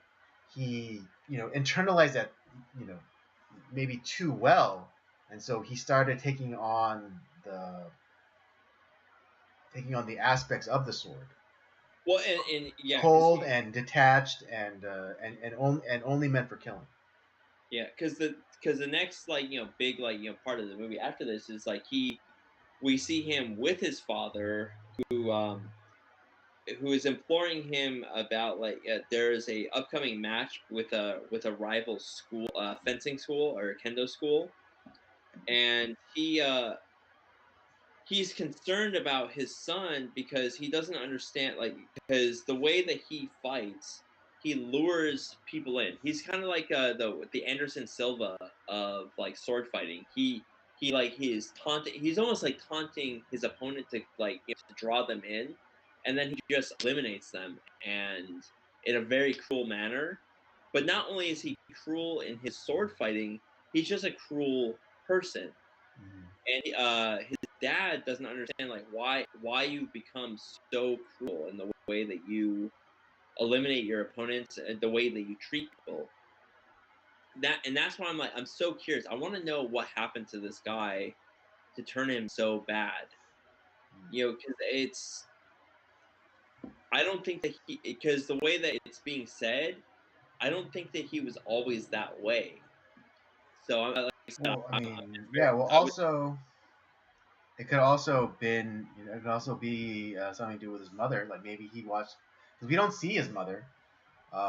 he internalized that you know maybe too well, and so he started taking on the aspects of the sword,
well, and yeah, because
cold and detached, and only meant for killing.
yeah, because the next like big like part of the movie after this is like we see him with his father, who um who is imploring him about like there is a upcoming match with a rival school, fencing school or kendo school, and he's concerned about his son because he doesn't understand, like, because the way that he fights, he lures people in. He's kind of like the Anderson Silva of like sword fighting. He is taunting. He's almost like taunting his opponent to like to draw them in, and then he just eliminates them, and in a very cruel manner. But not only is he cruel in his sword fighting, he's just a cruel person,
Mhm.
and his dad doesn't understand like why you become so cruel in the way that you eliminate your opponents and the way that you treat people. That's why I'm so curious. I want to know what happened to this guy to turn him so bad. Because it's I don't think that he because the way that it's being said, I don't think that he was always that way. So like I said,
Well, I mean,
very,
yeah. Well,
I would
also it could also been it could also be something to do with his mother. Like maybe he watched because we don't see his mother.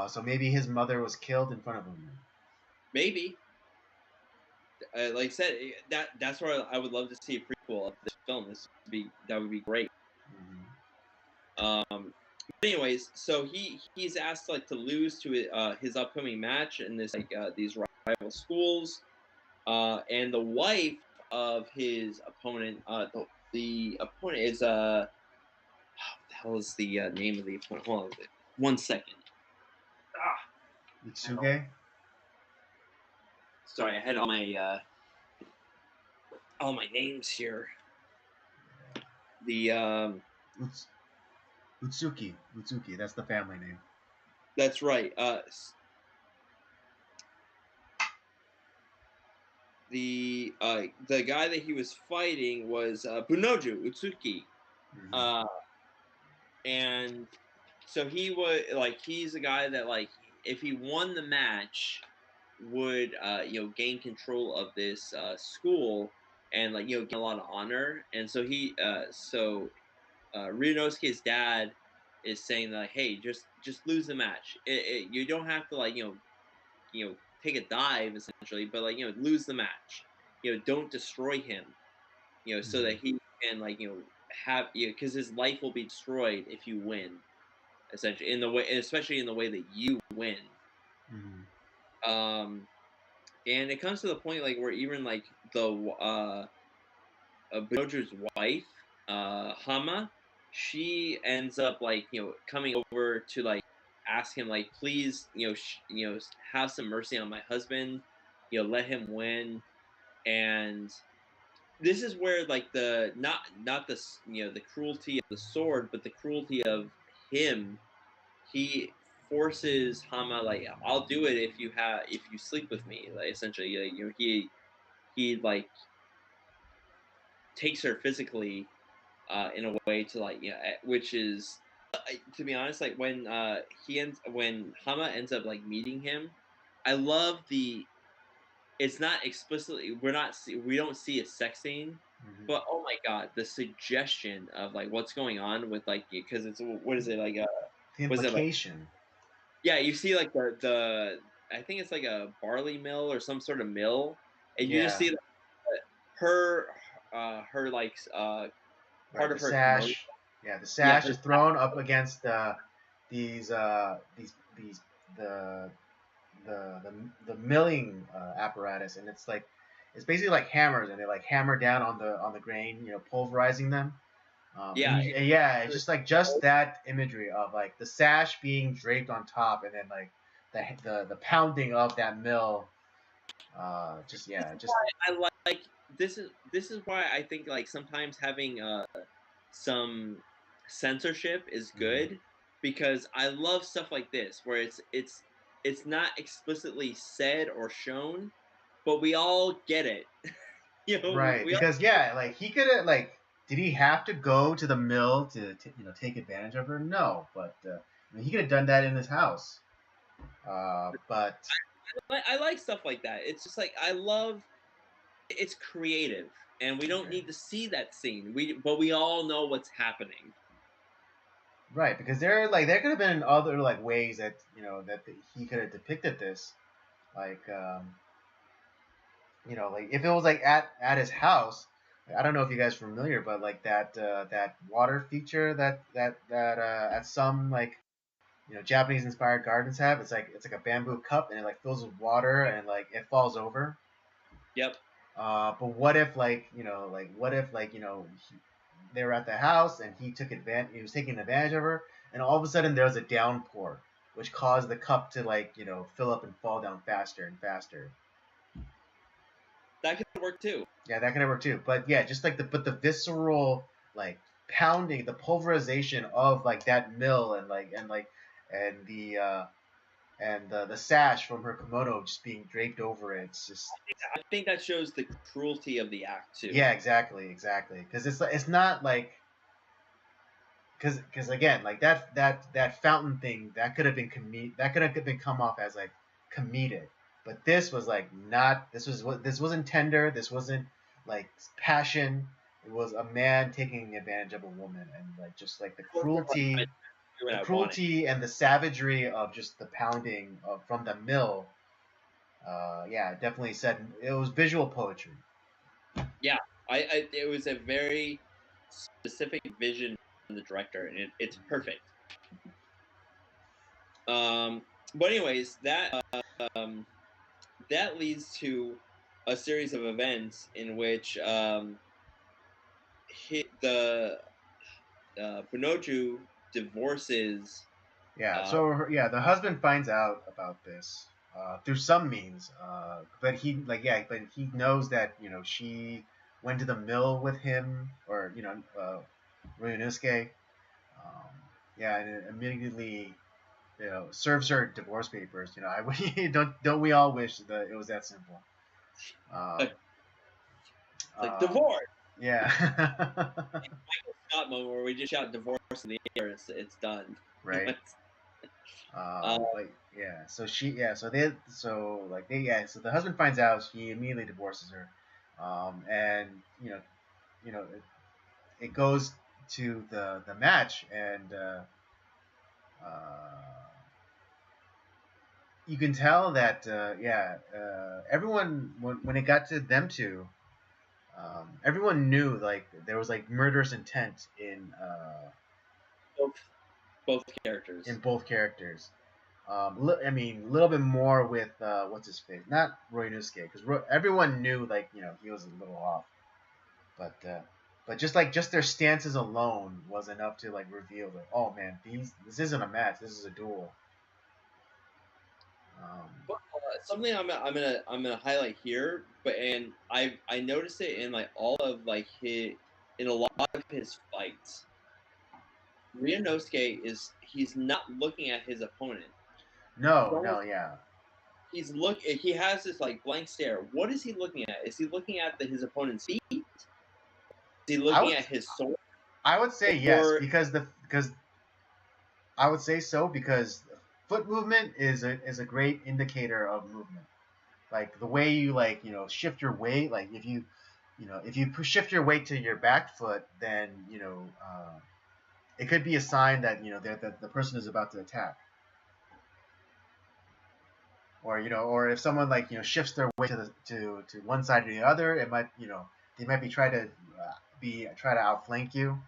So maybe his mother was killed in front of him.
maybe like I said, that's where I would love to see a prequel of this film. That would be great.
Mhm.
But anyways, so he's asked like to lose to his upcoming match in this like these rival schools, and the wife of his opponent, the opponent is what the hell is the name of the opponent? Hold on, 1 second.
Itsuge?
Sorry, I had all my names here. The
Uts- Utsuki. Utsuki. That's the family name.
That's right. The guy that he was fighting was Bunoju Utsuki,
Hmm.
uh, and so he's a guy that like if he won the match would gain control of this school, and like get a lot of honor. And so Ryunosuke's dad is saying that, like, hey, just lose the match. You don't have to like take a dive essentially, but like lose the match. Don't destroy him. So
Mhm.
that he can like have because his life will be destroyed if you win. Essentially, in the way, especially in the way that you win.
Mhm.
Um, and it comes to the point like where even like the Binoju's wife, Hama, she ends up like coming over to like ask him like please have some mercy on my husband, let him win. And this is where like the not the the cruelty of the sword, but the cruelty of him. He forces Hama like I'll do it if you sleep with me. Like essentially, like, he like takes her physically in a way to like which is to be honest like when Hama ends up like meeting him, I love the it's not explicitly we don't see a sex scene,
Mhm.
but oh my god, the suggestion of like what's going on with like because it's what is it like
The
was it like
implication.
yeah, you see like the I think it's like a barley mill or some sort of mill, and you just
Yeah.
see like, her her like
Right.
part
The
of her kimono.
sash. Yeah. The
Yeah,
sash
her
is thrown up against these the milling apparatus, and it's like it's basically like hammers, and they like hammer down on the grain, pulverizing them.
yeah,
Yeah, it's just like just that imagery of like the sash being draped on top, and then like the pounding of that mill. Just
this
yeah,
is
just
why I like this is why I think like sometimes having some censorship is
mhm.
good because I love stuff like this where it's not explicitly said or shown, but we all get it.
Right,
We all
because yeah, like he could have like, did he have to go to the mill to take advantage of her? No, but I mean, he could have done that in his house. But
I like stuff like that. It's just like I love it's creative and we don't
right,
need to see that scene. But we all know what's happening.
right, because there could have been other like ways that he could have depicted this, like like if it was like at his house. I don't know if you guys are familiar, but like that water feature that at some like Japanese inspired gardens have. It's like a bamboo cup and it like fills with water and like it falls over.
Yep.
But what if what if they were at the house and he took advantage. He was taking advantage of her, and all of a sudden there was a downpour, which caused the cup to fill up and fall down faster and faster.
That could work too.
Yeah, that can work too. But yeah, just like the visceral like pounding, the pulverization of like that mill and the sash from her kimono just being draped over it. It's just
I think that shows the cruelty of the act too.
yeah, exactly. Because it's not like because again like that fountain thing that could have been that could have been come off as like comedic, but this was like not. This wasn't tender. This wasn't like passion. It was a man taking advantage of a woman, and like just like
What
the
I wanted.
cruelty and the savagery of just the pounding from the mill. Yeah, definitely said it was visual poetry.
Yeah, it was a very specific vision from the director, and it's perfect. But anyways, um, that leads to a series of events in which the Bunoju divorces.
Yeah,
Uh,
yeah, the husband finds out about this through some means, but but he knows that she went to the mill with him, or Ryunosuke. Um, yeah, and it immediately serves her divorce papers. Don't we all wish that it was that simple? Um,
it's like
um,
divorce.
yeah,
Scott moment where we just shout divorce in the air. It's done.
right.
uh,
But yeah, so the husband finds out, he immediately divorces her. And you know, it goes to the match, and you can tell that everyone when it got to them two, everyone knew like there was like murderous intent
both both characters.
in both characters. I mean, a little bit more with what's his face, not Roy Nosuke, because everyone knew like he was a little off, but just their stances alone was enough to like reveal that, oh man, this isn't a match, this is a duel.
But, something I'm gonna highlight here, but and I noticed it in like all of like his in a lot of his fights. Ryunosuke he's not looking at his opponent. He's
No,
almost
no, yeah,
he has this like blank stare. What is he looking at? Is he looking at his opponent's feet? Is he
I
looking
would
at his sword?
I would say yes
Or
because I would say so because foot movement is a great indicator of movement. Like the way you like shift your weight, like if you shift your weight to your back foot, then it could be a sign that that the person is about to attack. Or or if someone like shifts their weight to one side or the other, it might they might be try to outflank you.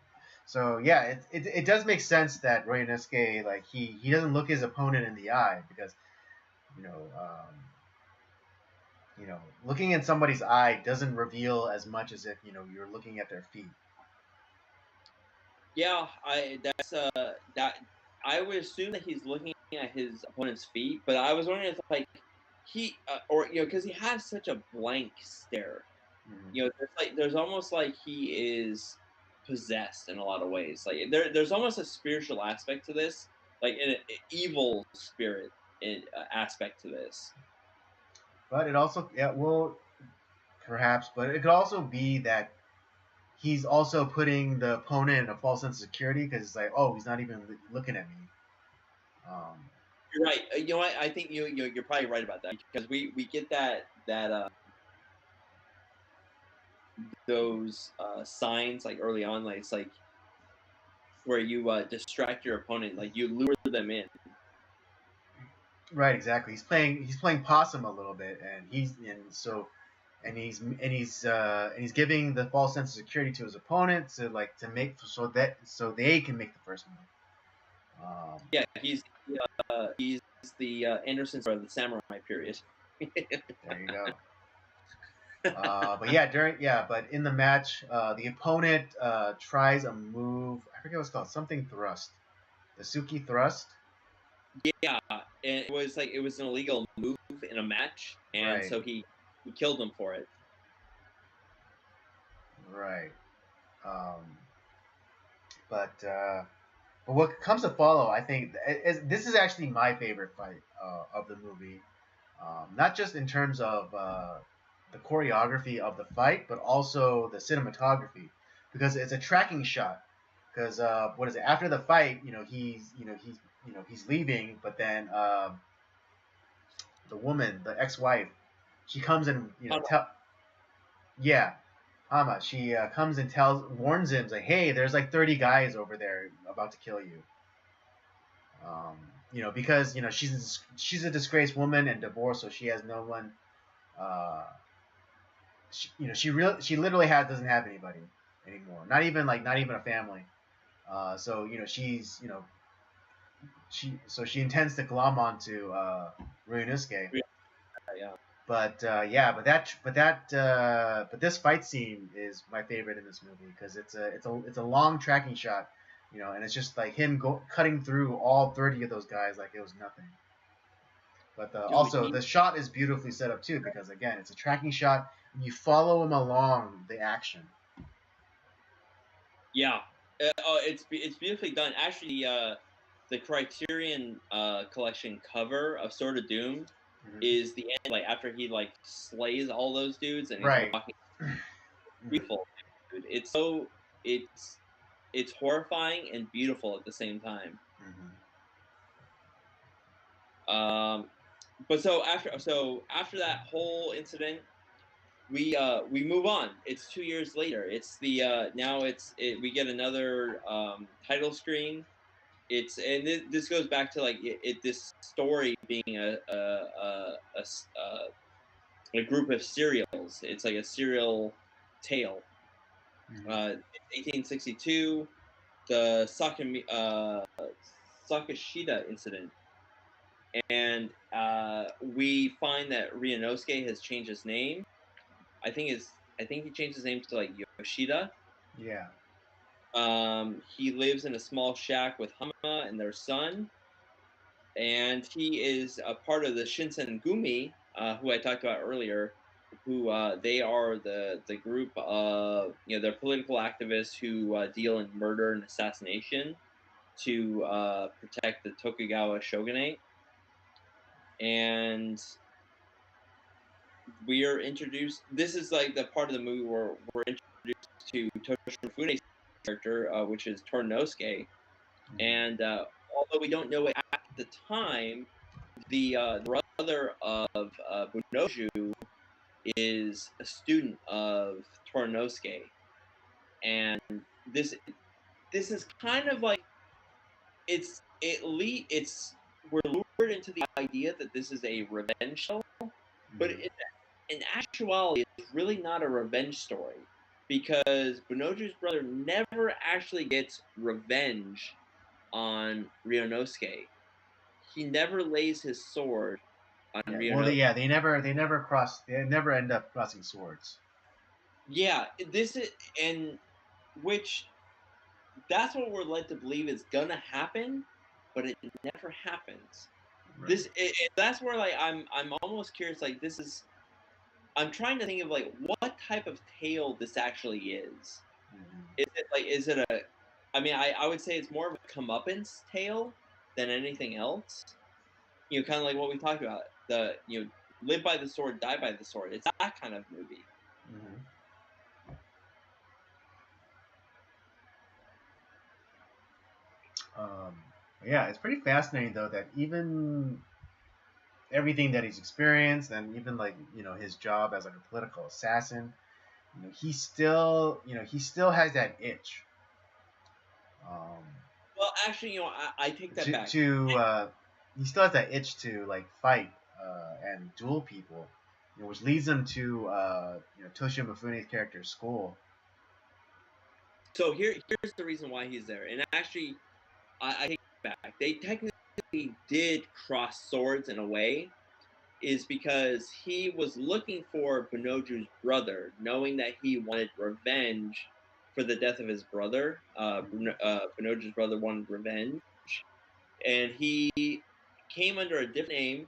So yeah, it does make sense that Royanosuke, like he doesn't look his opponent in the eye because you know um, looking in somebody's eye doesn't reveal as much as if you're looking at their feet.
yeah, I that's that I would assume that he's looking at his opponent's feet, but I was wondering if like he or because he has such a blank stare.
Mhm.
There's almost like he is possessed in a lot of ways. Like there's almost a spiritual aspect to this, like an evil spirit aspect to this.
But it also, yeah, well, perhaps, but it could also be that he's also putting the opponent in a false sense of security because it's like, oh, he's not even looking at me. Um,
You're right. You know what? I think you're probably right about that because we get that those signs like early on, like it's like where you distract your opponent, like you lure them in.
right, exactly. He's playing possum a little bit, and he's giving the false sense of security to his opponent to like to make so they can make the first move.
Yeah, he's the Anderson of the samurai period.
There you go. But yeah, but in the match, the opponent tries a move. I forget what it's called. Something thrust. The Suki thrust.
Yeah, and it was an illegal move in a match, and
Right.
so he killed him for it.
Right. Um, but what comes to follow, I think, this is actually my favorite fight of the movie. Not just in terms of the choreography of the fight, but also the cinematography, because it's a tracking shot. Because what is it? After the fight, he's leaving, but then the woman, the ex-wife, she comes and
Oh,
tell yeah, Hama. She comes and warns him like, hey, there's like 30 guys over there about to kill you. Um, because she's a disgraced woman and divorced, so she has no one. Uh, she literally doesn't have anybody anymore. Not even a family. So she's she intends to glom onto Ryunosuke.
yeah, yeah,
But this fight scene is my favorite in this movie because it's a long tracking shot, and it's just like him cutting through all 30 of those guys like it was nothing. But
dude,
also the shot is beautifully set up too because again it's a tracking shot and you follow him along the action.
yeah. It's beautifully done. Actually, the Criterion collection cover of Sword of Doom
Hmm.
is the end, like after he like slays all those dudes and he's
Right.
walking.
Hmm.
Beautiful, dude. It's it's horrifying and beautiful at the same time.
Hmm.
Um, but so after that whole incident, we move on. It's 2 years later. It's the now we get another title screen. This goes back to like this story being a group of serials. It's like a serial tale.
Mhm.
1862, the Sakashida incident, and we find that Ryunosuke has changed his name. I think he changed his name to like Yoshida.
Yeah.
He lives in a small shack with Hama and their son, and he is a part of the Shinsengumi, who I talked about earlier. Who they are the group of they're political activists who deal in murder and assassination to protect the Tokugawa shogunate, and we are introduced. This is like the part of the movie where we're introduced to Toshifune's character, which is Torinosuke.
Mhm.
And although we don't know it at the time, the brother of Bunoju is a student of Torinosuke, and this this is kind of like it's we're lured into the idea that this is a revenge show, but
Mhm.
in actuality, it's really not a revenge story because Bonoju's brother never actually gets revenge on Ryunosuke. He never lays his sword on
Yeah. Well,
Ryunosuke.
they never cross. They never end up crossing swords.
Yeah, this is and which that's what we're led to believe is gonna happen, but it never happens.
Right.
That's where like I'm almost curious. Like this is I'm trying to think of like what type of tale this actually is.
Mhm.
Is it a I mean I would say it's more of a comeuppance tale than anything else. Kind of like what we talked about. Live by the sword, die by the sword. It's that kind of movie.
Mhm. Um, yeah, it's pretty fascinating though that even everything that he's experienced and even like his job as like a political assassin, he still has that itch. Um,
Well, actually, I take that back.
he still has that itch to like fight and duel people, which leads him to Toshio Mifune's character's school.
So here's the reason why he's there. And actually, I take it back. They technically did cross swords in a way, is because he was looking for Binoju's brother, knowing that he wanted revenge for the death of his brother. Binoju's brother wanted revenge, and he came under a different name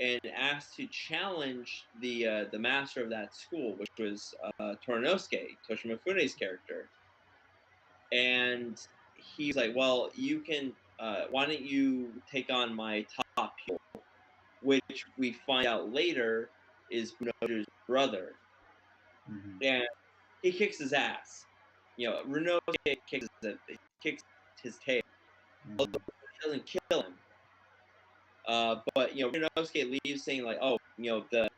and asked to challenge the master of that school, which was Torinosuke, Toshimafune's character. And he was like, "Well, you can. Why don't you take on my top pupil?" Which we find out later is Binoju's brother,
Mm-hmm.
and he kicks his ass. Ryunosuke kicks his tail.
Mm-hmm.
Although he doesn't kill him. But Ryunosuke leaves saying like, "Oh, the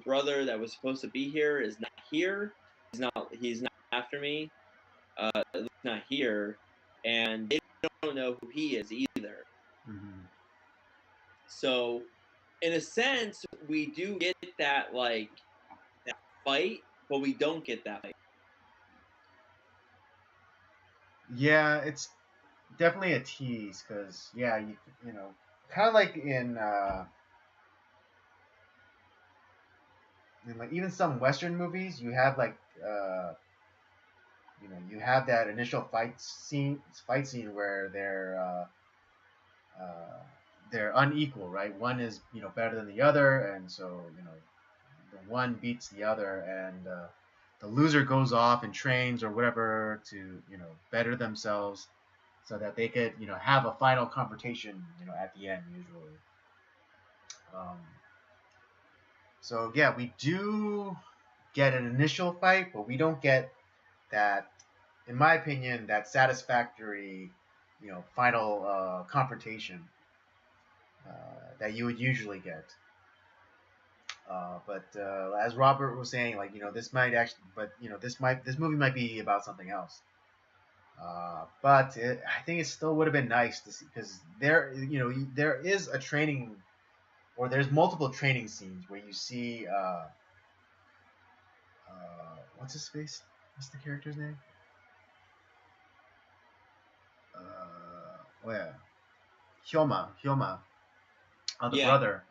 brother that was supposed to be here is not here. He's not after me. He's not here, and they don't know who he is either."
Mm-hmm.
So, in a sense, we do get that like that fight, but we don't get that fight.
Yeah, it's definitely a tease because yeah, you know, kind of like in like even some Western movies, you have like you have that initial fight scene where they're unequal, right? One is better than the other, and so the one beats the other, and the loser goes off and trains or whatever to better themselves, so that they could have a final confrontation at the end usually. Um, so yeah, we do get an initial fight, but we don't get that, in my opinion, that satisfactory final confrontation that you would usually get. But as Robert was saying, like this might actually, but this movie might be about something else. I think it still would have been nice to see because there is a training or there's multiple training scenes where you see what's his face? What's the character's name? Yeah, Hyoma, the
Yeah.
brother.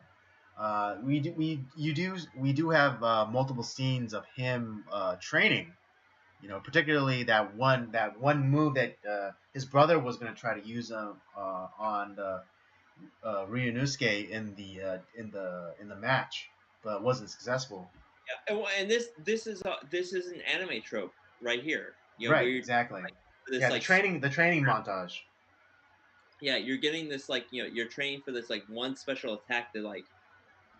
We do have multiple scenes of him training. Particularly that one move that his brother was going to try to use on the Ryunosuke in the match, but wasn't successful.
And this is an anime trope right here.
Right,
Where you're
exactly.
this
Yeah, the
like
training montage.
yeah, you're getting this like you're training for this like one special attack that like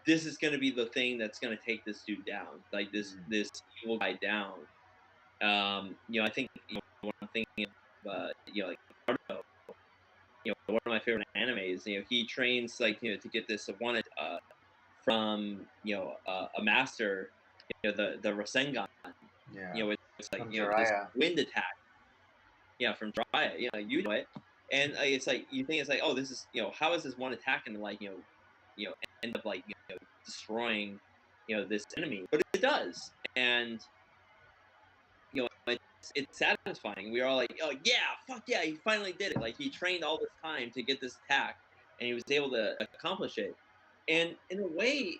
this is gonna be the thing that's gonna take this dude down, like
Mhm.
this evil guy down. I think when I'm thinking of like Naruto, one of my favorite animes. He trains like to get this one from a master, the Rasengan.
Yeah,
It's like
from
this
Jiraiya.
wind attack. Yeah, from Jiraiya. You know it, and it's like you think it's like, oh, this is how is this one attack and like end up like destroying this enemy, but it does, and it's satisfying. We are all like, oh yeah, fuck yeah, he finally did it. Like he trained all this time to get this attack, and he was able to accomplish it. And in a way,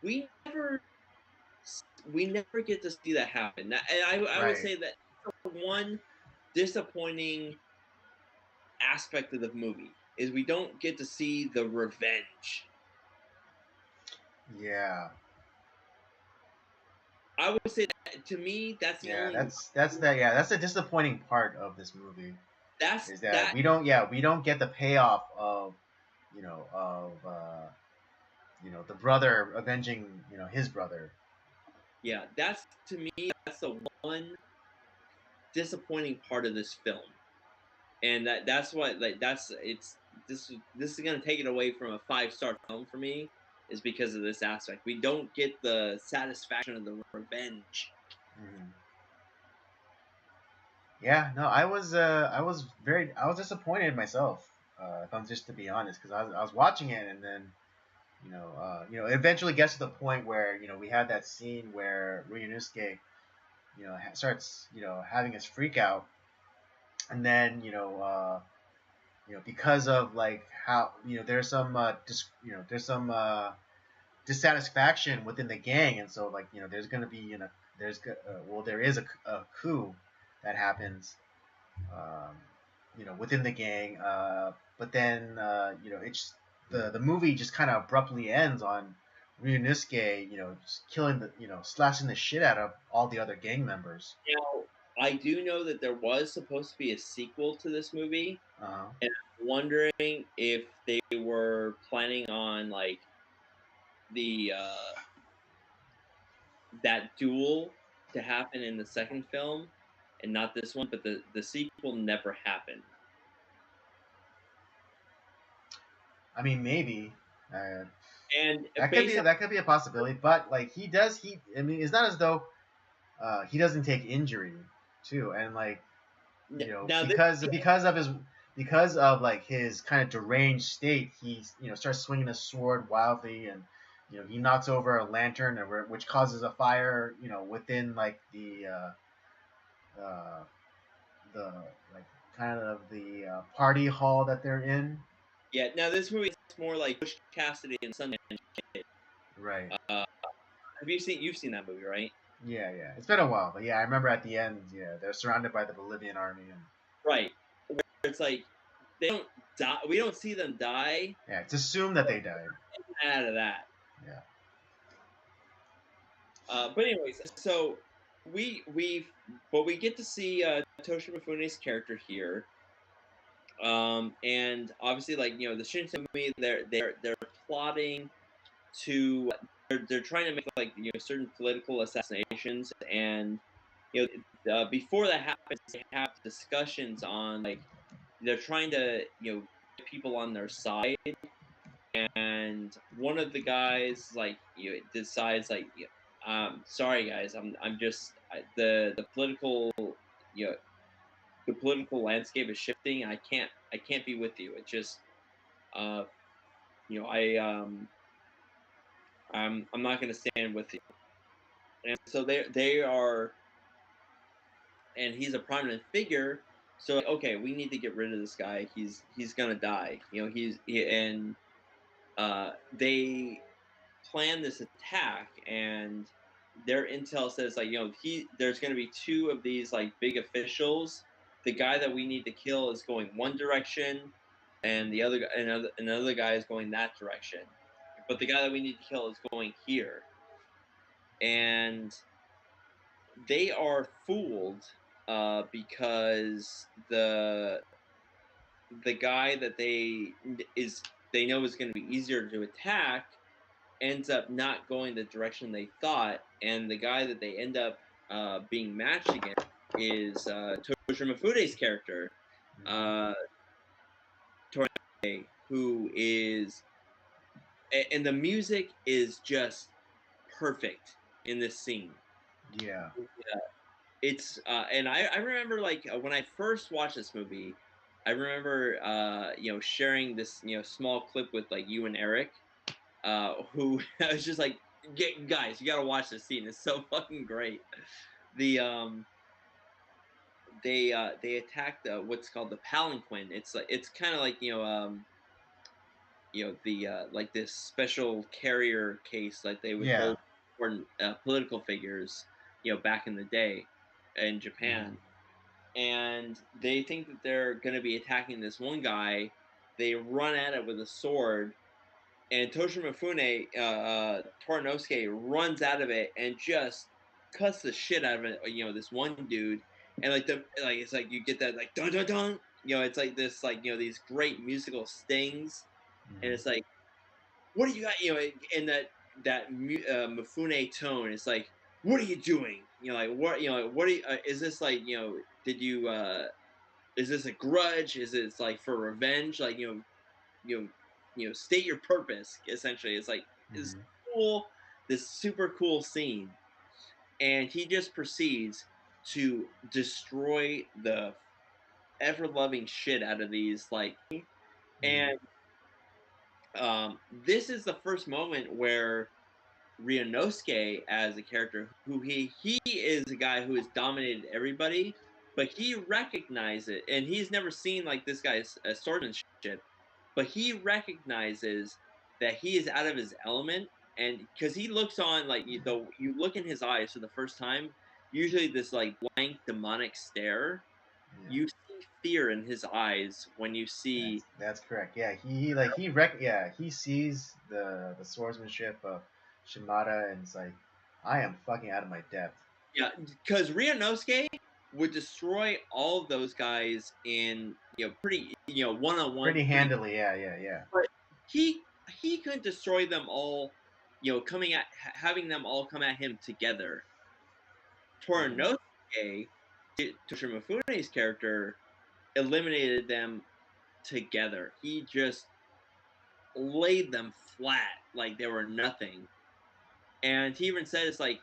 we never we never get to see that happen. And I would
Right.
say that one disappointing aspect of the movie is we don't get to see the revenge.
Yeah.
I would say that to me, that's the
Yeah.
only
That's the disappointing part of this movie
that's
is that
that
we don't get the payoff of the brother avenging his brother.
yeah, that's to me that's the one disappointing part of this film. And that's what like that's it's this is gonna take it away from a 5-star film for me is because of this aspect. We don't get the satisfaction of the revenge.
Mhm. Yeah, no, I was disappointed myself, if I'm just to be honest, because I was watching it and then it eventually gets to the point where we had that scene where Ryunosuke starts having his freak out, and then because of like how there's some dissatisfaction within the gang, and so like there's gonna be there is a coup that happens within the gang. But then it's the movie just kind of abruptly ends on Ryunosuke, just killing slashing the shit out of all the other gang members.
Now, I do know that there was supposed to be a sequel to this movie,
Uh,
and I'm wondering if they were planning on like the that duel to happen in the second film and not this one, but the sequel never happened.
I mean, maybe uh,
And
that could be
based on
that could be a possibility, but like I mean, it's not as though he doesn't take injury too, and like
now this
because of like his kind of deranged state, he starts swinging his sword wildly, and he knocks over a lantern, which causes a fire, within like uh, the like kind of the party hall that they're in.
yeah, now this movie is more like Bush Cassidy and Sundance Kid.
Right.
Have you've seen that movie, right?
Yeah, yeah. It's been a while, but yeah, I remember at the end, yeah, they're surrounded by the Bolivian army, and
Right. Where it's like they don't die. We don't see them die.
yeah, it's assumed that they died.
Out of that.
Yeah.
But anyways, so we get to see Toshi Mifune's character here, and obviously like the Shinsengumi they're plotting to they're trying to make like certain political assassinations, and before that happens they have discussions on like they're trying to get people on their side, and one of the guys decides sorry guys, I'm just the political you know the political landscape is shifting. I can't be with you. It just uh you know I'm not going to stand with you. And so they are, and he's a prominent figure. So okay, we need to get rid of this guy. He's gonna die. And they plan this attack, and their intel says there's going to be two of these like big officials. The guy that we need to kill is going one direction, and another guy is going that direction. But the guy that we need to kill is going here, and they are fooled because the guy that they know is going to be easier to attack ends up not going the direction they thought, and the guy that they end up being matched against is Toshiro Mifune's character, uh, Tornade, who is, and the music is just perfect in this scene.
Yeah.
It's and I remember when I first watched this movie, I remember sharing this small clip with like you and Eric, who I was just like, guys, you gotta watch this scene. It's so fucking great. The they attacked what's called the palanquin. It's kind of like the like this special carrier case like they would
Yeah.
hold important political figures back in the day in Japan. And they think that they're going to be attacking this one guy. They run at it with a sword, and Toshiro Mifune, Torinosuke, runs out of it and just cuts the shit out of it. This one dude, and it's like you get that like dun dun dun. It's like this these great musical stings, and it's like, what do you got? In that Mifune tone, it's like, what are you doing? Like what? What are you, is this like? Did you? Is this a grudge? Is it like for revenge? Like state your purpose. Essentially, it's like this cool, this super cool scene, and he just proceeds to destroy the ever loving shit out of these and this is the first moment where Ryunosuke as a character who he is a guy who has dominated everybody, but he recognizes it, and he's never seen like this guy's swordsmanship, but he recognizes that he is out of his element, and because he looks on you look in his eyes for the first time, usually this like blank demonic stare.
Yeah.
You see fear in his eyes when you see.
That's correct. Yeah, he sees the swordsmanship of Shimada, and it's like, I am fucking out of my depth.
Yeah, because Ryunosuke would destroy all of those guys in pretty one on one.
Pretty handily, yeah.
But he couldn't destroy them all. Having them all come at him together. Torinosuke, Toshiro Mifune's character, eliminated them together. He just laid them flat like they were nothing. And he even said, "It's like,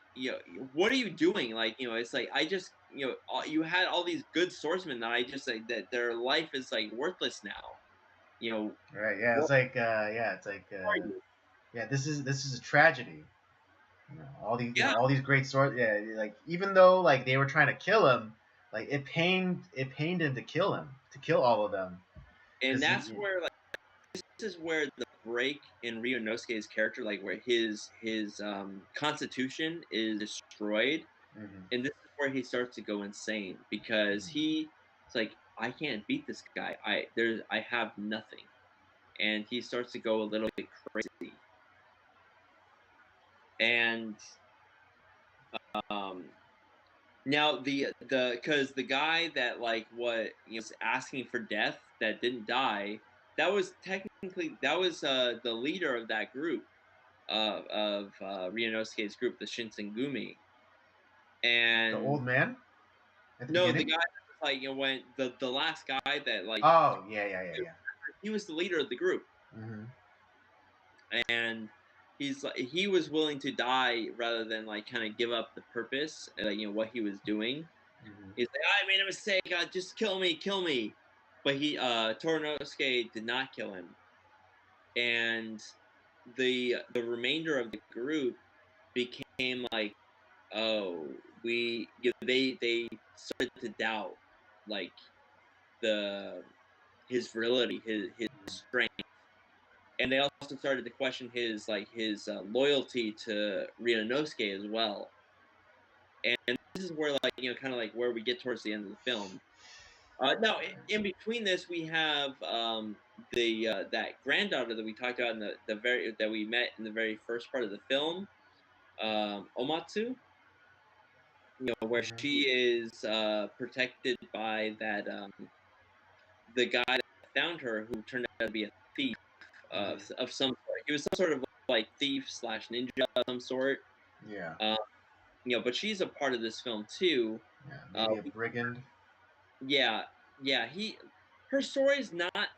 what are you doing? Like, it's like I just, you had all these good swordsmen that I just like that their life is like worthless now.
Right. Yeah. It's like yeah. This is a tragedy.
Yeah,
All these great swords. Yeah. Like even though like they were trying to kill him, like it pained him to kill all of them.
and
'Cause
that's where this is where the break in Ryunosuke's character, like where his constitution is destroyed,
Mhm.
and this is where he starts to go insane because it's like, I can't beat this guy. I have nothing, and he starts to go a little bit crazy. And um, now because the guy that was asking for death that didn't die, that was the leader of that group of Ryunosuke's group, the Shinsengumi.
The
And
old man at the
no, the
beginning.
guy that was when the last guy that
Oh yeah.
he was the leader of the group.
Hmm.
and he was willing to die rather than like kind of give up the purpose, like what he was doing.
Mm-hmm.
He's like, I made a mistake. Just kill me, kill me. But Torinosuke did not kill him, and the remainder of the group became like, oh, they started to doubt like the his virility, his strength, and they also started to question his loyalty to Ryunosuke as well. And this is where kind of like where we get towards the end of the film. Now, in between this, we have the that granddaughter that we talked about in the very that we met in the very first part of the film, Omatsu. Where
Mm-hmm.
she is protected by that the guy that found her, who turned out to be a thief of some sort. He was some sort of like thief slash ninja of some sort.
Yeah.
Uh, but she's a part of this film too.
Yeah.
Uh,
Maybe a brigand.
yeah, yeah. Her story's not